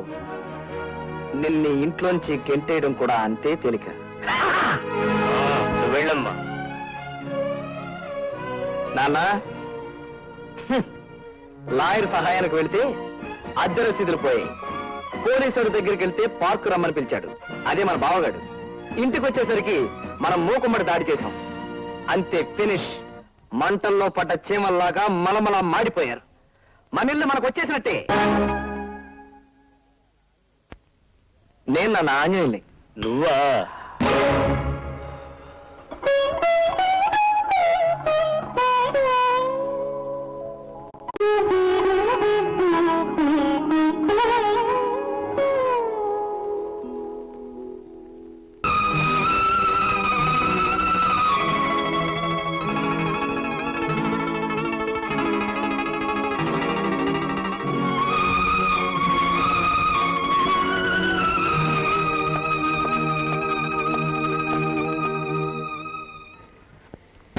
నిన్ను ఇంట్లోంచి గెంటేయడం కూడా అంతే తేలిక. వెళ్ళమ్మా. నాన్న, లాయర్ సహాయానికి వెళితే అద్దె రసీదులు పోయాయి. పోలీసుడి దగ్గరికి వెళ్తే పార్కు రమ్మని పిలిచాడు. అదే మన బావగాడు. ఇంటికి వచ్చేసరికి మనం మూకుమ్మడి దాడి చేశాం. అంతే, ఫినిష్. మంటల్లో పడ్డ చీమల్లాగా మలమలా మాడిపోయారు. మనిల్లు మనకు వచ్చేసినట్టే. నేను నా ఆంజనేయుల్ని. నువ్వా?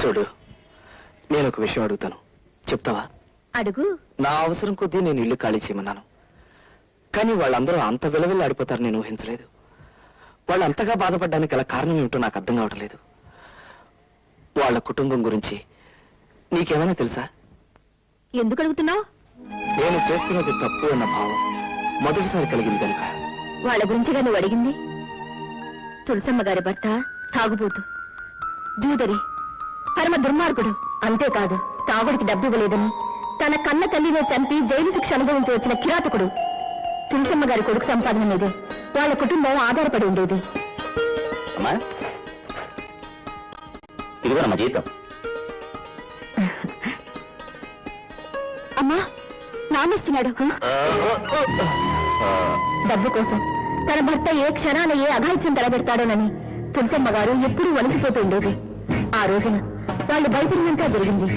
చూడు, నేను ఒక విషయం అడుగుతాను, చెప్తావా? అడుగు. నా అవసరం కొద్దీ నేను ఇల్లు ఖాళీ చేయమన్నాను. కానీ వాళ్ళందరూ అంత విలువలు ఆడిపోతారని నేను ఊహించలేదు. వాళ్ళు అంతగా బాధపడడానికి గల కారణం ఏమిటో నాకు అర్థం కావటం లేదు. వాళ్ళ కుటుంబం గురించి నీకేమైనా తెలుసా? ఎందుకు అడుగుతున్నావు? నేను చేస్తున్నది తప్పు అన్న భావం మొదటిసారి కలిగింది కనుక. వాళ్ళ గురించిగా నువ్వు అడిగింది? తులసమ్మ గారి భర్త తాగుబోతు, జూదరి, పరమ దుర్మార్గుడు. అంతేకాదు, తాగుడికి డబ్బు ఇవ్వలేదని తన కన్న తల్లినే చంపి జైలు శిక్ష అనుభవించి వచ్చిన కిరాతకుడు. తులసమ్మ గారి కొడుకు సంపాదన మీదే వాళ్ళ కుటుంబం ఆధారపడి ఉండేది. అమ్మా, ఇదిగోనమ్మా జీతం. అమ్మా, నామిస్తున్నాడు. డబ్బు కోసం తన భర్త ఏ క్షణాన ఏ అఘాయిత్యం తలబెడతాడోనని తులసమ్మ గారు ఎప్పుడూ వణికిపోతూ ఉండేది. ఆ రోజున వాళ్ళు భయపడినంతా జరిగింది.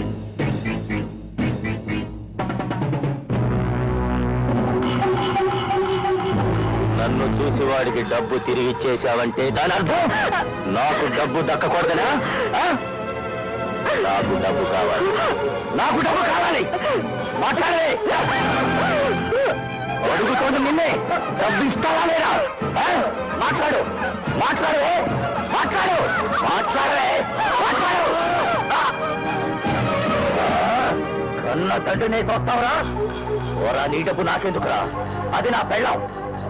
నన్ను చూసి వాడికి డబ్బు తిరిగి ఇచ్చేశావంటే దాని అర్థం నాకు డబ్బు దక్కకూడదనా? నాకు డబ్బు కావాలి, నాకు డబ్బు కావాలి. మాట్లాడే, అడుగుతోంది నిన్నే. డబ్బు ఇస్తావా లేదా? మాట్లాడు, మాట్లాడు, మాట్లాడు, మాట్లాడే, మాట్లాడు. కన్న తండ్రినే చూస్తావురా? ఓరా, నీ డబ్బు నాకెందుకురా? అది నా పెళ్ళం.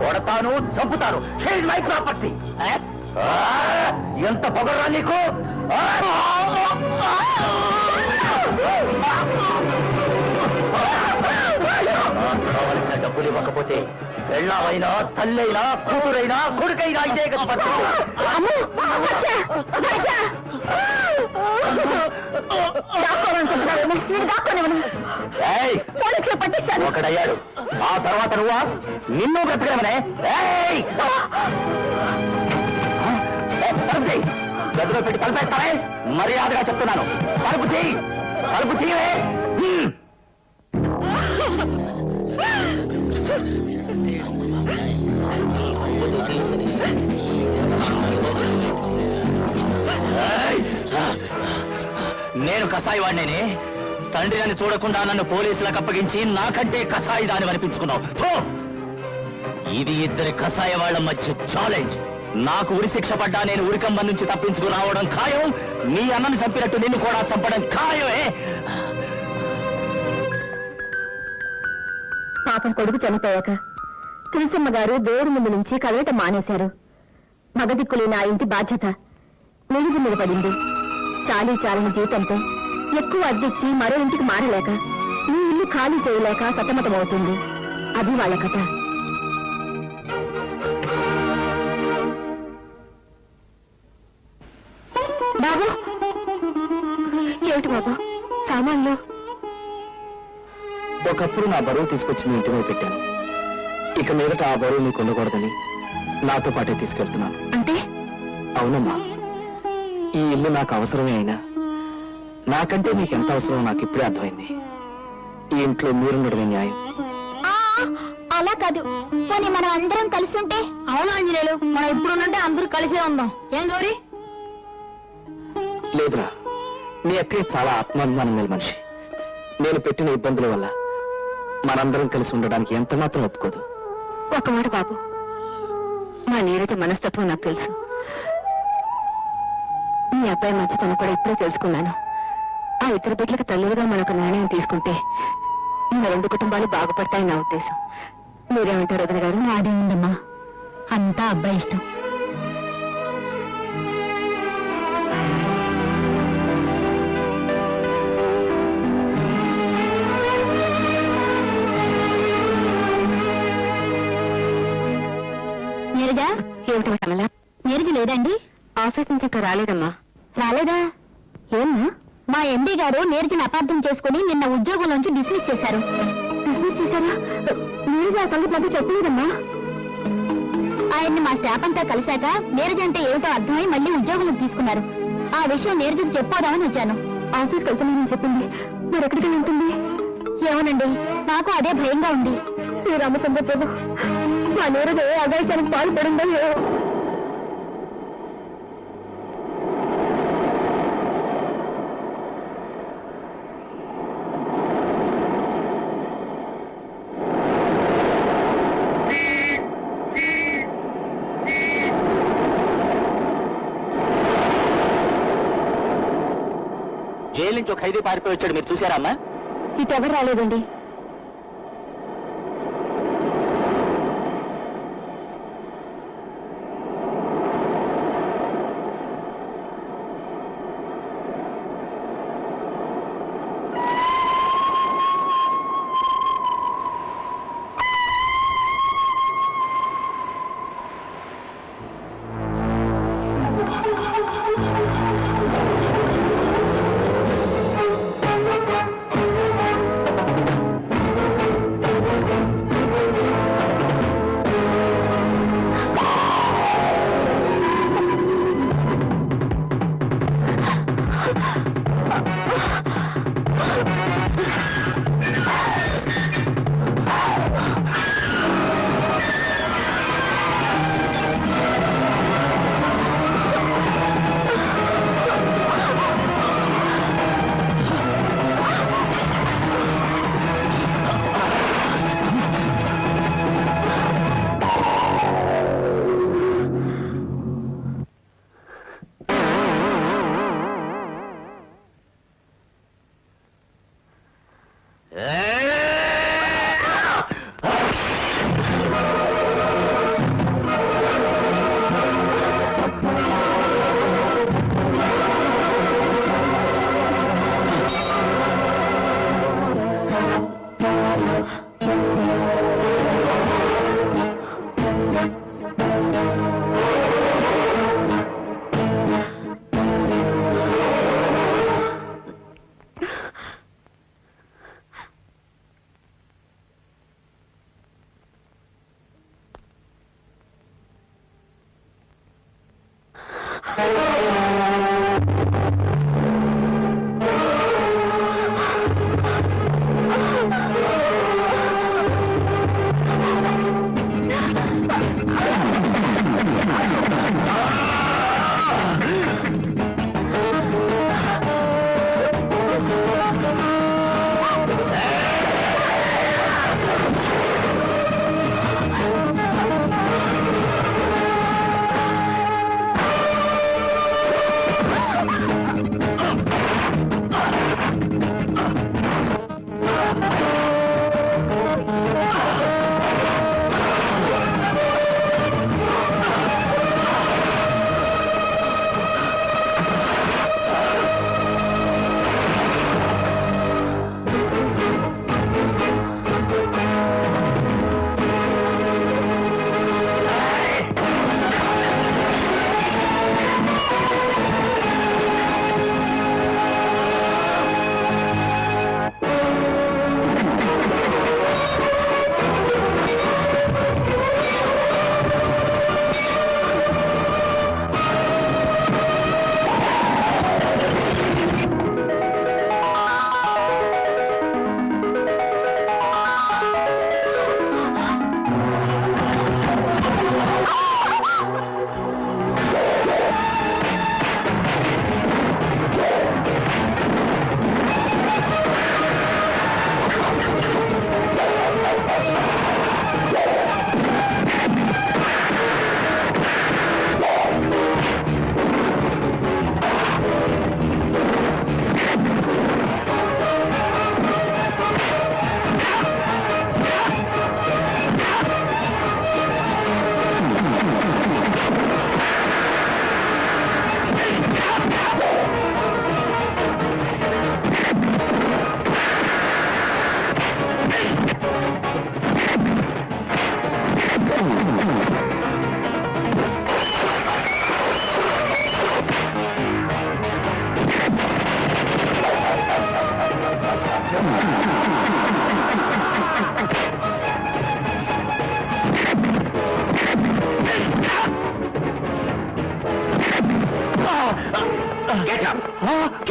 కొడతాను, చంపుతాను. She'd my property. ఎంత పొగరా నీకు? కావలసిన డబ్బులు ఇవ్వకపోతే పెళ్ళావైనా, తల్లైనా, కూతురైనా, కొడుకైనా ఇదే కదా. ఒకడయ్యాడు, ఆ తర్వాత నువ్వా? నిన్ను బ్రతకడమనే. తలుపు చేయి. గదిలో పెట్టి తలపేస్తావే? మర్యాదగా చెప్తున్నాను, తలుపు చేయి, తలుపు చేయవే. నేను కసాయి వాడినేనే. తండ్రి అని చూడకుండా నన్ను పోలీసులకు అప్పగించి నాకంటే కసాయి దాని అనిపించుకున్నావు. ఇది ఇద్దరి కసాయ వాళ్ళ మధ్య ఛాలెంజ్. నాకు ఉరి శిక్ష పడ్డా నేను ఉరికంబ నుంచి తప్పించుకు రావడం ఖాయం. నీ అన్నని చంపినట్టు నిన్ను కూడా చంపడం ఖాయమే. పాపం కొడుకు చనిపోయాక తులసమ్మ గారు దేవుడి ముందు నుంచి కదలటం మానేశారు. మగదిక్కులేని ఆ ఇంటి బాధ్యత నిలుగు మీద పడింది. చాలీ చాలని జీతంతో ఎక్కువ అద్దెచ్చి మరో ఇంటికి మారలేక ఈ ఇల్లు ఖాళీ చేయలేక సతమతమవుతుంది. అది వాళ్ళ కథ. బాబు, ఏమిటి బాబు సామాన్లు? ఒకప్పుడు నా బరువు తీసుకొచ్చి మీ ఇంటి మీద పెట్టాను. ఇక మీదట ఆ బరువు నీకు ఉండకూడదని నాతో పాటే తీసుకెళ్తున్నాను. అంటే? అవునమ్మా, ఈ ఇల్లు నాకు అవసరమే అయినా నాకంటే మీకు ఎంత అవసరమో నాకు ఇప్పుడే అర్థమైంది. ఈ ఇంట్లో మీరుండడమే న్యాయం. అలా కాదు, పోనీ మనం అందరం కలిసి ఉంటే? అవును ఆంజనేయులు, మనం ఇప్పుడు ఉన్నట్టే అందరూ కలిసే ఉందాం. ఏం గౌరీ? లేదురా, నీ అక్కయ్య చాలా ఆత్మాభిమానం గల మనిషి. నేను పెట్టిన ఇబ్బందుల వల్ల మనందరం కలిసి ఉండడానికి ఎంత మాత్రం ఒప్పుకోదు. ఒక మాట బాబు, మా నీరజ మనస్తత్వం నాకు తెలుసు. మీ అబ్బాయి మంచితనం కూడా ఇప్పుడే తెలుసుకున్నాను. ఆ ఇతర బిడ్డలకు తల్లులుగా మనకు నిర్ణయం తీసుకుంటే మన 2 కుటుంబాలు బాగుపడతాయని నా ఉద్దేశం. మీరేమంటారు వదిన గారు? నాదే ఉందమ్మా, అంతా అబ్బాయి ఇష్టం. నీరజ, ఏమిటి కమలా? నీరజ లేదండి? ఆఫీస్ నుంచి ఇంకా రాలేదమ్మా. రాలేదా? ఏమ్మా? మా ఎండీ గారు నీరజను అపార్థం చేసుకుని నిన్న ఉద్యోగం నుంచి డిస్మిస్ చేశారు. డిస్మిస్ చేశారా? నీరజ ఆ సంగతి నాకు చెప్పలేదమ్మా. ఆయన్ని మా స్టాఫ్ అంతా కలిశాక నీరజ అంటే ఏమిటో అర్థమై మళ్ళీ ఉద్యోగం తీసుకున్నారు. ఆ విషయం నీరజకు చెప్పోదామని వచ్చాను. ఆఫీస్కి వెళ్తున్నానని చెప్పింది. మీరు ఎక్కడికి ఉంటుంది? ఏమోనండి, నాకు అదే భయంగా ఉంది. శ్రీరామచంద్ర ప్రభు, మా నీరజ ఏ అగాయిచానికి పాల్పడిందో ఏమో. జైలు నుంచి ఒక ఖైదీ పారిపోయి వచ్చాడు, మీరు చూసారమ్మా? ఇటు ఎవరు రాలేదండి.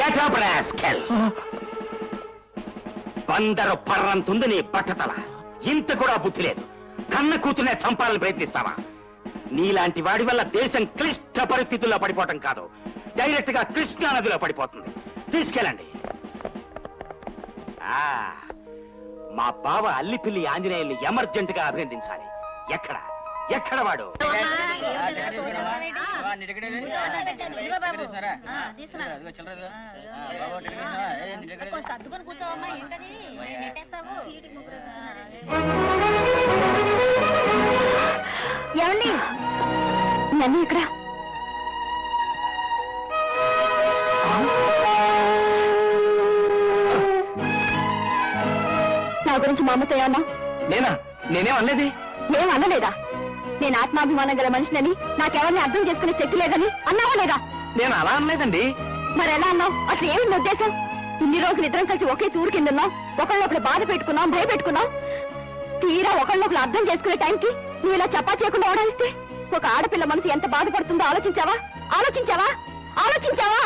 Get up rascal. బందరు పర్రంతుంది నీ బట్టతల. ఇంత కూడా బుద్ధి లేదు. కన్న కూతునే చంపాలని ప్రయత్నిస్తావా? నీలాంటి వాడి వల్ల దేశం క్లిష్ట పరిస్థితుల్లో పడిపోవటం కాదు, డైరెక్ట్ గా కృష్ణా నదిలో పడిపోతుంది. తీసుకెళ్ళండి. మా బావ అల్లిపిల్లి ఆంజనేయుల్ని ఎమర్జెంట్ గా అభినందించాలి. ఎక్కడ ఎక్కడ వాడు? ఏమండి నన్ను ఇక్కడ నా గురించి మా అమ్మతో ఏమన్నా? నేనేం అనలేదే. ఏం అనలేదా? నేను ఆత్మాభిమానం గల మనిషినని, నాకెవరిని అర్థం చేసుకునే శక్తి లేదని అన్నావా లేదా? నేను అలా అనలేదండి. మరి ఎలా అన్నావు? అసలు ఏమి నీ ఉద్దేశం? ఇన్ని రోజులు ఇద్దరం కలిసి ఒకే చూరు కింద ఉన్నాం, ఒకళ్ళొకరు బాధ పెట్టుకున్నాం, భయపెట్టుకున్నాం. తీరా ఒకళ్ళొకరు అర్థం చేసుకునే టైంకి నువ్వు ఇలా చప్పా చేయకుండా ఓడాయిస్తే ఒక ఆడపిల్ల మనసు ఎంత బాధపడుతుందో ఆలోచించావా? ఆలోచించావా? ఆలోచించావా?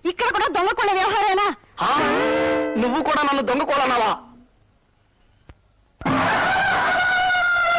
ఇక్కడ కూడా దొంగ కొనే వ్యవహారేనా? నువ్వు కూడా నన్ను దొంగకోలన్నావా?